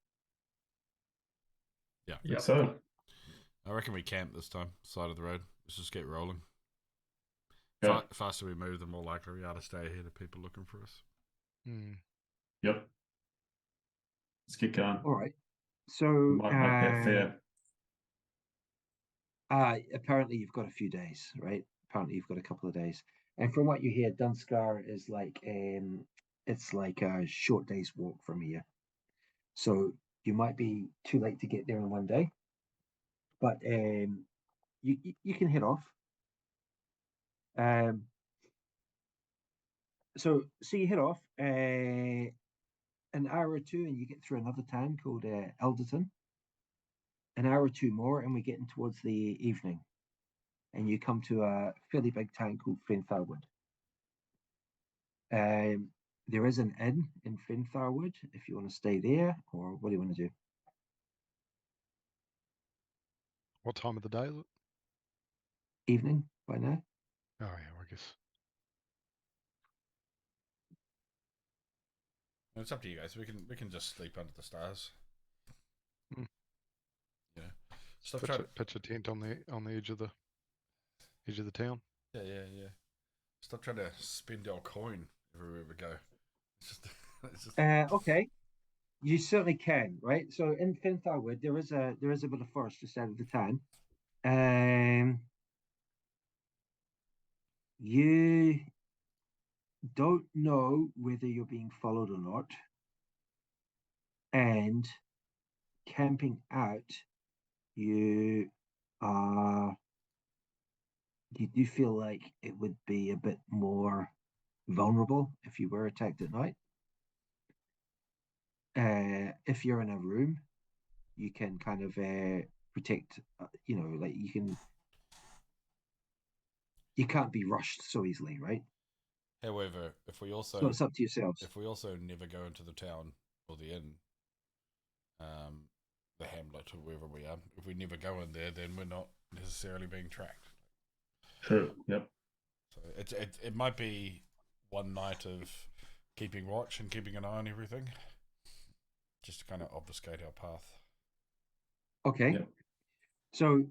Yeah. Yep. So, I reckon we camp this time, side of the road. Let's just get rolling. yeah. Faster we move, the more likely we are to stay ahead of people looking for us. Yep. Let's get going. All right. So Might make that fair. apparently you've got a few days, right? Apparently you've got a couple of days. And from what you hear, Dunskara is like it's like a short day's walk from here. So you might be too late to get there in one day. But you can head off. So you head off an hour or two, and you get through another town called Alderton. An hour or two more, and we're getting towards the evening, and you come to a fairly big town called Fentharwood. There is an inn in Fentharwood if you want to stay there, or what do you want to do? What time of the day is it? Evening by now. Oh yeah, I guess. It's up to you guys. We can just sleep under the stars. Mm. You know, stop trying to Pitch a tent on the edge of the town. Yeah. Stop trying to spend our coin everywhere we go. It's just... Okay, you certainly can, right? So in Fentharwood, there is a bit of forest just out of the town. You don't know whether you're being followed or not, and camping out, you do feel like it would be a bit more vulnerable if you were attacked at night. If you're in a room, you can kind of protect, like you can't be rushed so easily, right? However, if we also So it's up to yourselves. If we also never go into the town or the inn, the hamlet or wherever we are, if we never go in there, then we're not necessarily being tracked. True. Yep. So it might be one night of keeping watch and keeping an eye on everything, just to kind of obfuscate our path. Okay. Yep. So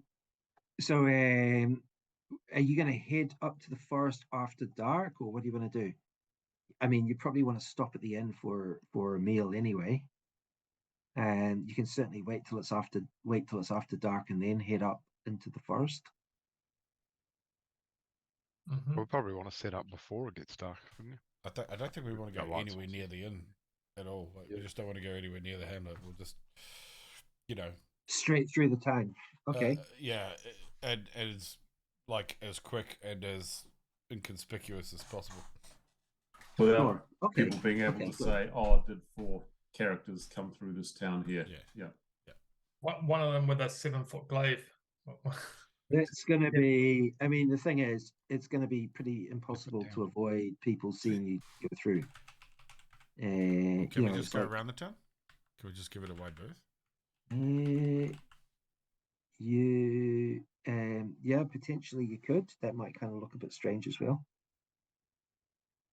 are you going to head up to the forest after dark, or what do you want to do? I mean, you probably want to stop at the inn for a meal anyway, and you can certainly wait till it's after dark and then head up into the forest. Mm-hmm. We'll probably want to set up before it gets dark, wouldn't you? I don't think we want to Got go lots anywhere of- near the inn at all. Like, we just don't want to go anywhere near the hamlet. We'll just, you know, Straight through the town. Okay. yeah, and as like as quick and as inconspicuous as possible. Without Sure. Okay. people being able Okay, to good. say, "Oh, did 4 characters come through this town here?" Yeah. One of them with a 7-foot glaive. It's going to be, I mean, the thing is, it's going to be pretty impossible down. to avoid people seeing you go through. Can you we know, just it's go like, around the town? Can we just give it a wide berth? yeah, potentially you could. That might kind of look a bit strange as well.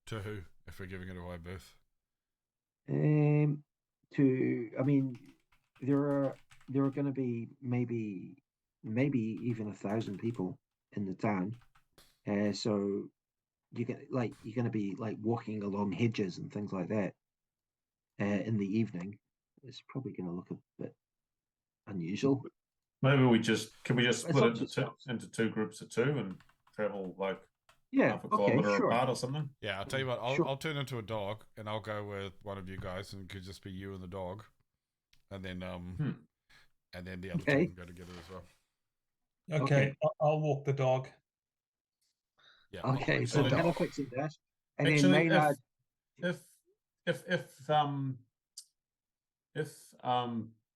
To who? If we're giving it a wide berth? I mean, there are going to be maybe even 1,000 people in the town. So you're going to be like walking along hedges and things like that. In the evening, it's probably going to look a bit unusual. Maybe we just It's split up it to yourselves. into 2 groups of 2 and travel like Yeah. half a Okay. kilometer Sure. apart or something. Yeah, I'll tell you what. Sure. I'll turn into a dog, and I'll go with one of you guys, and it could just be you and the dog, and then and then the other two Okay. can go together as well. Okay, I'll walk the dog. Yeah. Okay. So Actually, Bannofix and Dashe, and then Actually, Maynard. if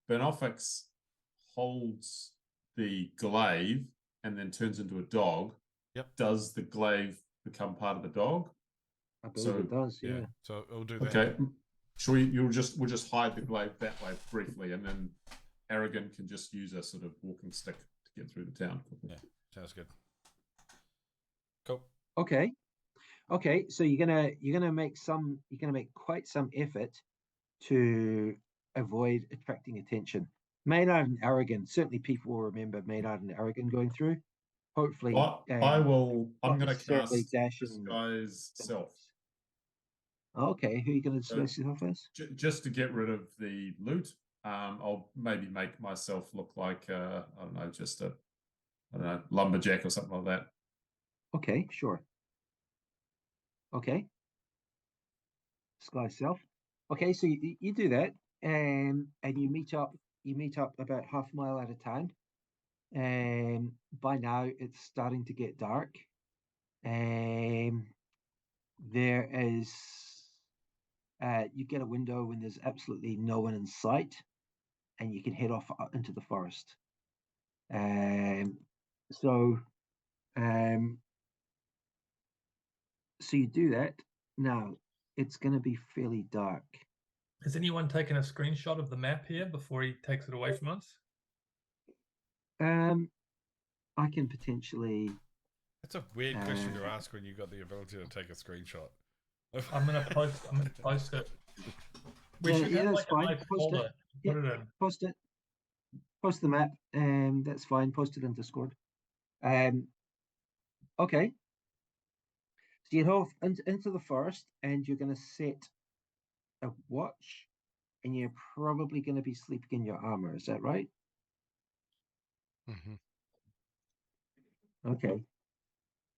Bannofix holds the glaive and then turns into a dog, Yep. does the glaive become part of the dog? I believe So, it does. Yeah. Yeah. So we'll do that. Okay. We'll just hide the glaive that way briefly, and then Aragin can just use a sort of walking stick to get through the town. Yeah. Sounds good. Cool. Okay. Okay. So you're gonna make quite some effort to avoid attracting attention. Maynard and Aragin. Certainly, people will remember Maynard and Aragin going through. Hopefully, I will. I'm not going to necessarily cast Dashe and disguise self. Okay, who are you going to So- disguise yourself as? Just to get rid of the loot. I'll maybe make myself look like I don't know, just a lumberjack or something like that. Okay, sure. Okay. Disguise self. Okay, so you do that, and you meet up. You meet up about half a mile out of town. By now it's starting to get dark. There is. You get a window when there's absolutely no one in sight, and you can head off into the forest. So you do that. Now it's going to be fairly dark. Has anyone taken a screenshot of the map here before he takes it away from us? I can potentially. That's a weird question to ask when you've got the ability to take a screenshot. I'm gonna post it. We Yeah, should yeah, have that's like a fine. nice Post it. folder. Yeah. Put it in. Post the map. That's fine. Post it in Discord. Okay. So you head off into the forest, and you're going to set a watch, and you're probably going to be sleeping in your armor. Is that right? Mm-hmm. Okay.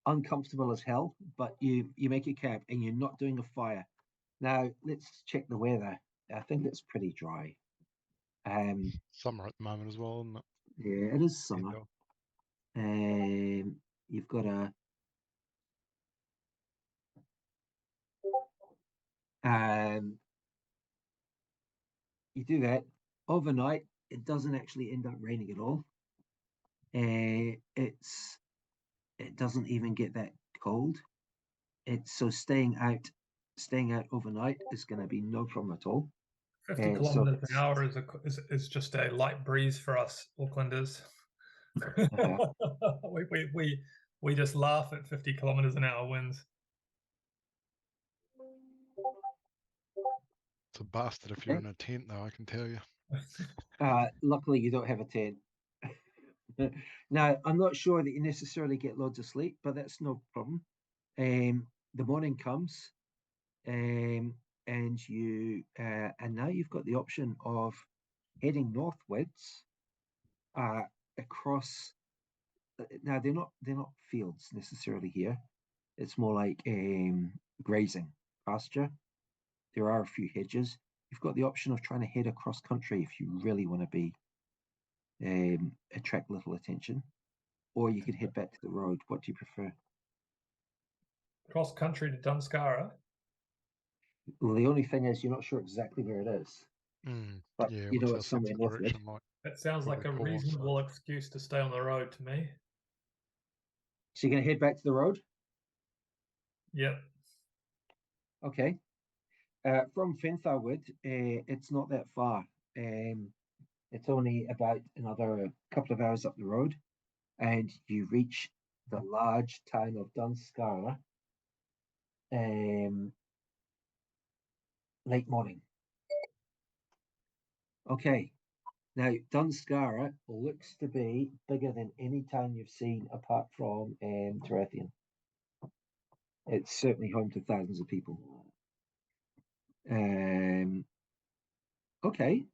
Uncomfortable as hell, but you make your camp, and you're not doing a fire. Now let's check the weather. I think it's pretty dry. Summer at the moment as well, isn't it? Yeah, it is summer. You've got a you do that overnight. It doesn't actually end up raining at all. It doesn't even get that cold. It's so staying out overnight is going to be no problem at all. 50 so kilometers an hour is just a light breeze for us Aucklanders. We just laugh at 50 kilometers an hour winds. It's a bastard if you're in a tent, though, I can tell you. Luckily, you don't have a tent. Now, I'm not sure that you necessarily get loads of sleep, but that's no problem. The morning comes, and now you've got the option of heading northwards across. Now they're not fields necessarily here. It's more like grazing. pasture. There are a few hedges. You've got the option of trying to head across country if you really want to be attract little attention, or you could head back to the road. What do you prefer? Cross country to Dunskara. Well, the only thing is you're not sure exactly where it is, but Yeah, you know what's our it's sense somewhere of north of it. direction like? That sounds like a Probably poor, so- reasonable excuse to stay on the road to me. So you're going to head back to the road? Yep. Okay. From Fentharwood, it's not that far. It's only about another couple of hours up the road, and you reach the large town of Dunskara late morning. Okay. Now, Dunskara looks to be bigger than any town you've seen apart from Tarathian. It's certainly home to thousands of people. Okay.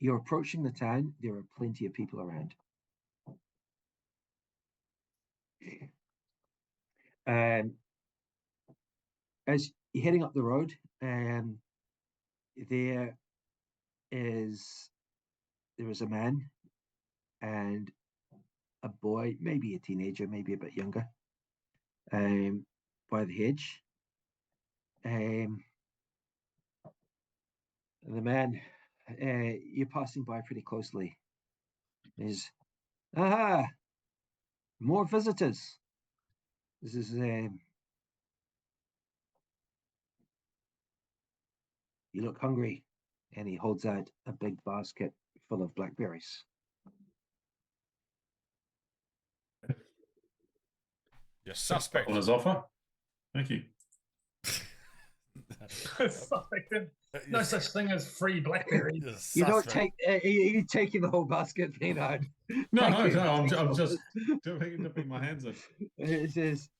You're approaching the town. There are plenty of people around. As you're heading up the road, there is a man and a boy, maybe a teenager, maybe a bit younger, by the hedge. The man, you're passing by pretty closely, is, aha, more visitors. This is, you look hungry, and he holds out a big basket full of blackberries. You're suspect. On his offer. Thank you. No such thing as free blackberries. You don't take. You taking the whole basket, Maynard? No, I'm just dipping my hands in. It says,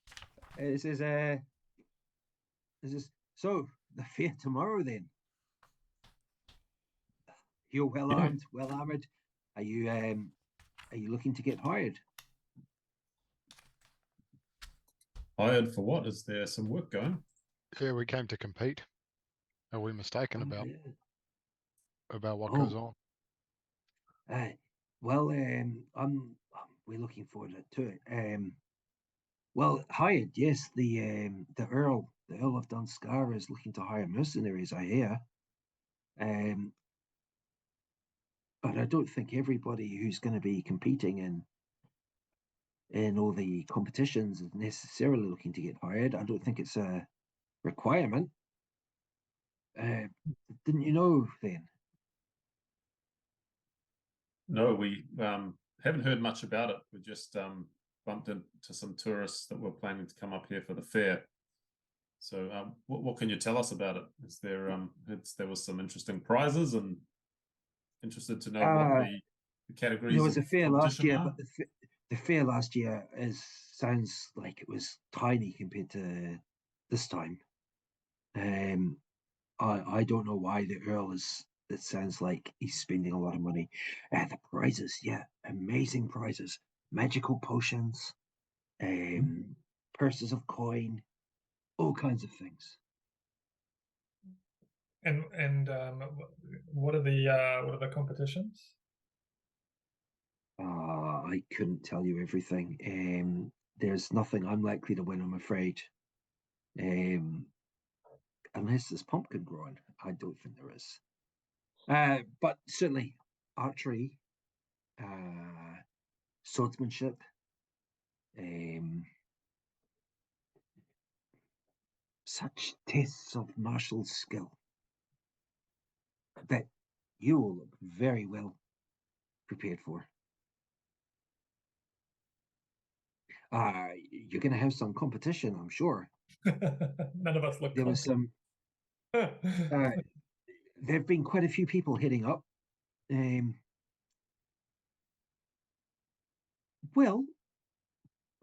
so the fair tomorrow then. You're well armed, well armored. Are you looking to get hired? Hired for what? Is there some work going? Yeah, we came to compete. Are we mistaken about what goes on? Well, we're looking forward to it. Well, hired, yes. The Earl of Dunskara is looking to hire mercenaries, I hear. But I don't think everybody who's going to be competing in all the competitions is necessarily looking to get hired. I don't think it's a requirement. Didn't you know then? No, we haven't heard much about it. We just bumped into some tourists that were planning to come up here for the fair. So what can you tell us about it? Is there there was some interesting prizes, and interested to know what the categories. There was a fair last year, are? but the fair last year sounds like it was tiny compared to this time. I don't know why the Earl is. It sounds like he's spending a lot of money. The prizes, yeah, amazing prizes, magical potions, purses of coin, all kinds of things. And what are the competitions? I couldn't tell you everything. There's nothing I'm likely to win, I'm afraid. Unless there's pumpkin growing, I don't think there is. But certainly archery, swordsmanship, such tests of martial skill that you will look very well prepared for. You're going to have some competition, I'm sure. None of us look. There was some. There have been quite a few people heading up. Well,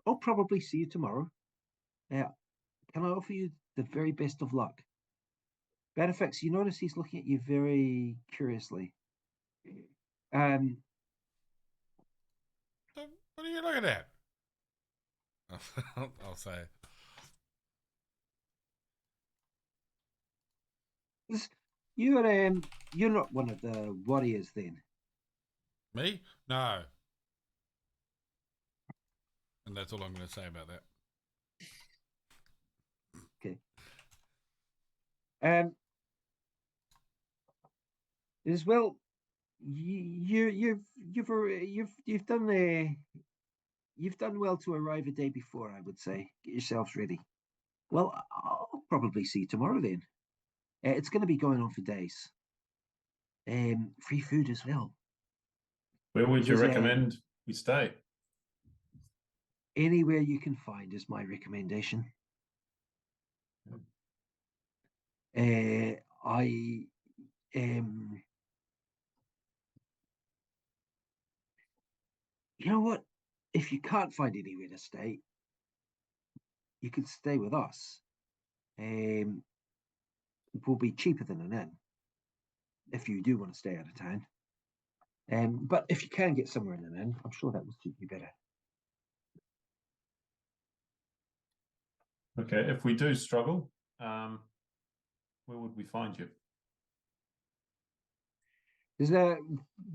I'll probably see you tomorrow. Can I offer you the very best of luck? Bannofix, you notice he's looking at you very curiously. What are you looking at? I'll say. You're not one of the warriors then. Me? No. And that's all I'm going to say about that. Okay. As well, you've done well to arrive a day before, I would say. Get yourselves ready. Well, I'll probably see you tomorrow then. It's going to be going on for days. Free food as well. Where would you recommend we stay? Anywhere you can find is my recommendation. You know what? If you can't find anywhere to stay, you could stay with us. It will be cheaper than an inn if you do want to stay out of town. But if you can get somewhere in an inn, I'm sure that will suit you better. Okay, if we do struggle, where would we find you?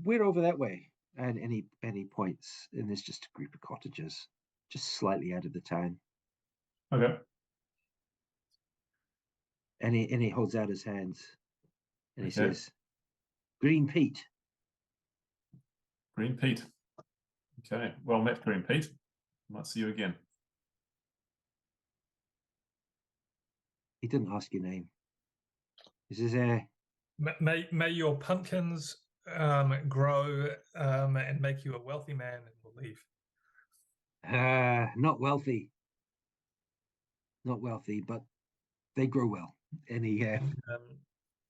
We're over that way, and any points, and there's just a group of cottages, just slightly out of the town. Okay. And he holds out his hands, and he says, "Green Pete." Green Pete. Okay, well met, Green Pete. Might see you again. He didn't ask your name. He says, May your pumpkins grow and make you a wealthy man, and we'll leave. Not wealthy, but they grow well. And he,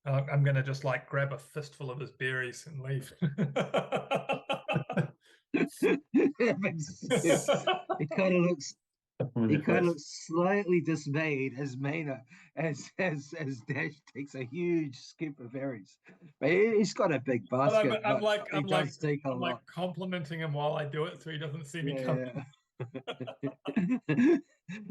I'm gonna just like grab a fistful of his berries and leave. He kind of looks slightly dismayed as Maynard, as Dashe takes a huge scoop of berries. But he's got a big basket. I'm like complimenting him while I do it, so he doesn't see me coming.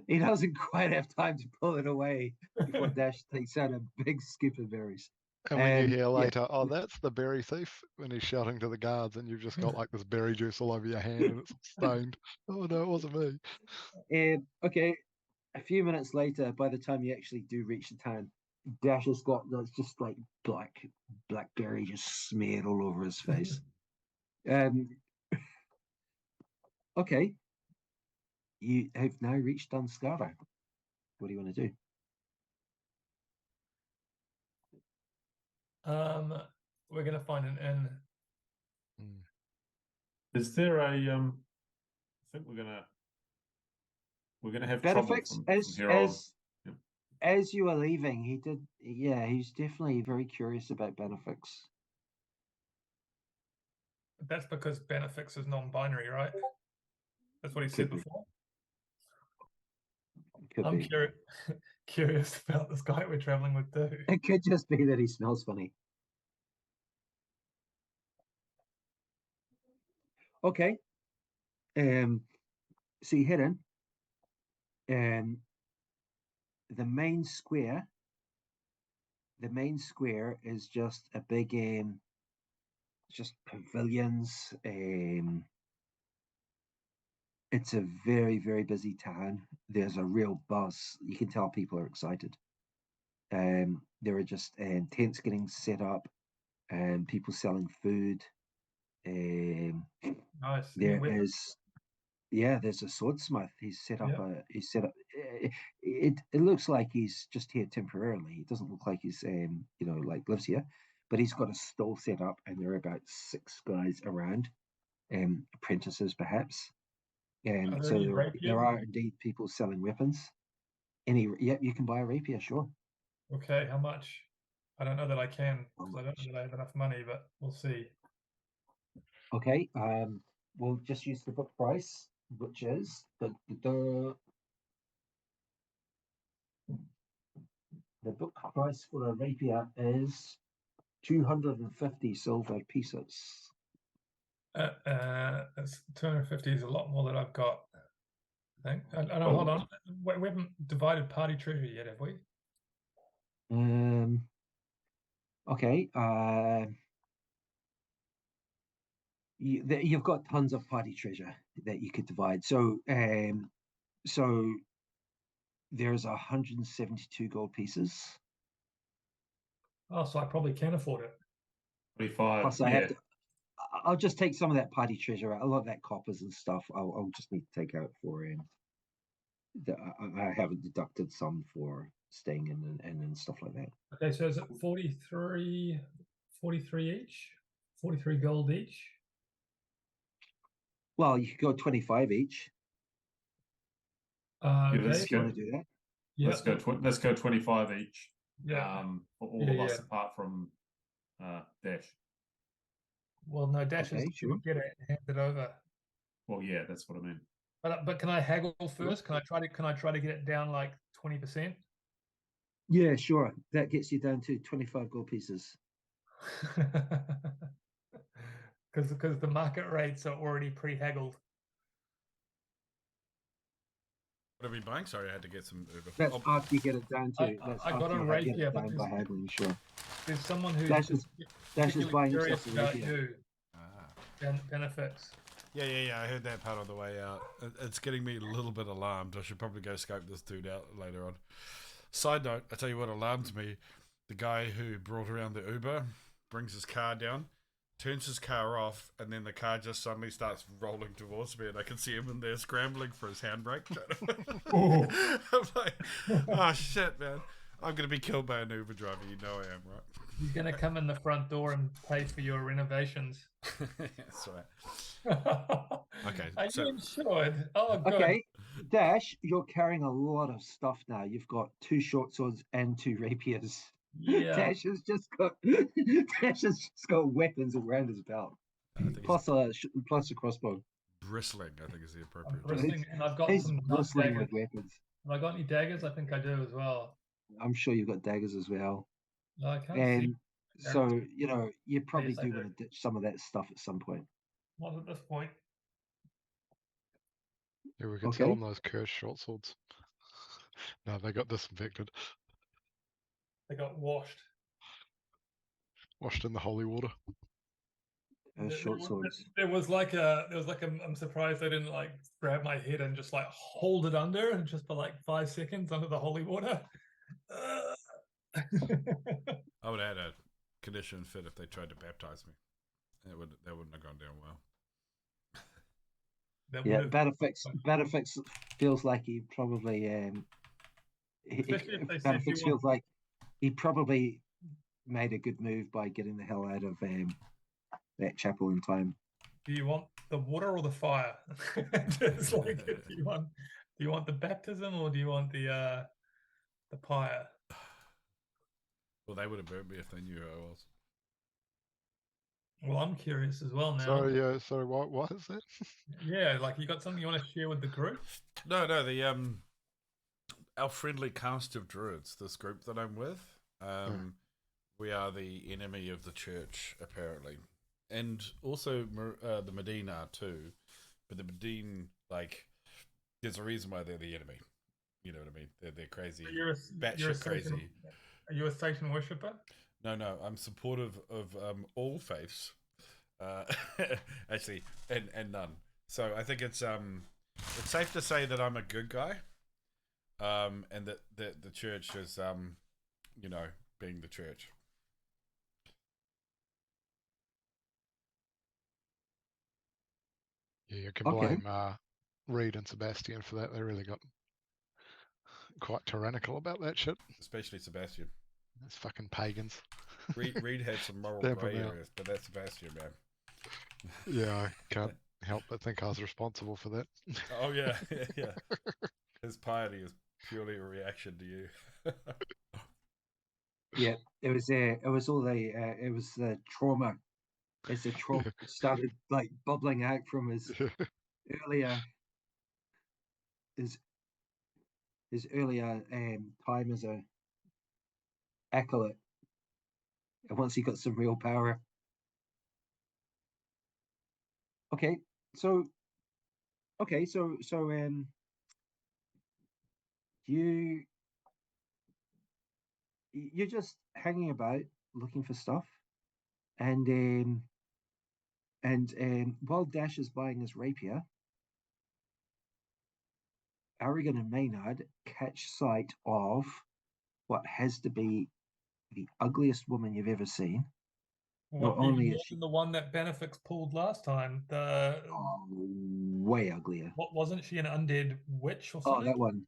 He doesn't quite have time to pull it away before Dashe takes out a big scoop of berries. And when you hear later, oh, that's the berry thief, when he's shouting to the guards, and you've just got like this berry juice all over your hand and it's stained. Oh no, it wasn't me. Okay, a few minutes later, by the time you actually do reach the town, Dashe has got just like blackberry just smeared all over his face. Okay, you have now reached Dunskara. What do you want to do? We're gonna find an inn. Is there a I think we're gonna have Bannofix, trouble from here on. As you were leaving, he's definitely very curious about Bannofix. That's because Bannofix is non-binary, right? That's what he said before. I'm curious about this guy we're traveling with too. It could just be that he smells funny. Okay. So you head in. The main square is just a big just pavilions. It's a very, very busy town. There's a real buzz. You can tell people are excited. There are just tents getting set up and people selling food. Nice. There's a swordsmith. He's set up it looks like he's just here temporarily. It doesn't look like he's like lives here, but he's got a stall set up and there are about 6 guys around, apprentices perhaps. And so there are indeed people selling weapons. You can buy a rapier, sure. Okay, how much? I don't know that I can, because I don't know that I have enough money, but we'll see. Okay, we'll just use the book price, which is the book price for a rapier is 250 silver pieces. 250 is a lot more than I've got. I think. I don't know. Hold on. We haven't divided party treasure yet, have we? Okay. You've got tons of party treasure that you could divide. So there's 172 gold pieces. Oh, so I probably can afford it. 25. Plus, I'll just take some of that party treasure out. A lot of that coppers and stuff. I'll just need to take out for. I haven't deducted some for staying in and stuff like that. Okay, so is it 43 each? 43 gold each? Well, you could go 25 each. Yeah, Okay. If you want to do that. Yeah. Let's go 25 each. Yeah. For all of us apart from Dashe. Well, no, Dashe Okay, is sure. get it and hand it over. Well, yeah, that's what I mean. But can I haggle first? Can I try to get it down like 20%? Yeah, sure. That gets you down to 25 gold pieces. Because the market rates are already pre-haggled. What are we buying? Sorry, I had to get some Uber. That's after you get it down to. I got a rapier, but by haggling, sure. There's someone who's Dashe is buying curious himself a about rapier. you. Bannofix. Yeah. I heard that part on the way out. It's getting me a little bit alarmed. I should probably go scope this dude out later on. Side note, I tell you what alarms me. The guy who brought around the Uber brings his car down, turns his car off, and then the car just suddenly starts rolling towards me, and I can see him in there scrambling for his handbrake. I'm like, oh shit, man. I'm going to be killed by an Uber driver. You know I am, right? He's going to come in the front door and pay for your renovations. That's right. Okay. Are you insured? Oh, good. Okay, Dashe, you're carrying a lot of stuff now. You've got 2 short swords and 2 rapiers. Yeah. Dashe has just got weapons around his belt, plus a crossbow. Bristling, I think, is the appropriate. I'm bristling, and I've got He's some bristling daggers. with weapons. Have I got any daggers? I think I do as well. I'm sure you've got daggers as well. No, I can't And see. so, you probably Yes, I do do. want to ditch some of that stuff at some point. Not at this point. Yeah, we could Okay. sell them those cursed short swords. No, they got disinfected, They got washed. washed in the holy water. Short swords. There was like a. I'm surprised they didn't like grab my head and just like hold it under and just for like 5 seconds under the holy water. I would have had a condition fit if they tried to baptize me. That wouldn't have gone down well. Yeah, Bannofix feels like he probably Bannofix feels like he probably made a good move by getting the hell out of that chapel in time. Do you want the water or the fire? Just like, do you want the baptism or do you want the pyre? Well, they would have burned me if they knew who I was. Well, I'm curious as well now. Sorry, what is that? Yeah, like you got something you want to share with the group? No, the our friendly cast of druids, this group that I'm with, we are the enemy of the church, apparently. And also the Madeen are too. But the Madeen, like, there's a reason why they're the enemy. You know what I mean? They're crazy. You're batshit crazy. Are you a Satan worshipper? No, I'm supportive of all faiths. Actually, and none. So I think it's safe to say that I'm a good guy. And that the church is being the church. Yeah, you can blame Reed and Sebastian for that. They really got quite tyrannical about that shit. Especially Sebastian. Those fucking pagans. Reed had some moral Stamp grey them out. areas, but that's Sebastian, man. Yeah, I can't help but think I was responsible for that. Oh yeah. His piety is purely a reaction to you. Yeah, it was the trauma. As the trauma started like bubbling out from his earlier time as a acolyte, and once he got some real power. So you're just hanging about looking for stuff, and while Dashe is buying his rapier, Aragin and Maynard catch sight of what has to be the ugliest woman you've ever seen. What, Not only even is more she than the one that Bannofix pulled last time. The way uglier. what, wasn't she an undead witch or Oh, something? that one.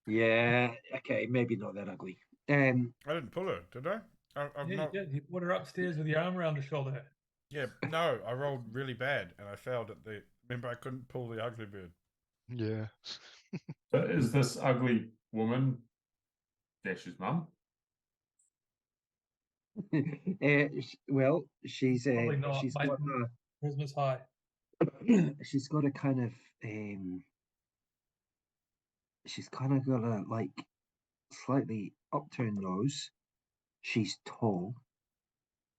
Yeah, okay, maybe not that ugly. I didn't pull her, did I? I've Yeah, not. you did. You put her upstairs with your arm around her shoulder. Yeah, no, I rolled really bad and I failed at the. Remember, I couldn't pull the ugly bird. Yeah. So is this ugly woman Dashe's mum? Well, she's Probably not. she's My got charisma's high. she's got a kind of she's kind of got a like slightly upturned nose. She's tall,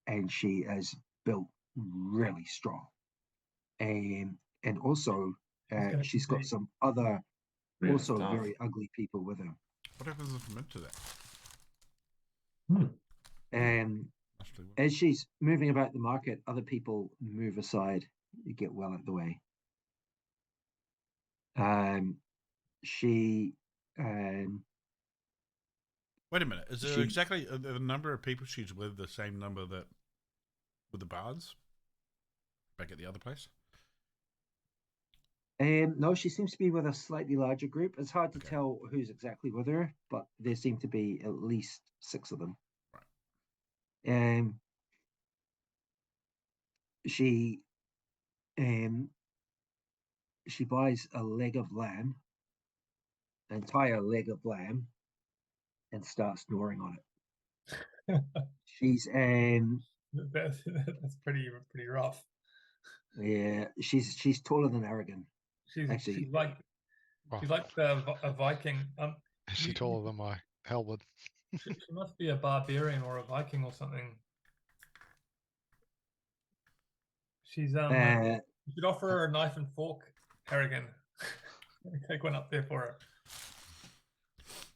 and she is built really strong. And also gonna she's got compete. some other Really also tough. very ugly people with her. What happens if I'm into that? Actually, As she's moving about the market, other people move aside. You get well out the way. She wait a minute. Is there she- exactly the number of people she's with the same number that with the bards back at the other place? no, she seems to be with a slightly larger group. It's hard to Okay. tell who's exactly with her, but there seem to be at least 6 of them. Right. She buys a leg of lamb, an entire leg of lamb, and starts gnawing on it. She's That's pretty rough. yeah, she's taller than Aragin. Actually, She's like Oh, she's like a Viking. is she you- taller than my halberd? She must be a barbarian or a Viking or something. She's you should offer her a knife and fork, Aragin. Take one up there for her.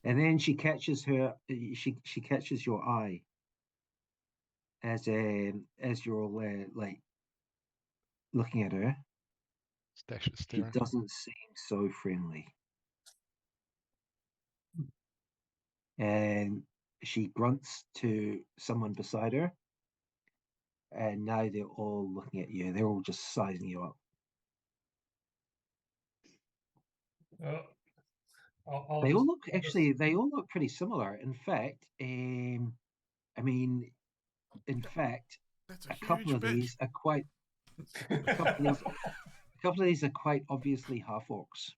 and then she catches her. She catches your eye as you're like looking at her. Dashe is She staring. doesn't seem so friendly, and she grunts to someone beside her. And now they're all looking at you. They're all just sizing you up. I'll They all just- look I'll just- actually. They all look pretty similar. In fact, I mean, in fact, That's a couple of these are quite. A couple of these are quite obviously half orcs.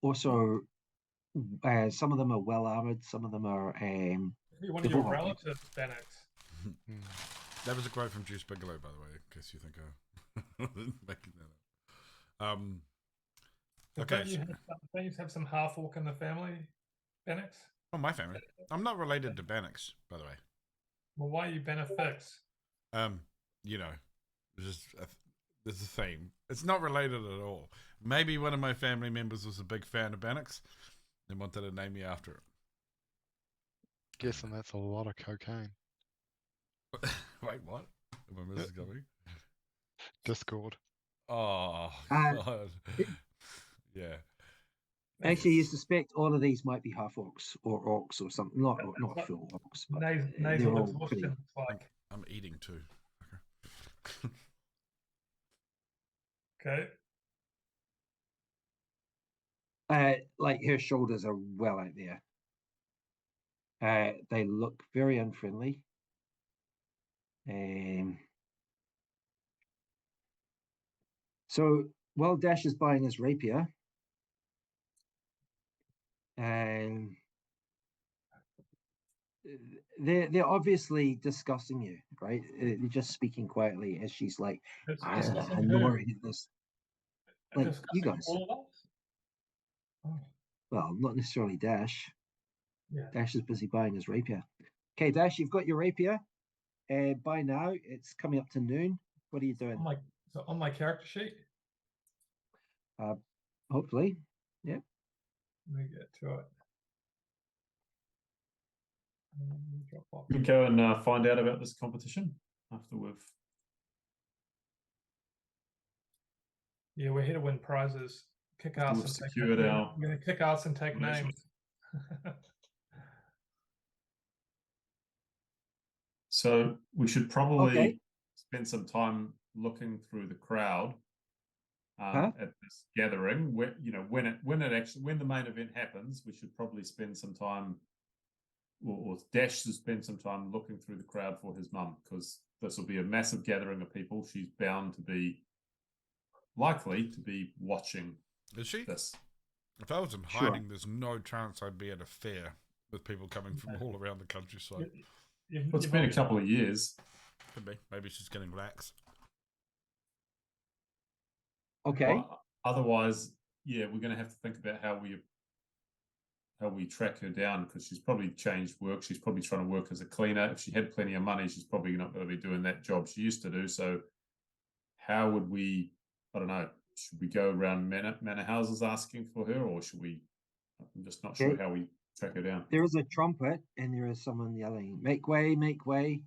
Also, some of them are well armored. Some of them are. Maybe one they've of your all got, like, relatives, Bannix. Hmm. That was a quote from Despicable, by the way, in case you think I'm making that up. Okay. Don't you have some half orc in the family, Bannix? Oh, my family. I'm not related to Bannix, by the way. Well, why are you Bannofix? You know, there's a theme. It's not related at all. Maybe one of my family members was a big fan of Bannix and wanted to name me after it. Guessing that's a lot of cocaine. Wait, what? Am I missing something? Discord. Oh, Uh, God. Yeah. actually, you suspect all of these might be half orcs or orcs or something. Not That's full orcs, but Nasal they're all exhaustion. pretty. It's like I'm eating too. okay. Like her shoulders are well out there. They look very unfriendly. So while Dashe is buying his rapier, they're obviously discussing you, right? They're just speaking quietly as she's like Discussing who? gnawing at this. Like, you Discussing guys. all of us? Oh, Well, not necessarily Dashe. yeah. Dashe is busy buying his rapier. Okay, Dashe, you've got your rapier. By now, it's coming up to noon. What are you doing? On my character sheet. Hopefully. Let me get to it. Drop off. We can go and find out about this competition after we've. Yeah, we're here to win prizes. Kick After ass we've and secured take, our we're going to kick ass and take donations. names. So we should probably Okay. spend some time looking through the crowd Huh? at this gathering. When when the main event happens, we should probably spend some time, or Dashe should spend some time looking through the crowd for his mum, because this will be a massive gathering of people. She's bound to be likely to be watching Is she? this. If I was in Sure. hiding, there's no chance I'd be at a fair with people coming from all around the countryside. Well, it's been a couple of years. Could be. Maybe she's getting lax. Okay. Well, otherwise, yeah, we're going to have to think about how we track her down, because she's probably changed work. She's probably trying to work as a cleaner. If she had plenty of money, she's probably not going to be doing that job she used to do. So how would we, I don't know, should we go around manor houses asking for her, or should we, I'm just not sure Okay. how we track her down. There is a trumpet, and there is someone yelling, "Make way, make way!"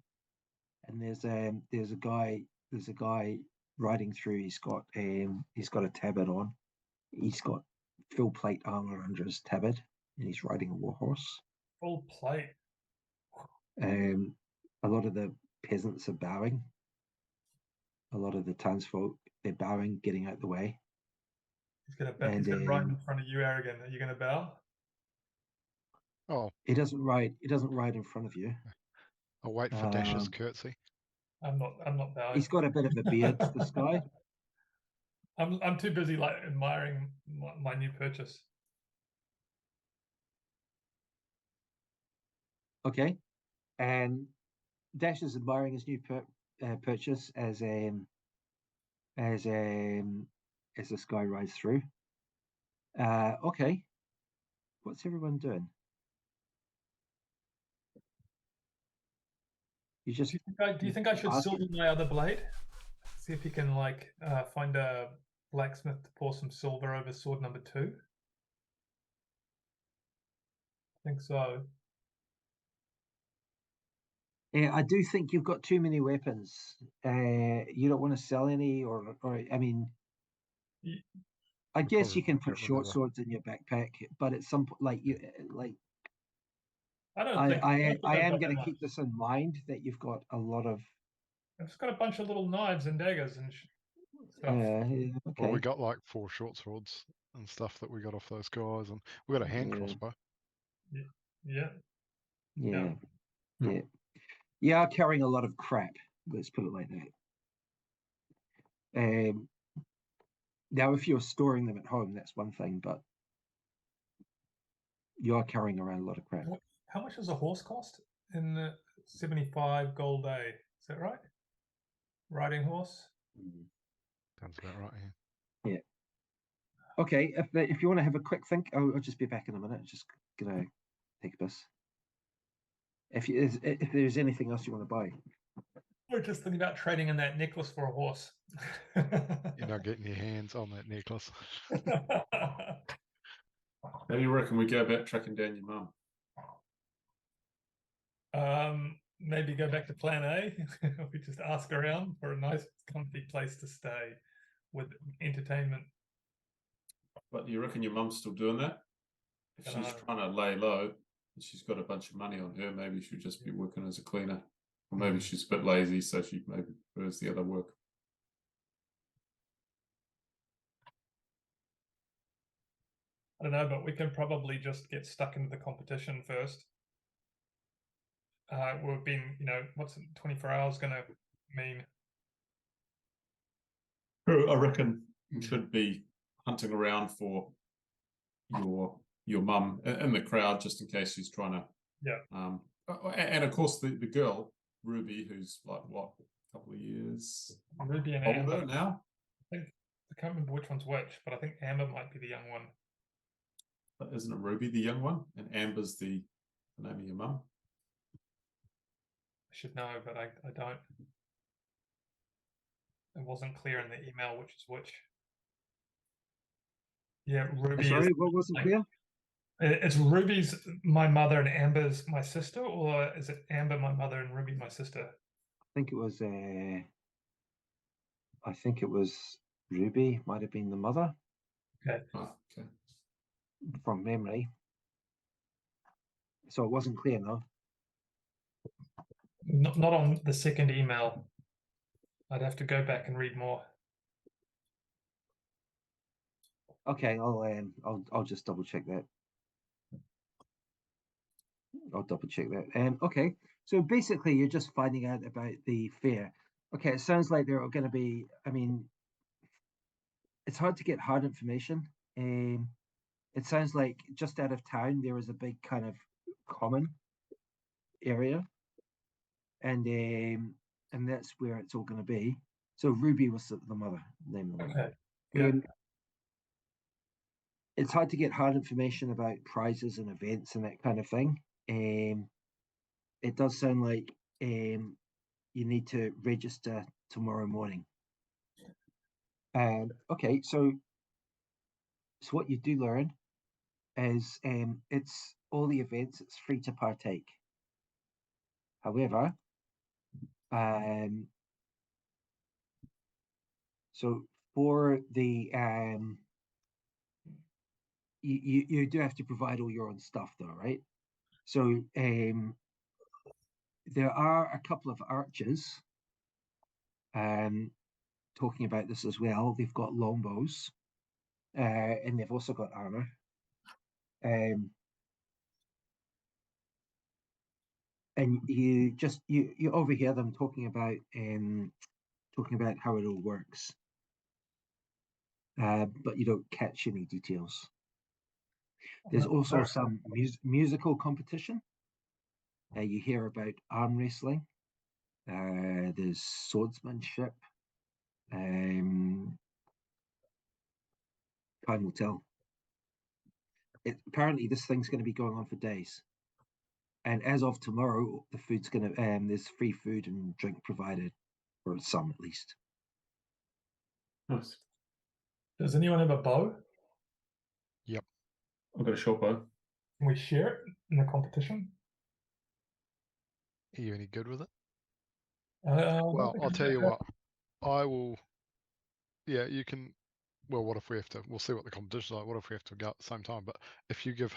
And there's a guy riding through. He's got a tabard on. He's got full plate armor under his tabard, and he's riding a warhorse. Full plate. A lot of the peasants are bowing. A lot of the townsfolk, they're bowing, getting out the way. He's going to ride in front of you, Aragin. Are you going to bow? Oh, He doesn't ride in front of you. I'll wait for Dashe's curtsy. I'm not bowing. He's got a bit of a beard, this guy. I'm too busy like admiring my new purchase. Okay. And Dashe is admiring his new purchase as this guy rides through. Okay. What's everyone doing? You just Do you think I should ask silver my other blade? See if you can like find a blacksmith to pour some silver over sword number 2. I think so. Yeah, I do think you've got too many weapons. You don't want to sell any, or I mean, I guess you can put short swords in your backpack, but at some point, I am going to keep this in mind that you've got a lot of. I've just got a bunch of little knives and daggers and stuff. Okay. Well, we got like 4 short swords and stuff that we got off those guys, and we got a hand crossbow. Yeah. You are carrying a lot of crap. Let's put it like that. Now, if you're storing them at home, that's one thing, but you are carrying around a lot of crap. How much does a horse cost in 75 gold a? Is that right? Riding horse? Sounds about right, yeah. Okay, if you want to have a quick think, I'll just be back in a minute. Just gonna take a piss. If there's anything else you want to buy. We're just thinking about trading in that necklace for a horse. You're not getting your hands on that necklace. How do you reckon we go about tracking down your mum? Maybe go back to plan A. We just ask around for a nice, comfy place to stay with entertainment. But do you reckon your mum's still doing that? If she's trying to lay low and she's got a bunch of money on her, maybe she'll just be working as a cleaner. Or maybe she's a bit lazy, so she maybe prefers the other work. I don't know, but we can probably just get stuck into the competition first. We've been, what's 24 hours going to mean? I reckon you should be hunting around for your mum in the crowd, just in case she's trying to. Yeah. And of course the girl Ruby, who's like what, a couple of years Ruby and older Amber now. I can't remember which one's which, but I think Amber might be the young one. But isn't it Ruby the young one, and Amber's the name of your mum? I should know, but I don't. It wasn't clear in the email which is which. Yeah, Ruby. Sorry, what wasn't clear? It's Ruby's my mother and Amber's my sister, or is it Amber my mother and Ruby my sister? I think it was. I think it was Ruby. Might have been the mother Okay. Oh, okay. from memory. So it wasn't clear enough. Not on the second email. I'd have to go back and read more. Okay, I'll just double check that. I'll double check that. Okay, so basically you're just finding out about the fair. Okay, it sounds like there are going to be. I mean, it's hard to get hard information. It sounds like just out of town there is a big kind of common area, and that's where it's all going to be. So Ruby was the mother, name of the mother. Okay. Yeah. It's hard to get hard information about prizes and events and that kind of thing. It does sound like you need to register tomorrow morning. Okay, so what you do learn is it's all the events, it's free to partake. However, so for the you do have to provide all your own stuff though, right? So there are a couple of archers talking about this as well. They've got longbows, and they've also got armor. And you overhear them talking about how it all works, but you don't catch any details. There's also some musical competition. You hear about arm wrestling. There's swordsmanship. Time will tell. Apparently, this thing's going to be going on for days. And as of tomorrow, the food's going to there's free food and drink provided, for some at least. Nice. Does anyone have a bow? Yep. I've got a short bow. Can we share it in the competition? Are you any good with it? Well, I'll tell you what. I will. Yeah, you can. Well, what if we have to? We'll see what the competition's like. What if we have to go at the same time? But if you give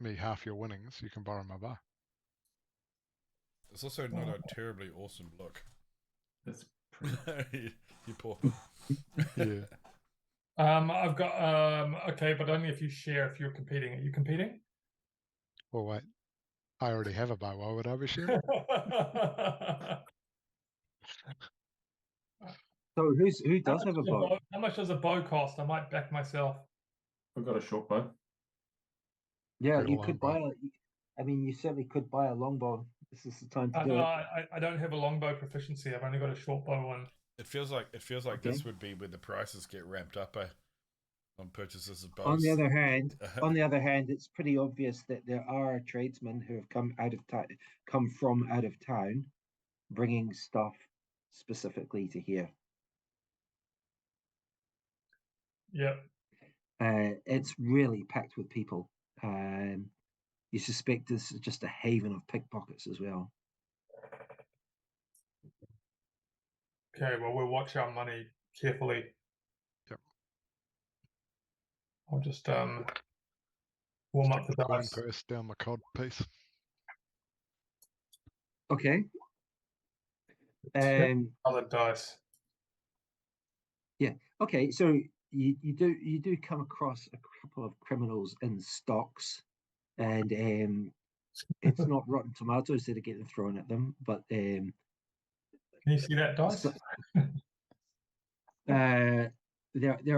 me half your winnings, you can borrow my bar. It's also not a terribly awesome look. That's pretty. You poor. Yeah. I've got okay, but only if you share. If you're competing, are you competing? Well, wait. I already have a bow. Why would I be sharing? So who does have a bow? How much does a bow cost? I might back myself. I've got a short bow. Yeah, Got a you could buy longbow. you certainly could buy a longbow. This is the time to do No, it. I don't have a longbow proficiency. I've only got a short bow one. It feels like Okay. this would be where the prices get ramped up on purchases of bows. On the other hand, it's pretty obvious that there are tradesmen who have come from out of town, bringing stuff specifically to here. Yep. It's really packed with people. You suspect this is just a haven of pickpockets as well. Okay, well, we'll watch our money carefully. Yep. I'll just warm up the Coin dice. purse down the cod piece. Okay. Other dice. Yeah. Okay. So you do come across a couple of criminals in stocks, and it's not rotten tomatoes that are getting thrown at them, but Can you see that dice? there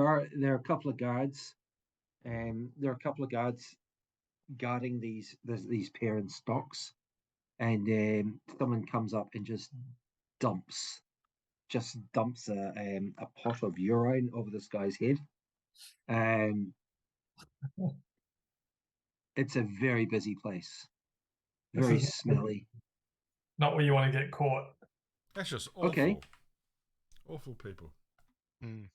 are a couple of guards, there are a couple of guards guarding these pair in stocks, and someone comes up and just dumps a pot of urine over this guy's head. It's a very busy place, very smelly. Not where you want to get caught. That's just awful. Okay. Awful people. Mm.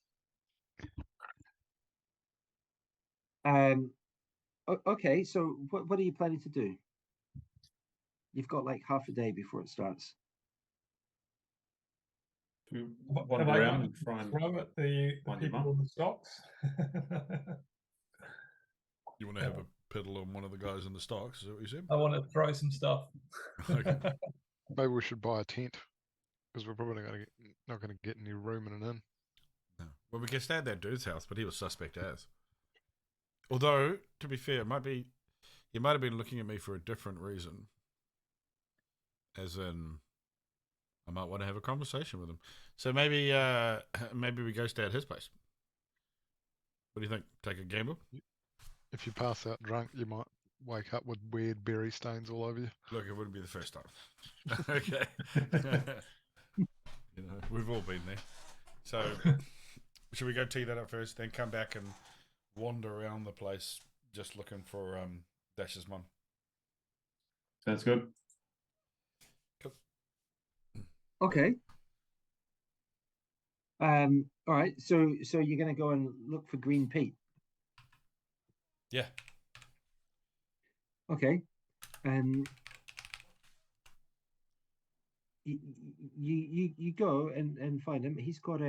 Okay, so what are you planning to do? You've got like half a day before it starts. To Have wander I around got and try and throw at the find your people mum. in the stocks? You want to have a piddle on one of the guys in the stocks? Is that what you said? I want to throw some stuff. Okay. Maybe we should buy a tent because we're probably not going to get any room in an inn. No. Well, we can stay at that dude's house, but he was suspect as. Although, to be fair, he might have been looking at me for a different reason. As in, I might want to have a conversation with him. So maybe we go stay at his place. What do you think? Take a gamble? If you pass out drunk, you might wake up with weird berry stains all over you. Look, it wouldn't be the first time. Okay. We've all been there. So, should we go tee that up first, then come back and wander around the place just looking for Dashe's mum? Sounds good. Cool. Okay. All right. So you're gonna go and look for Green Pete. Yeah. Okay. You go and find him. He's got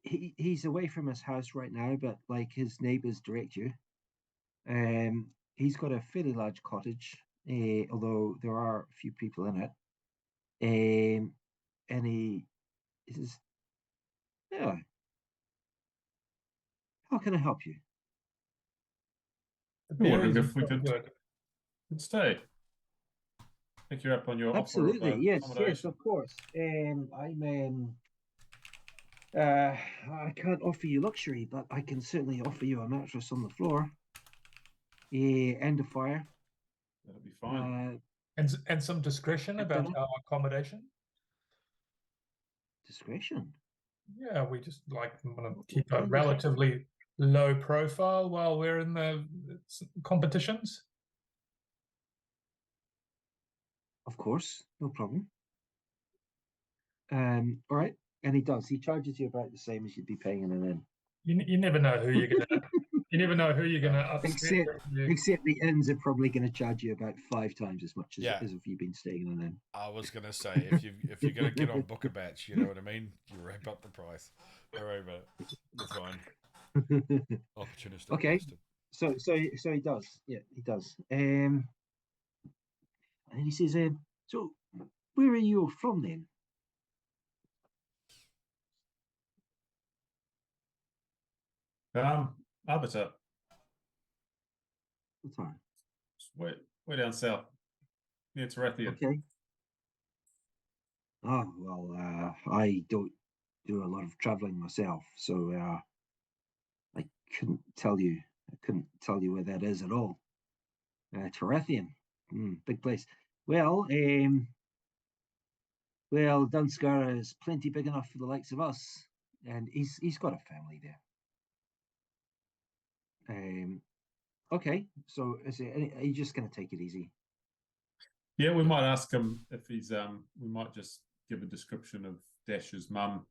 he's away from his house right now, but like his neighbors direct you. He's got a fairly large cottage, although there are a few people in it. And he says, "Yeah, how can I help you?" The Well, berries if we are could- good. Let's stay. Pick you up on your Absolutely, offer of yes, accommodation. of course. I can't offer you luxury, but I can certainly offer you a mattress on the floor, and a fire. That'll be fine. And some discretion At about dinner? our accommodation. Discretion. Yeah, we just like want to What keep a kind of- relatively low profile while we're in the competitions. Of course, no problem. All right, and he does. He charges you about the same as you'd be paying in an inn. You never know who you're gonna you never know who you're gonna upset. Except the inns are probably going to charge you about 5 times as much as, Yeah. as if you've been staying in an inn. I was gonna say if you're gonna get on book a batch, you know what I mean. You ramp up the price. Don't worry about it. It's fine. Opportunistic. Okay. bastard. So he does. Yeah, he does. And he says, "So, where are you from then?" Arbiter. What time? Way down south. Near Tarathian. Okay. Oh well, I don't do a lot of traveling myself, so I couldn't tell you. I couldn't tell you where that is at all. Tarathian, big place. Well, Dunskara is plenty big enough for the likes of us, and he's got a family there. Okay, so are you just going to take it easy? Yeah, we might ask him if he's we might just give a description of Dashe's mum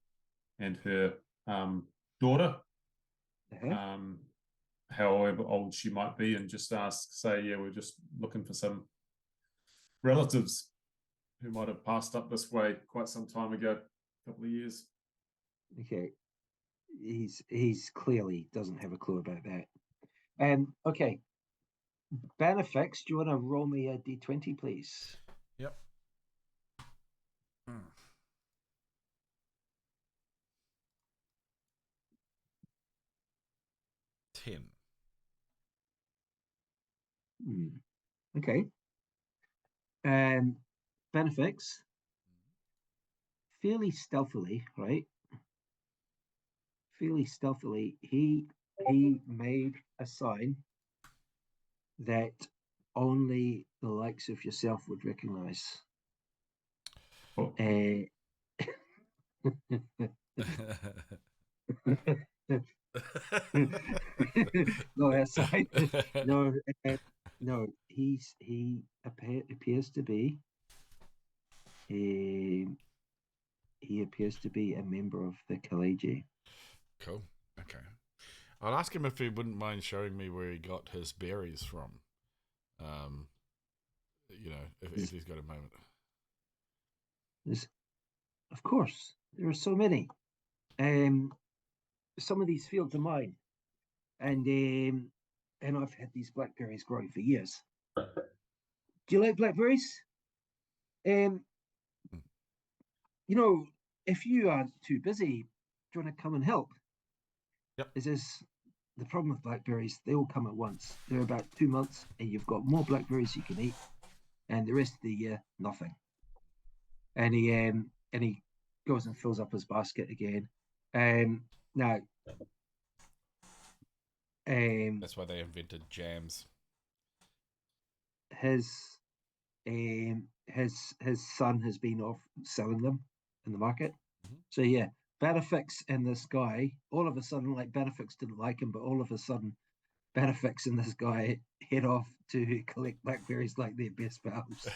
and her daughter. Uh-huh. However old she might be, and just say, yeah, we're just looking for some relatives who might have passed up this way quite some time ago, a couple of years. Okay, he's clearly doesn't have a clue about that. Okay, Bannofix, do you want to roll me a d20, please? Yep. 10. Okay. Bannofix, fairly stealthily, right? Fairly stealthily, he made a sign that only the likes of yourself would recognize. Oh. No, aside, no. He appears to be he appears to be a member of the Kalegi. Cool. Okay. I'll ask him if he wouldn't mind showing me where he got his berries from. You know, if he's got a moment. Of course, there are so many. Some of these fields are mine, and I've had these blackberries growing for years. Do you like blackberries? You know, if you aren't too busy, do you want to come and help? Yep. The problem with blackberries? They all come at once. They're about 2 months, and you've got more blackberries you can eat, and the rest of the year, nothing. And he goes and fills up his basket again. Now, that's why they invented jams. His son has been off selling them in the market. Mm-hmm. So yeah, Bannofix and this guy, all of a sudden, like Bannofix didn't like him, but all of a sudden, Bannofix and this guy head off to collect blackberries like their best pals.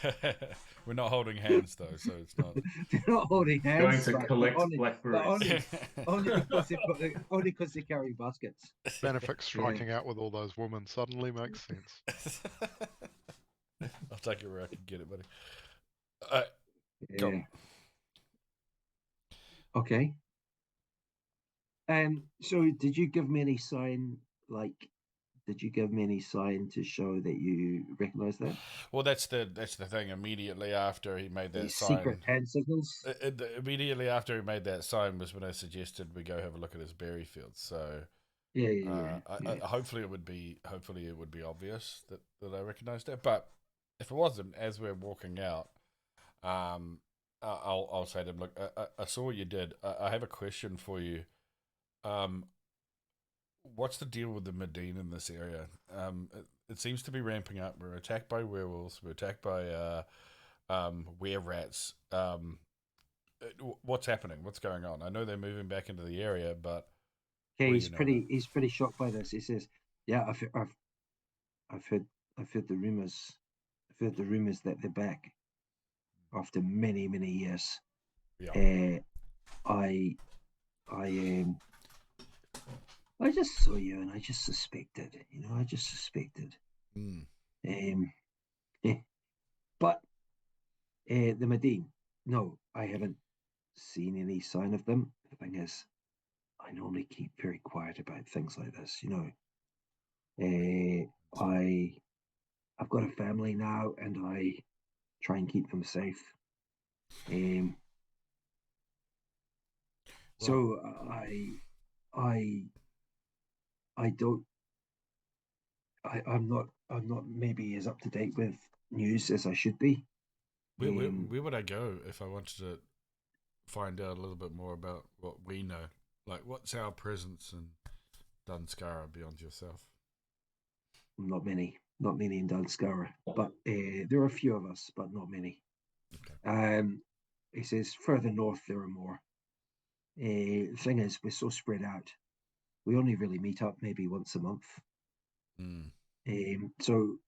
We're not holding hands though, so it's not. They're not holding hands. Going to collect blackberries. Only because they carry baskets. Bannofix striking out with all those women suddenly makes sense. I'll take it where I can get it, buddy. Go. Okay. So did you give me any sign, to show that you recognize that? Well, that's the thing. Immediately after he made that sign, secret hand signals. Immediately after he made that sign was when I suggested we go have a look at his berry fields. So hopefully it would be obvious that I recognized that. But if it wasn't, as we're walking out, I'll say to him, look, I saw what you did. I have a question for you. What's the deal with the Madeen in this area? It seems to be ramping up. We're attacked by werewolves. We're attacked by were-rats. What's happening? What's going on? I know they're moving back into the area, but he's pretty shocked by this. He says, "Yeah, I've heard the rumors. I've heard the rumors that they're back after many years. Yeah. I just saw you, and I just suspected. I just suspected. But the Madeen, no, I haven't seen any sign of them. The thing is, I normally keep very quiet about things like this. I've got a family now, and I try and keep them safe. So I'm not maybe as up to date with news as I should be. Where would I go if I wanted to find out a little bit more about what we know? Like, what's our presence in Dunskara beyond yourself? Not many in Dunskara, but there are a few of us, but not many. Okay. He says further north there are more. The thing is, we're so spread out. We only really meet up maybe once a month. So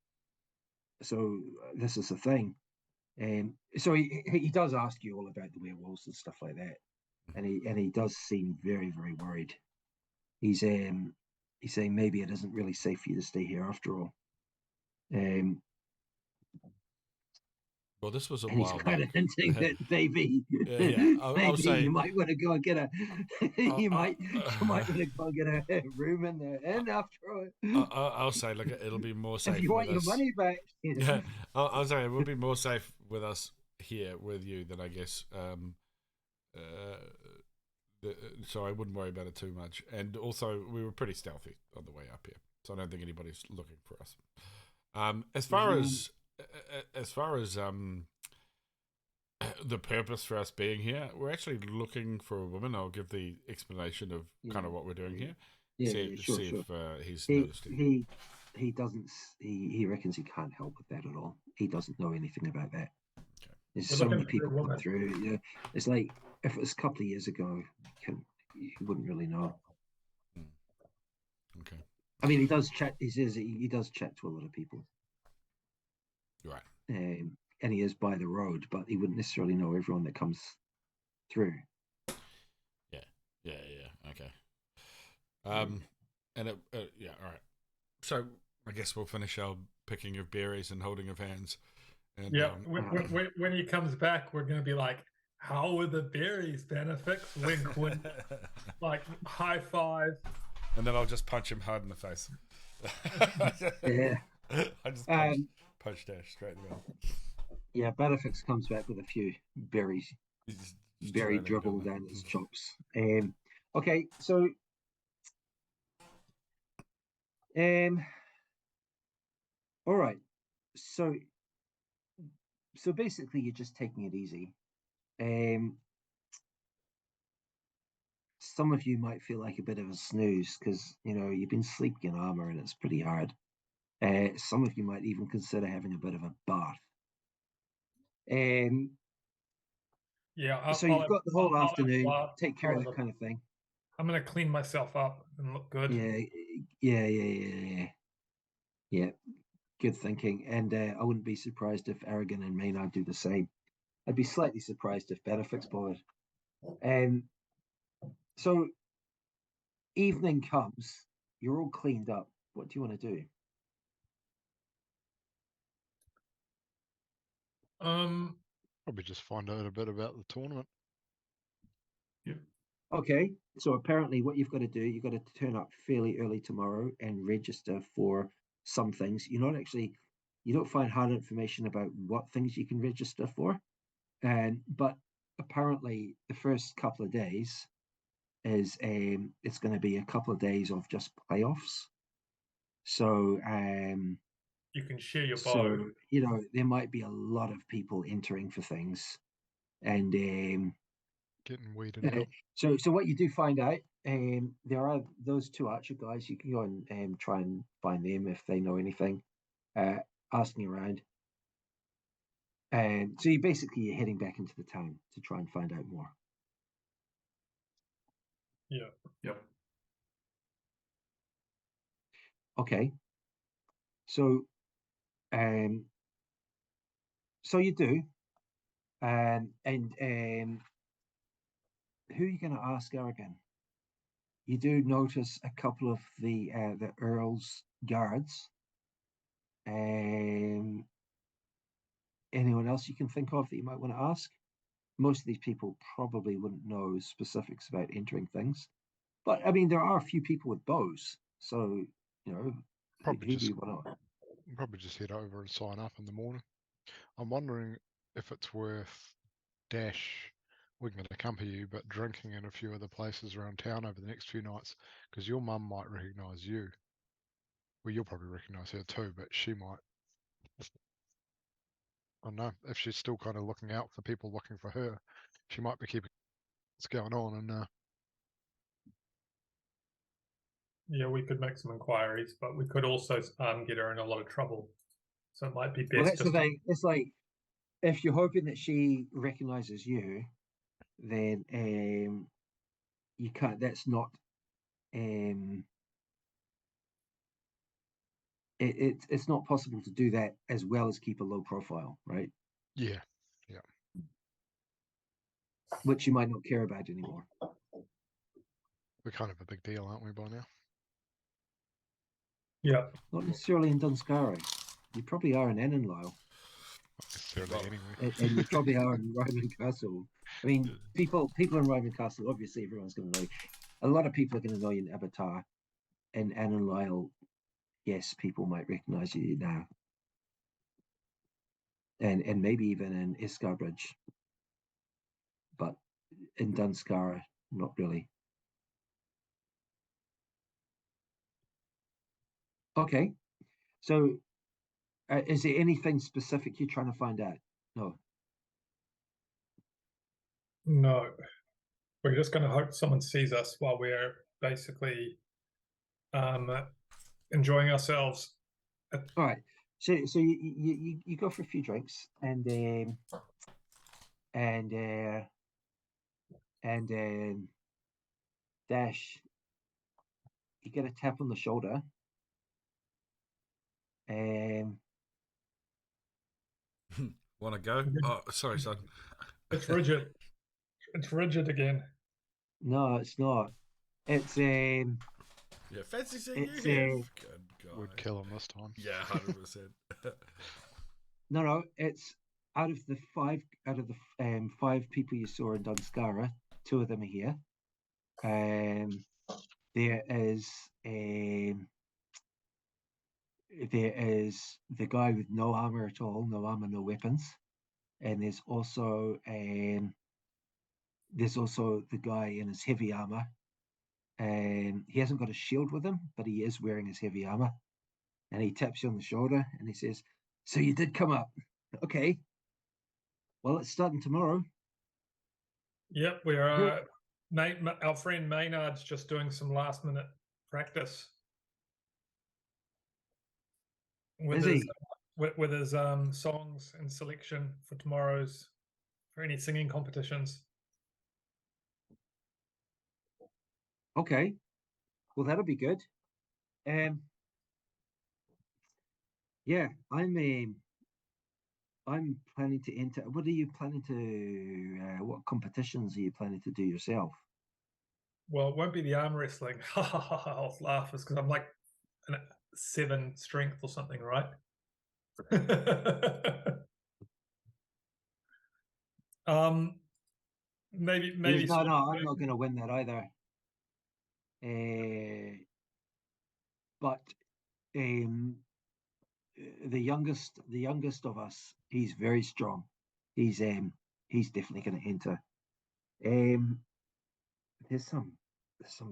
this is the thing. So he does ask you all about the werewolves and stuff like that, and he does seem very worried. He's saying maybe it isn't really safe for you to stay here after all. Well, this was a and while he's kind back. of hinting that maybe, I'll say, you might want to go and get you might want to go and get a room in the inn after all. I'll say, look, it'll be more safe. If you want your money back, yeah, I'll say it would be more safe with us here with you than I guess. So I wouldn't worry about it too much. And also, we were pretty stealthy on the way up here, so I don't think anybody's looking for us. As far as the purpose for us being here, we're actually looking for a woman. I'll give the explanation of kind of what we're doing here. See if he's noticed it. He doesn't. He reckons he can't help with that at all. He doesn't know anything about that. Okay. There's so many people come through. Yeah, it's like if it was a couple of years ago, he wouldn't really know. Okay. I mean, he does chat. He says he does chat to a lot of people. Right. And he is by the road, but he wouldn't necessarily know everyone that comes through. Yeah. Okay. And yeah, all right. So I guess we'll finish our picking of berries and holding of hands. And, Yeah, when he comes back, we're gonna be like, "How were the berries, Bannofix?" Wink, wink, like high five. And then I'll just punch him hard in the face. Yeah. I just punch Dashe straight in the mouth. Yeah, Bannofix comes back with a few berries, Just berry throwing them dribble there. down his chops. Okay, so all right, so basically you're just taking it easy. Some of you might feel like a bit of a snooze because you've been sleeping in armor and it's pretty hard. Some of you might even consider having a bit of a bath. Yeah, So you've got the whole afternoon. Take care of that I'll- kind of thing. I'm gonna clean myself up and look good. Yeah. Good thinking. And I wouldn't be surprised if Aragin and Maynard do the same. I'd be slightly surprised if Bannofix bothered. So evening comes. You're all cleaned up. What do you want to do? Probably just find out a bit about the tournament. Okay, so apparently what you've got to do, you've got to turn up fairly early tomorrow and register for some things. You don't find hard information about what things you can register for. But apparently the first couple of days is it's going to be a couple of days of just playoffs. So you can share your bow. so there might be a lot of people entering for things, and Getting weeded out. so what you do find out, there are those two archer guys. You can go and try and find them if they know anything. Asking around. So you're heading back into the town to try and find out more. Yeah. Yep. Okay. So you do. And who are you going to ask, Aragin? You do notice a couple of the Earl's guards. Anyone else you can think of that you might want to ask? Most of these people probably wouldn't know specifics about entering things. But, I mean, there are a few people with bows. So, Probably who do you want to... Probably just head over and sign up in the morning. I'm wondering if it's worth Dashe. We can accompany you, but drinking in a few other places around town over the next few nights, because your mum might recognise you. Well, you'll probably recognise her too, but she might. I don't know if she's still kind of looking out for people looking for her. She might be keeping what's going on, and Yeah, we could make some inquiries, but we could also get her in a lot of trouble. So it might be best. Well, that's the thing. It's like, if you're hoping that she recognises you, then you can't. That's not. It's not possible to do that as well as keep a low profile, right? yeah. Which you might not care about anymore. We're kind of a big deal, aren't we, by now? Yeah. Not necessarily in Dunskara. You probably are in Annanlisle. Not necessarily anyway. And you probably are in Ryman Castle. I mean, people in Ryman Castle, obviously everyone's going to know you. A lot of people are going to know you in Avatar. In Annanlisle, yes, people might recognise you now. And maybe even in Escarbridge. But in Dunskara, not really. Okay. So is there anything specific you're trying to find out? No. No. We're just going to hope someone sees us while we're basically enjoying ourselves. All right. So you go for a few drinks and Dashe, you get a tap on the shoulder. Want to go? Oh, sorry, son. It's rigid. It's rigid again. No, it's not. It's Yeah, fancy seeing It's, you here. Good God. Would kill him this time. Yeah, 100%. No, it's out of the five people you saw in Dunskara, 2 of them are here. There is the guy with no armor at all, no armor, no weapons, and there's also the guy in his heavy armor. He hasn't got a shield with him, but he is wearing his heavy armor. And he taps you on the shoulder and he says, "So you did come up, okay? Well, it's starting tomorrow." Yep, we're our friend Maynard's just doing some last minute practice with Is his he? with his songs and selection for any singing competitions. Okay. Well, that'll be good. Yeah, I'm planning to enter. What are you planning to? What competitions are you planning to do yourself? Well, it won't be the arm wrestling. I'll laugh because I'm like 7 strength or something, right? Maybe No, I'm not going to win that either. But the youngest of us, he's very strong. He's definitely going to enter. There's some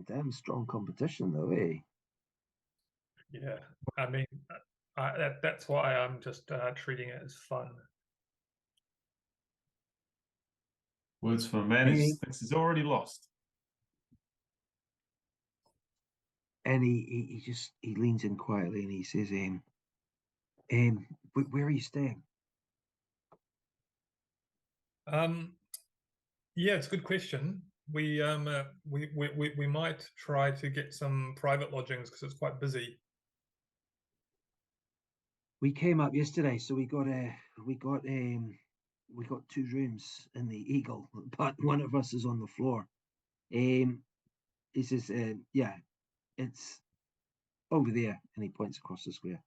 damn strong competition though, eh? Yeah, I mean, that's why I'm just treating it as fun. Words from a man who thinks he's already lost. And he leans in quietly and he says, where are you staying? Yeah, it's a good question. We might try to get some private lodgings because it's quite busy. We came up yesterday, so we got 2 rooms in the Eagle, but one of us is on the floor. He says, yeah, it's over there, and he points across the square.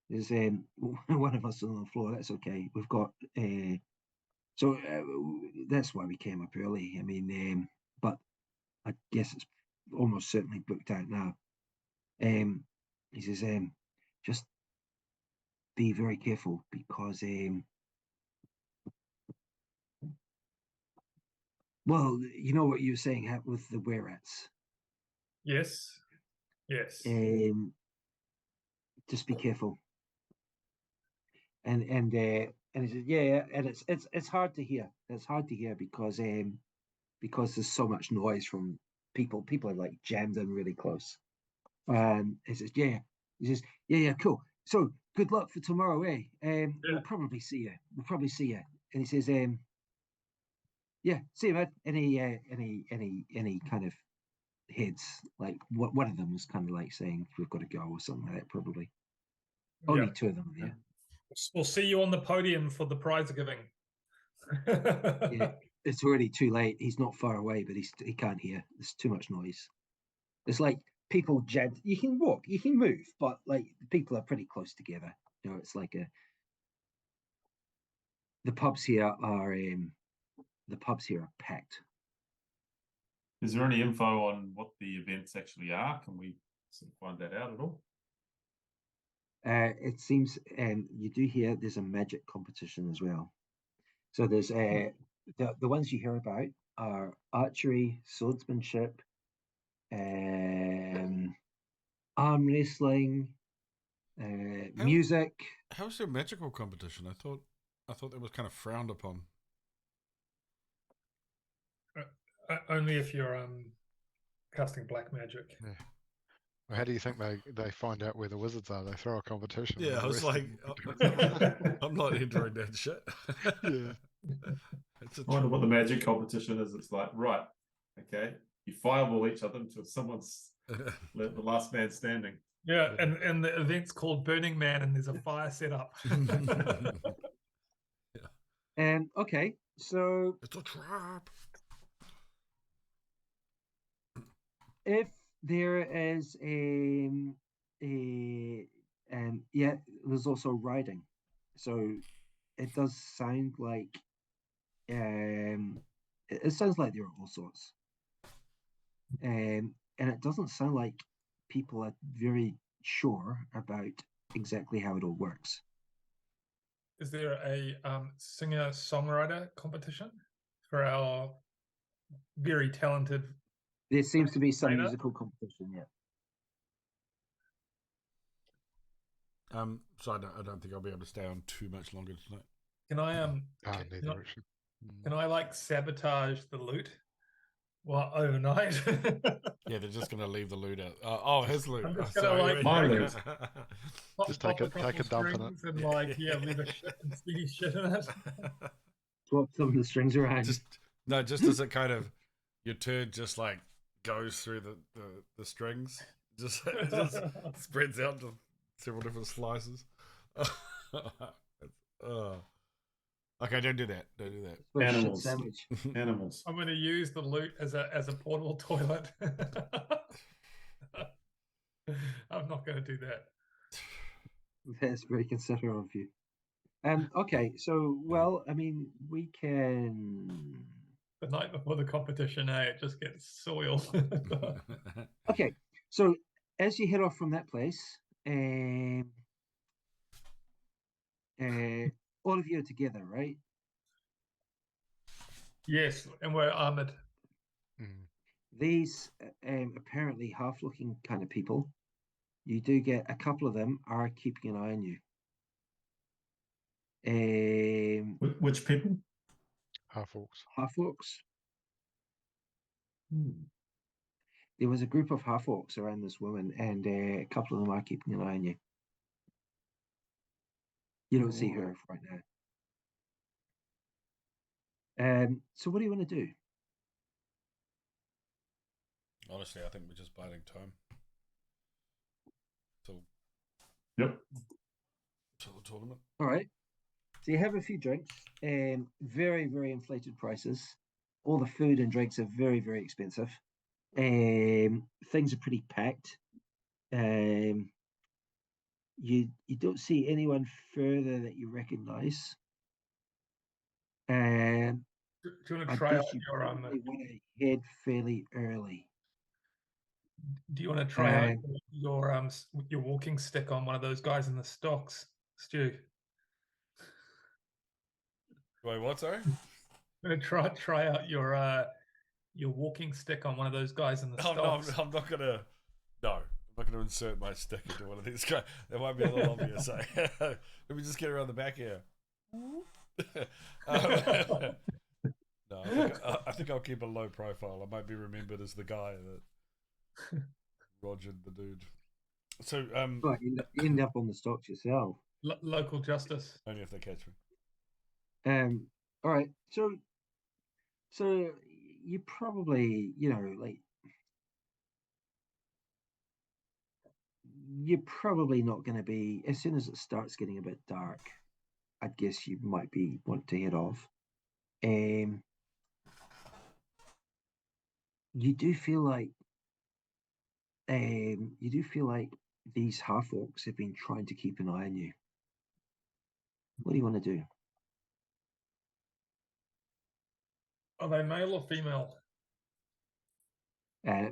There's one of us on the floor. That's okay. We've got so that's why we came up early. I mean, but I guess it's almost certainly booked out now. He says, just be very careful because well, you know what you were saying with the were-rats. Yes. Just be careful. And he says, yeah, and it's hard to hear. It's hard to hear because there's so much noise from people. People are like jammed in really close. He says, yeah. He says, yeah, cool. So good luck for tomorrow, eh? We'll probably see you. And he says, yeah, see you, man. And he kind of heads, like one of them was kind of like saying we've got to go or something like that, probably. Only 2 of them are there. We'll see you on the podium for the prize giving. Yeah, it's already too late. He's not far away, but he can't hear. There's too much noise. It's like people jammed. You can walk, you can move, but like people are pretty close together. You know, it's like the pubs here are packed. Is there any info on what the events actually are? Can we sort of find that out at all? It seems you do hear there's a magic competition as well. So there's the ones you hear about are archery, swordsmanship, arm wrestling, music. How's your magical competition? I thought that was kind of frowned upon. Only if you're casting black magic. Yeah. Well, how do you think they find out where the wizards are? They throw a competition. Yeah, I was like, I'm not entering that shit. Yeah. I wonder what the magic competition is. It's like, right, okay, you fireball each other until someone's the last man standing. Yeah, and the event's called Burning Man, and there's a fire set up. Okay, so it's a trap. if There is yeah, there's also riding. So it does sound like it sounds like there are all sorts. And it doesn't sound like people are very sure about exactly how it all works. Is there a singer-songwriter competition for our very talented? There seems to be some Maynard? musical competition, yeah. So I don't think I'll be able to stay on too much longer tonight. Can I Neither actually. can I like sabotage the loot overnight? Yeah, they're just gonna leave the loot out. Oh, his loot. I'm just Oh, gonna, sorry. like, My loot. Just take a dump in it. and like leave a shit and stingy shit in it. Swap some of the strings around. Just as it kind of your turd just like goes through the strings, just spreads out to several different slices. Okay, don't do that. Don't do that. Well, shit Animals. sandwich. Animals. I'm going to use the loot as a portable toilet. I'm not going to do that. That's very considerate of you. Okay, so well, I mean, we can. The night before the competition, it just gets soiled. Okay, so as you head off from that place, all of you are together, right? Yes, and we're armored. These apparently half-looking kind of people, you do get a couple of them are keeping an eye on you. Which people? Half orcs. Half-orcs. There was a group of half-orcs around this woman, and a couple of them are keeping an eye on you. You don't see her right now. So what do you want to do? Honestly, I think we're just biding time. Yep. Till the tournament. All right. So you have a few drinks, very, very inflated prices. All the food and drinks are very, very expensive. Things are pretty packed. You don't see anyone further that you recognize. Do you want to I try out guess you your probably want to head fairly early. Do you want to try out your walking stick on one of those guys in the stocks, Stu? Wait, what? Sorry. I'm gonna try out your walking stick on one of those guys in the Oh, stocks. no, I'm not gonna. No, I'm not gonna insert my stick into one of these guys. That might be a little obvious. Eh? Let me just get around the back here. No, I think I'll keep a low profile. I might be remembered as the guy that rogered the dude. So, But you end up on the stocks yourself. Local justice. only if they catch me. All right. So you probably, like, you're probably not going to be, as soon as it starts getting a bit dark, I guess you might want to head off. You do feel like these half orcs have been trying to keep an eye on you. What do you want to do? Are they male or female?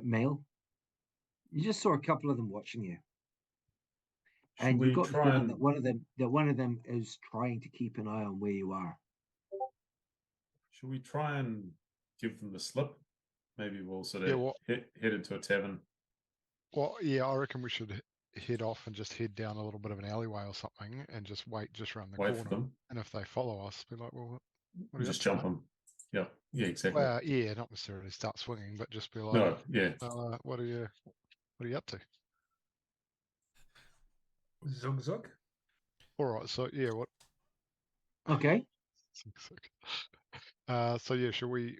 Male. You just saw a couple of them watching you, Should and we you got the try feeling and that one of them is trying to keep an eye on where you are. should we try and give them the slip? Maybe we'll sort Yeah, of head into a tavern. Well, yeah, I reckon we should head off and just head down a little bit of an alleyway or something and just wait just around the Wait for corner. them. And if they follow us, be like, well, what are you Just up to, jump mate? them. Yeah, exactly. Well, yeah, not necessarily start swinging, but just be like, No, yeah. what are you up to? Zug zug. All right, so yeah, what? Okay. So yeah, shall we?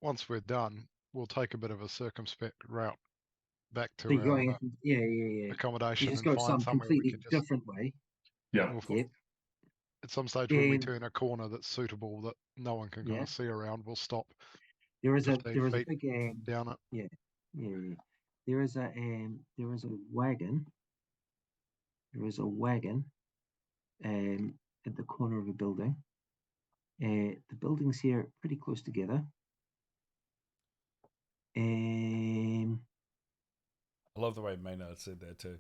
Once we're done, we'll take a bit of a circumspect route back So you're to going, our yeah. accommodation You just and go find some somewhere we completely can just. different way. Yeah. Yep. At some stage when we And turn a corner that's suitable that no one can kind Yeah. of see around, we'll stop. there is a 15 big feet down it. yeah. there is a wagon. There is a wagon at the corner of a building. The buildings here pretty close together. I love the way Maynard said that too.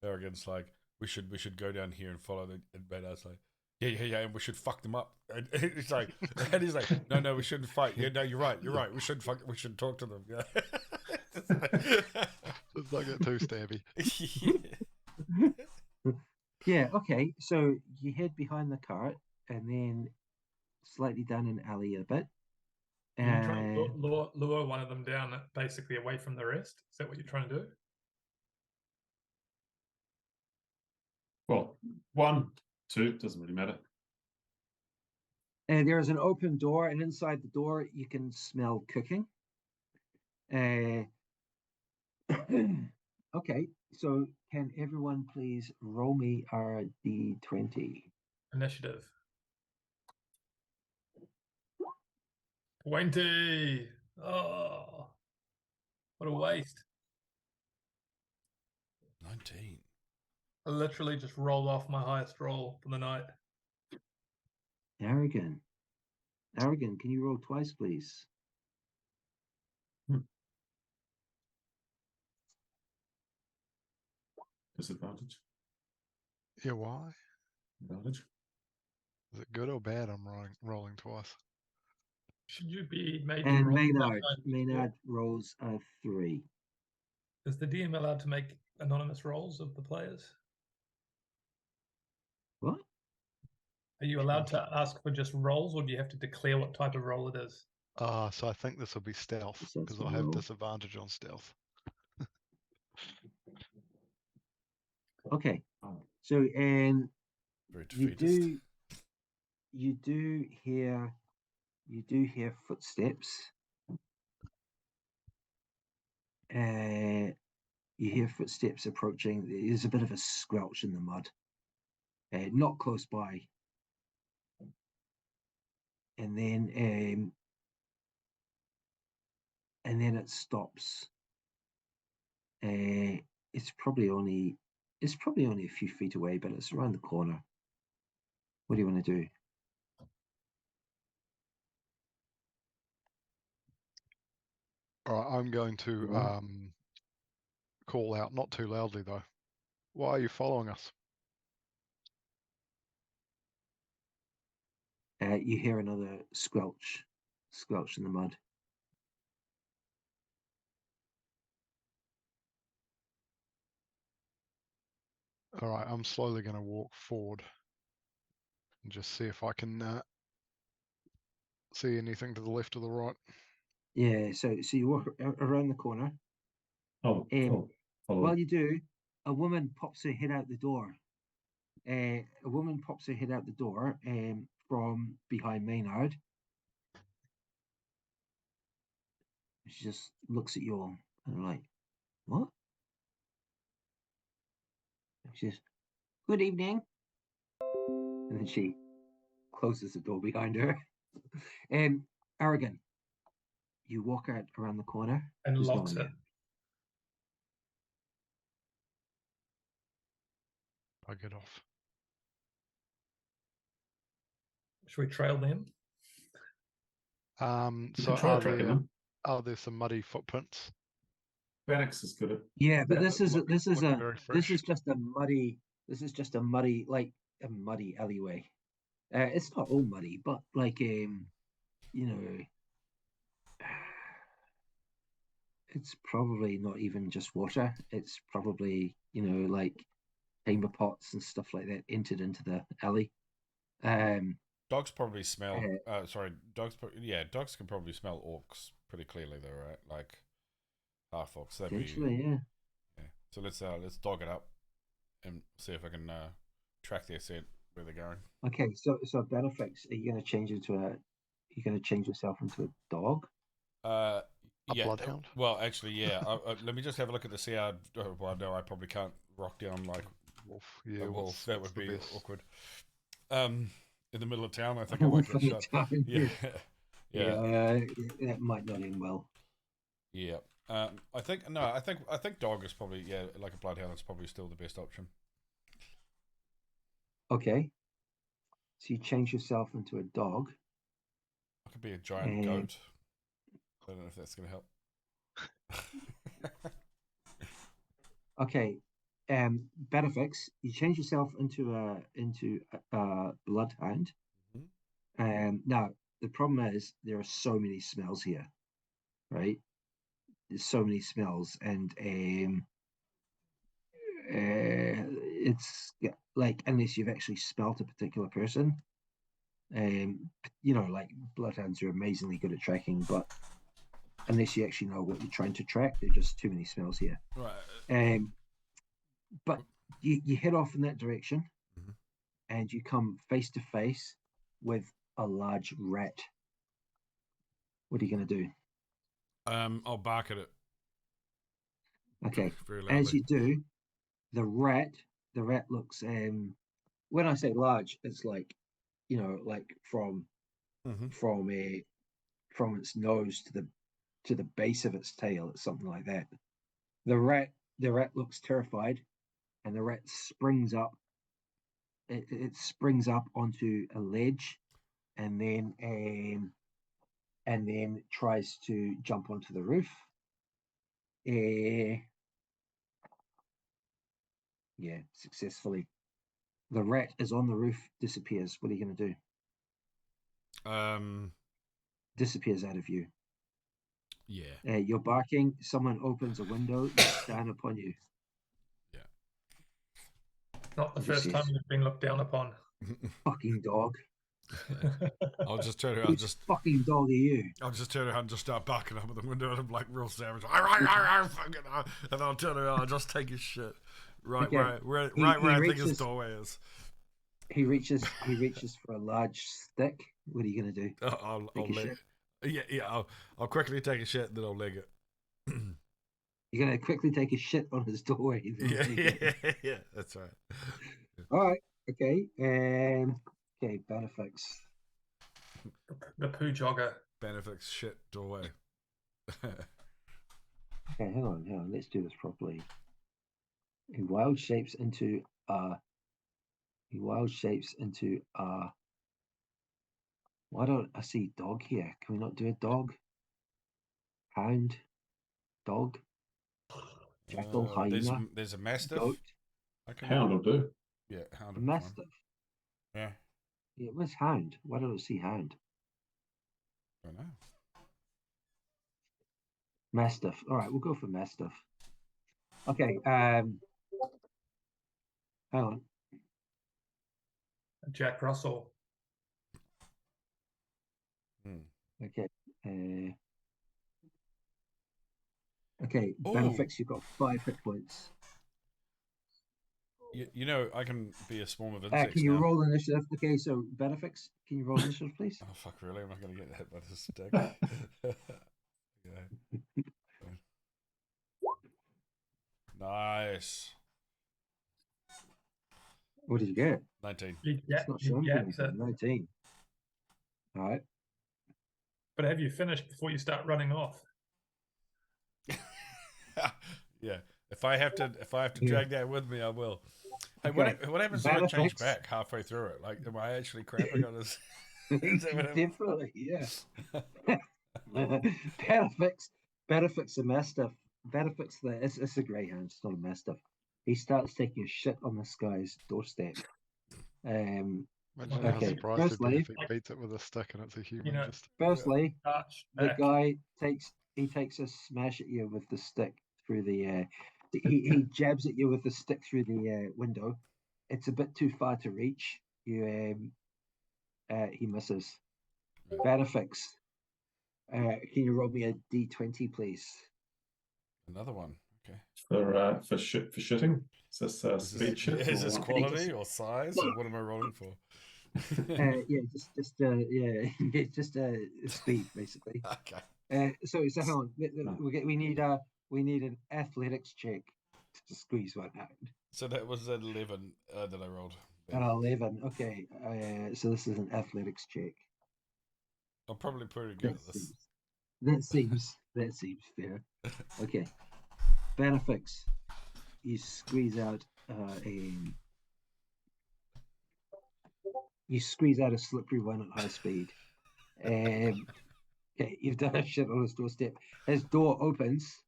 Aragon's like, we should go down here and follow the. And Maynard's like, yeah, and we should fuck them up. And he's like, no, we shouldn't fight. Yeah, no, you're right. We shouldn't fuck. We should talk to them. Yeah. Let's not get too stabby. Yeah, okay. So you head behind the cart and then slightly down an alley a bit. You're trying to lure one of them down basically away from the rest? Is that what you're trying to do? Well, 1, 2, doesn't really matter. And there is an open door, and inside the door you can smell cooking. Okay, so can everyone please roll me our D20? Initiative. 20. Oh, what a waste. 19. I literally just rolled off my highest roll for the night. Aragin, can you roll twice, please? Disadvantage. Yeah, why? Advantage. Is it good or bad? I'm rolling twice. Should you be made to And roll? Maynard rolls a 3. Is the DM allowed to make anonymous rolls of the players? What? Are you allowed to ask for just rolls, or do you have to declare what type of roll it is? So I think this will be stealth So because I have disadvantage on stealth. Okay. So and Very defeatist. you do hear footsteps. You hear footsteps approaching. There's a bit of a squelch in the mud. Not close by. And then it stops. It's probably only a few feet away, but it's around the corner. What do you want to do? All right, I'm going to call out, not too loudly though. Why are you following us? You hear another squelch in the mud. All right, I'm slowly going to walk forward and just see if I can see anything to the left or the right. Yeah, so you walk around the corner. Oh, follow. While you do, a woman pops her head out the door. From behind Maynard. She just looks at you all and like, what? She says, good evening. And then she closes the door behind her. Aragin, you walk out around the corner. And locks it. I get off. Should we trail them? So are there some muddy footprints? Bannox is good at. Yeah, but this is just a muddy alleyway. It's not all muddy, but like it's probably not even just water. It's probably like chamber pots and stuff like that entered into the alley. Dogs probably smell. Dogs can probably smell orcs pretty clearly, though, right? Like half orcs. Potentially, yeah. So let's dog it up and see if I can track their scent where they're going. Okay, so Bannofix, are you going to change yourself into a dog? A bloodhound? Well, actually, yeah. Let me just have a look at the CR. Well, no, I probably can't rock down like wolf. Yeah, a wolf. That would be best? awkward. In the middle of town, I think I might get shot. Yeah. That might not end well. Yeah. I think dog is probably like a bloodhound is probably still the best option. Okay. So you change yourself into a dog. I could be a giant goat. I don't know if that's going to help. Okay. Bannofix, you change yourself into a bloodhound. Now the problem is there are so many smells here, right? There's so many smells, and it's like unless you've actually smelt a particular person, like bloodhounds are amazingly good at tracking, but unless you actually know what you're trying to track, there are just too many smells here. Right. But you head off in that direction, and you come face to face with a large rat. What are you going to do? I'll bark at it. Okay. Very loudly. As you do, the rat looks. When I say large, it's like, like from its nose to the base of its tail. It's something like that. The rat looks terrified, and the rat springs up. It springs up onto a ledge, and then tries to jump onto the roof. Successfully. The rat is on the roof, disappears. What are you going to do? Disappears out of view. Yeah. You're barking. Someone opens a window. Looks down upon you. Yeah. Not the first time you've been looked down upon. Fucking dog. I'll just turn around. Whose fucking dog are you? I'll just turn around and just start barking up at the window, and I'm like real savage. And then I'll turn around and just take his shit where I think his doorway is. He reaches for a large stick. What are you gonna do? I'll leg it. Yeah. I'll quickly take a shit, and then I'll leg it. You're gonna quickly take a shit on his doorway. Yeah, that's right. All right. Okay. Okay. Bannofix. The poo jogger. Bannofix shit doorway. Okay, hang on. Let's do this properly. He wild shapes into why don't I see dog here? Can we not do a dog? Hound, dog, jackal, hyena. There's a mastiff. Goat. Hound will do. Yeah, hound. A mastiff. Yeah. Yeah, where's hound? Why don't I see hound? I don't know. Mastiff. All right, we'll go for mastiff. Okay. Hang on. Jack Russell. Okay. Okay, Bannofix, you've got 5 hit points. You know, I can be a swarm of insects. Can you roll initiative? Okay, so Bannofix, can you roll initiative, please? Oh, fuck, really? I'm not going to get hit by this stick. Okay. Nice. What did you get? 19. It's not showing you anything. 19. All right. But have you finished before you start running off? Yeah. If I have to drag that with me, I will. Hey, what happens if I change back halfway through it? Like, am I actually cramping on this? Definitely, yeah. Bannofix a mastiff. Bannofix it's a greyhound, it's not a mastiff. He starts taking a shit on this guy's doorstep. Imagine how surprised he'd be if he beats it with a stick and it's a human. Firstly, the guy takes a smash at you with the stick through the he jabs at you with the stick through the window. It's a bit too far to reach. He misses. Bannofix, can you roll me a d20, please? Another one. Okay. For shitting. Is this speed shit? Is this quality or size? Or what am I rolling for? Just speed basically. Okay. So hang on. We need an athletics check to squeeze one out. So that was an 11 that I rolled. An 11. Okay. So this is an athletics check. I'm probably pretty good at this. That seems fair. Okay. Bannofix, you squeeze out a slippery one at high speed. Okay, you've done a shit on his doorstep. His door opens.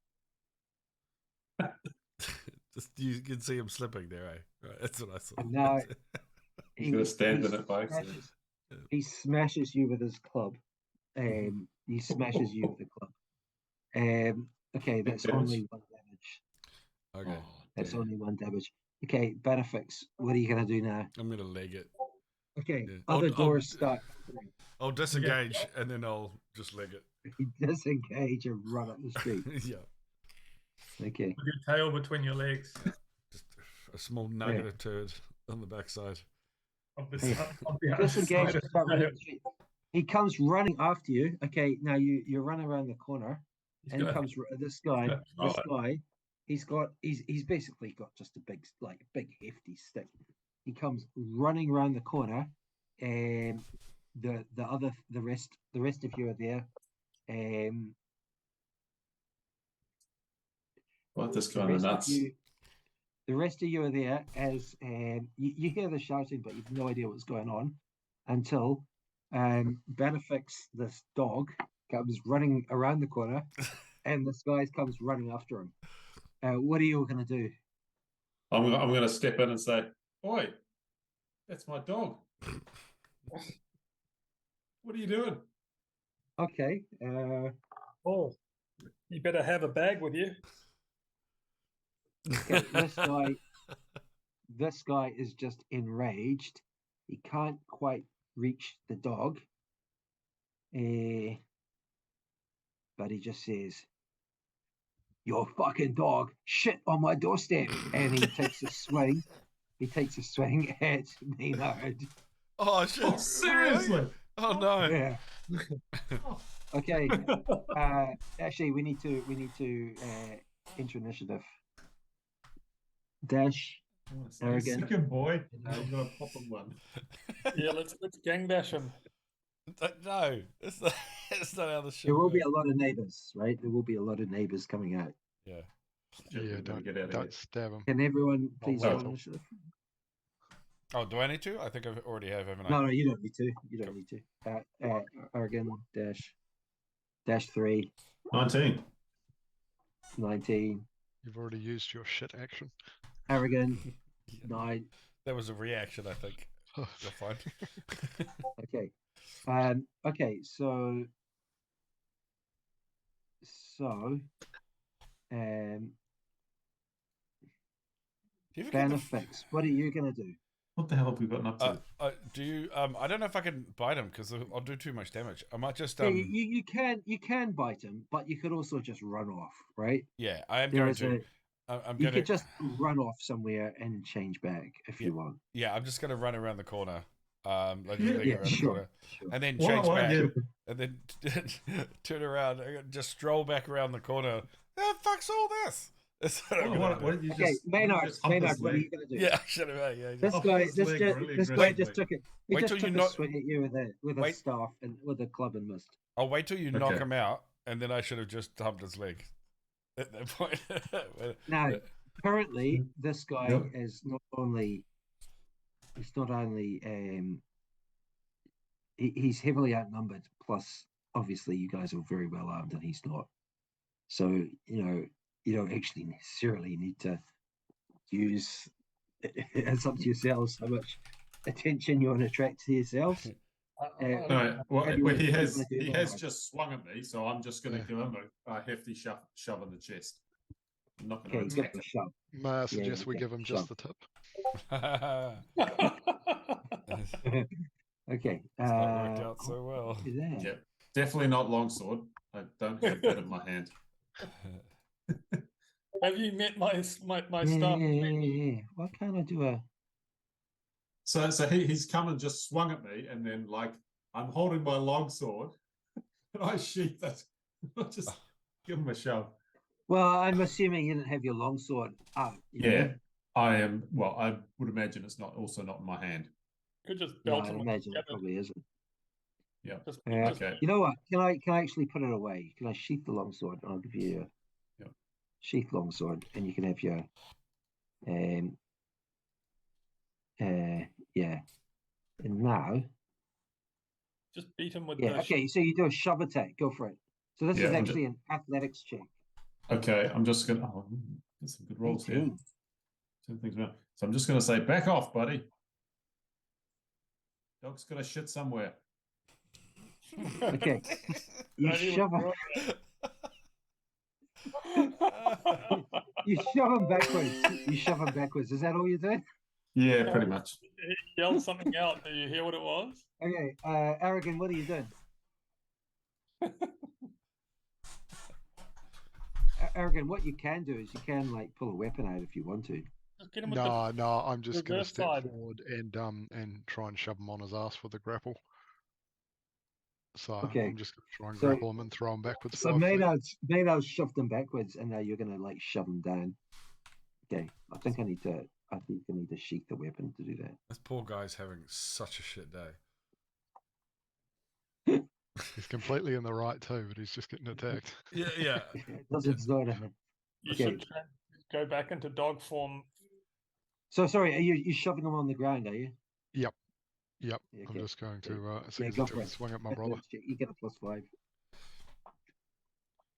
Just you can see him slipping there, eh? Right, that's what I saw. And now He's gonna stand in it by accident. He smashes you with his club. He smashes you with the club. Okay, that's damage. only 1 damage. Okay, That's only 1 damage. Okay, Bannofix, what are you gonna do now? I'm gonna leg it. Okay, Yeah. other I'll- doors start. I'll disengage and then I'll just leg it. You disengage and run up the street. Yeah, Okay. With your tail between your legs. just a small nugget of turd on the backside. Of the, Hey, of the Disengage outside and of start the running tail. up the street. He comes running after you. Okay, now you run around the corner. He's And gonna- comes this guy. gonna throw This it. guy. He's basically got just a big hefty stick. He comes running around the corner, and the rest of you are there. What this The kind of rest of nuts? the rest of you are there as you hear the shouting, but you've no idea what's going on until Bannofix, this dog, comes running around the corner, and this guy comes running after him. What are you all going to do? I'm gonna step in and say, "Oi, that's my dog. What are you doing?" Okay. Oh, you better have a bag with you. Okay, this guy is just enraged. He can't quite reach the dog. But he just says, "Your fucking dog shit on my doorstep," and he takes a swing. He takes a swing at Maynard. Oh shit! Oh, seriously? Oh no! Yeah. Okay. Actually, we need to enter initiative. Dashe. Aragin. Second boy. I'm gonna pop him one. Yeah, let's gang dash him. No, it's not how the shit. There will be works. a lot of neighbors, right? There will be a lot of neighbors coming out. Yeah. Yeah, don't stab him. Can everyone please well. roll initiative? Oh, do I need to? I think I already have, haven't I? No, you don't need to. You don't need to. Aragin, Dash 3, 19. 19. You've already used your shit action. Aragin, Yeah. 9. That was a reaction, I think. You're fine. Okay. Okay, so Do you ever get the Bannofix, what are you gonna do? What the hell have we gotten up to? do you? I don't know if I can bite him because I'll do too much damage. I might just Yeah, you can bite him, but you could also just run off, right? Yeah, I am There going is to. I'm You going to. could just run off somewhere and change back if you want. Yeah, I'm just going to run around the corner. Like Yeah, around the sure, corner, sure. and then Why- change why- back, yeah. and then turn around, and just stroll back around the corner. Yeah, fuck's all this. That's what I'm gonna do. What did you Okay, just? Maynard, just hump his what are leg? you gonna do? Yeah, shut him out. Yeah, This Hump guy, his leg really this guy aggressively. just took it. He Wait just till took you a knock- swing at you with a Wait. staff and with a club and missed. I'll wait till you knock Okay. him out, and then I should have just humped his leg. At that point. Now, currently, this guy Yep. is not only he's heavily outnumbered. Plus, obviously, you guys are very well armed, and he's not. So you don't actually necessarily need to use. It's up to yourselves how much attention you want to attract to yourselves. No, well, Everyone- he has everyone do that. just swung at me, so I'm just going to Yeah. give him a hefty shove in the chest. I'm not Okay, going he's to got attack the shove. May I suggest we okay, give him just the sure. tip? Okay. It's not worked out so well. do that. Yep. Definitely not longsword. I don't have that in my hand. Have you met my staff? Yeah. Why can't I do a? So he's come and just swung at me, and then like I'm holding my longsword, and I sheath it. I just give him a shove. Well, I'm assuming you didn't have your longsword up. you Yeah, know? I am. Well, I would imagine it's not in my hand. Could just No, belt I him imagine it together. probably isn't. Yeah. Okay. You know what? Can I actually put it away? Can I sheath the longsword? I'll give you a sheath longsword, and you can have your yeah. And now, Just beat him with yeah, okay. So you do a shove attack. Go for it. So this is actually an athletics check. Okay, I'm just gonna. Oh, get some good rolls here. Turn things around. So I'm just gonna say, back off, buddy. Dog's gonna shit somewhere. Okay. You shove him. You shove him backwards. You shove him backwards. Is that all you're doing? Yeah, pretty much. He yelled something out. Do you hear what it was? Okay, Aragin, what are you doing? Aragin, what you can do is you can like pull a weapon out if you want to. Just get him with No, I'm just going to reverse step side. forward and try and shove him on his ass with the grapple. So Okay. I'm just going to try and So- grapple him and throw him backwards. So 5 feet. Maynard's shoved him backwards, and now you're gonna like shove him down. Okay, I think I need to sheath the weapon to do that. This poor guy's having such a shit day. He's completely in the right too, but he's just getting attacked. Yeah. It doesn't sort of. You Okay. should go back into dog form. So sorry, are you shoving him on the ground? Are you? Yep. Yeah, I'm okay. just going to Yeah, seize go a for it. swing at my brother. You get a +5.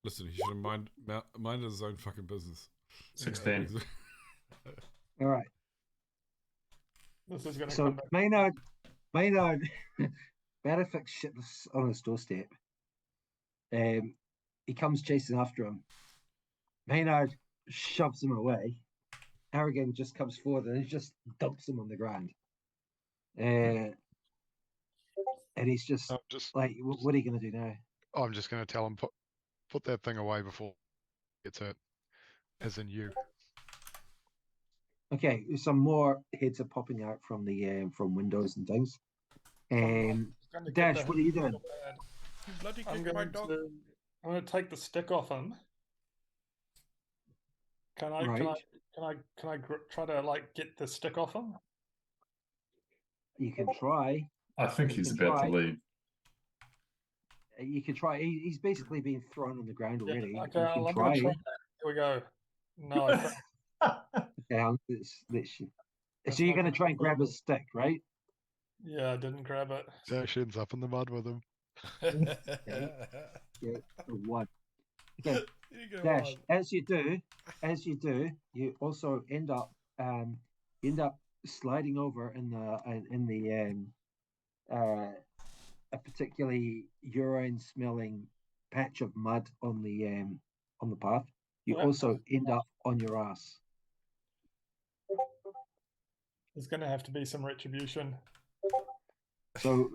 Listen, he should have minded his own fucking business. 16. All right. This is going to So come back. Maynard, Bannofix shits on his doorstep. He comes chasing after him. Maynard shoves him away. Aragin just comes forward and he just dumps him on the ground. And he's just I'm just like, what are you going to do now? I'm just going to tell him put that thing away before he gets hurt, as in you. Okay, some more heads are popping out from the from windows and things. Gonna get Dash, the- what are you doing? You bloody I'm kicked my going dog. to. I'm going to take the stick off him. Can I? Right. Can I try to like get the stick off him? You can try. I think You he's can about try. to leave. You can try. He's basically been thrown on the ground already. Yeah, You okay, can I'm try. going to try that. Here we go. No, I failed. Okay, That's so you're not going to try and grab possible. his stick, right? Yeah, I didn't grab it. Dash ends up in the mud with him. Yeah, one. Okay, You go Dash. on. As you do, you also end up sliding over in a particularly urine-smelling patch of mud on the path. You Yeah. also end up on your ass. There's going to have to be some retribution. So,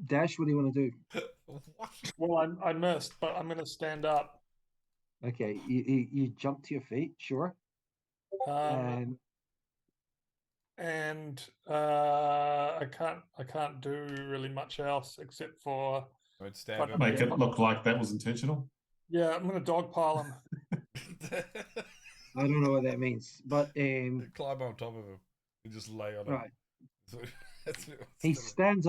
Dash, what do you want to do? What? Well, I missed, but I'm going to stand up. Okay, you jump to your feet, sure. And I can't do really much else except for I would stab him. Make it look like that was intentional. yeah, I'm going to dogpile him. I don't know what that means, but Climb on top of him and just lay on him. right. That's what He it's stands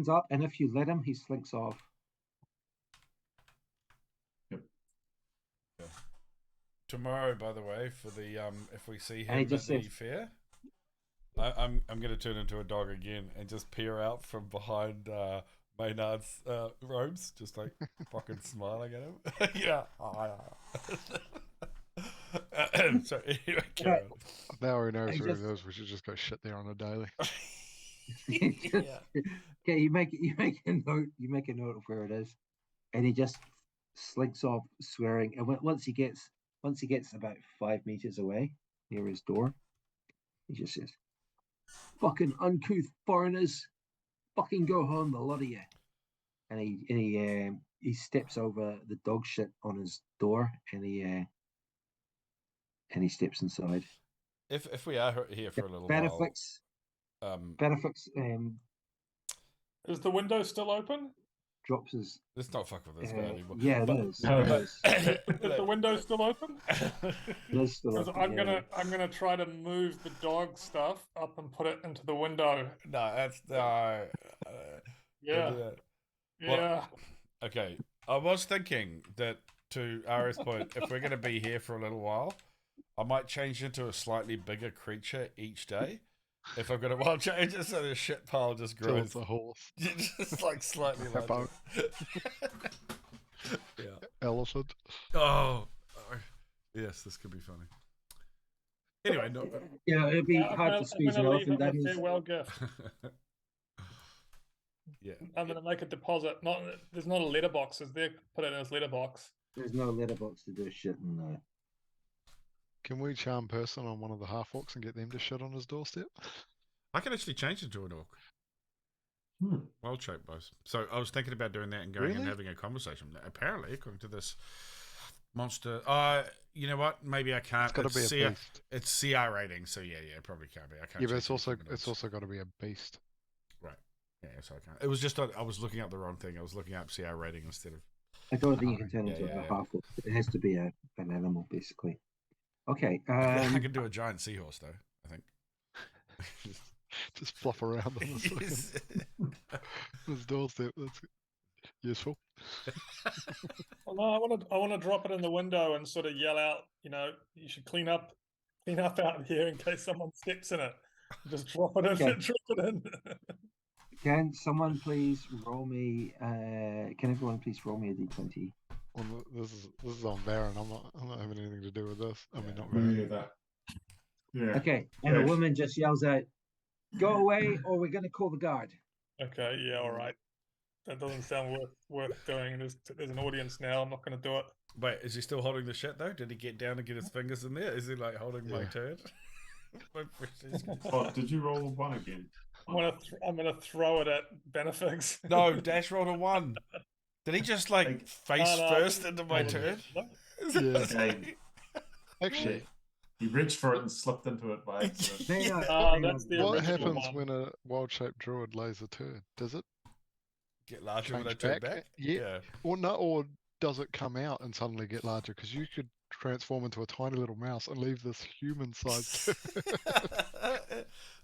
up, and if you let him, he slinks off. Tomorrow, by the way, for the if we see And he him just at the says- fair, I'm going to turn into a dog again and just peer out from behind Maynard's robes, just like fucking smiling at him. Yeah. So anyway, carry on. Now he knows I where just- it is. We should just go shit there on a daily. Yeah. Okay, you make a note of where it is, and he just slinks off, swearing. And once he gets about 5 meters away near his door, he just says, "Fucking uncouth foreigners, fucking go home, the lot of you." And he steps over the dog shit on his door, and he steps inside. If we are here for a little while, Bannofix, Is the window still open? drops his. let's not fuck with this guy anymore. Yeah, But- it is. No, It but- is. Is the window still open? It is still Because open, I'm yeah. gonna try to move the dog stuff up and put it into the window. No, that's no. Yeah. Don't do that. Yeah. Okay, I was thinking that, to Ari's point, if we're going to be here for a little while, I might change into a slightly bigger creature each day. If I'm going to wild change it, so the shit pile just Till grows. it's a horse. Just like slightly larger. Yeah. Elephant. Oh, yes, this could be funny. Anyway, no. Yeah, it'd be I'm hard gonna, to squeeze I'm an gonna leave elephant him down a his. farewell gift. Yeah. I'm gonna make a deposit. There's not a letterbox, is there? Put it in his letterbox. There's no letterbox to do shit in there. Can we charm person on one of the half orcs and get them to shit on his doorstep? I can actually change it to an orc. Wild shape, boys. So I was thinking about doing that and going and Really? having a conversation. Apparently, according to this monster, you know what? Maybe I can't. It's got to be a CR, beast. It's CR rating, so yeah, it probably can't be. I can't. Yeah, but change it's also anything got to be a beast. right. Yeah, so I can't. It was just I was looking up the wrong thing. I was looking up CR rating instead of. I don't think you can turn Yeah, into yeah, a half orc. It has to be an animal, basically. Okay. I could do a giant seahorse though. I think. Just fluff around on his, his doorstep. That's useful. Well, no, I want to drop it in the window and sort of yell out. You should clean up out here in case someone steps in it. Just drop it in. Okay. Drop it in. Can someone please roll me? Can everyone please roll me a d20? Well, this is on Varin. I'm not having anything to do with this. I mean, not Yeah, really. that. Yeah. Okay, and Yes. the woman just yells out, "Go away, or we're going to call the guard." Okay, yeah, all right. That doesn't sound worth doing. There's an audience now. I'm not going to do it. Wait, is he still holding the shit though? Did he get down and get his fingers in there? Is he like holding my Yeah. turd? Oh, did you roll one again? I'm gonna throw it at Bannofix. No, Dashe rolled a 1. Did he just like Like- face No, first into my No, turd? no. Yeah. Okay. Actually, He reached for it and slipped into it by accident. Maynard, That's the what original happens one. when a wild-shaped druid lays a turd? Does it Get larger when I change turn back? back? Yeah. Or no? Or does it come out and suddenly get larger? Because you could transform into a tiny little mouse and leave this human-sized turd.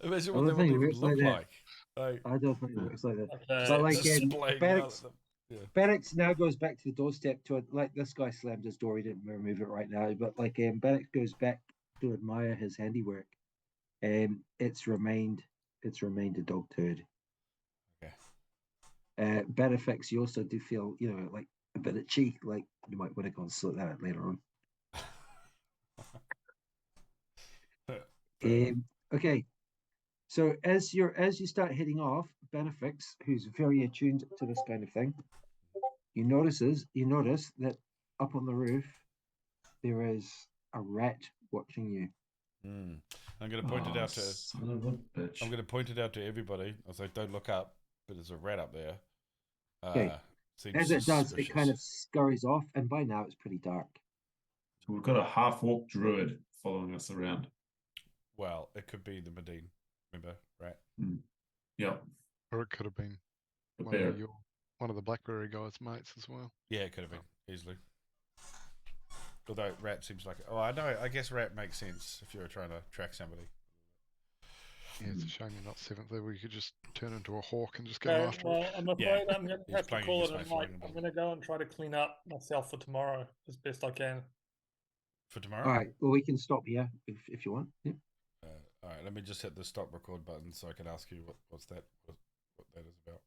Imagine I what don't they would think it even works like look that. like. Like, I don't think it works like that. Okay. But like, just splaying out Barracks, at them. Yeah. Barracks now goes back to the doorstep to it. Like, this guy slammed his door. He didn't remove it right now, but like, Barracks goes back to admire his handiwork. It's remained a dog turd. Okay. Bannofix, you also do feel, like a bit itchy. Like, you might want to go and sort that out later on. Okay, so as you start heading off, Bannofix, who's very attuned to this kind of thing, you notice that up on the roof there is a rat watching you. I'm going to point it out to. Son of a bitch. I'm going to point it out to everybody. I was like, "Don't look up," but there's a rat up there. Okay. Seems As it does, it kind of suspicious. scurries off, and by now it's pretty dark. So we've got a half-orc druid following us around. Well, it could be the Madeen. Remember, rat? Yep. Or it could have been The one bear. of one of the Blackberry guys' mates as well. Yeah, it could have been easily. Although rat seems like. Oh, I know. I guess rat makes sense if you were trying to track somebody. Yeah, it's a shame you're not seventh level. You could just turn into a hawk and just go Okay, after well, it. I'm afraid Yeah. I'm going to He's have to playing call it against a my night. flying I'm going to go and try to clean up myself for tomorrow as best I can. For tomorrow? All right, well, we can stop here if you want. Yeah. All right, let me just hit the stop record button so I can ask you what that is about.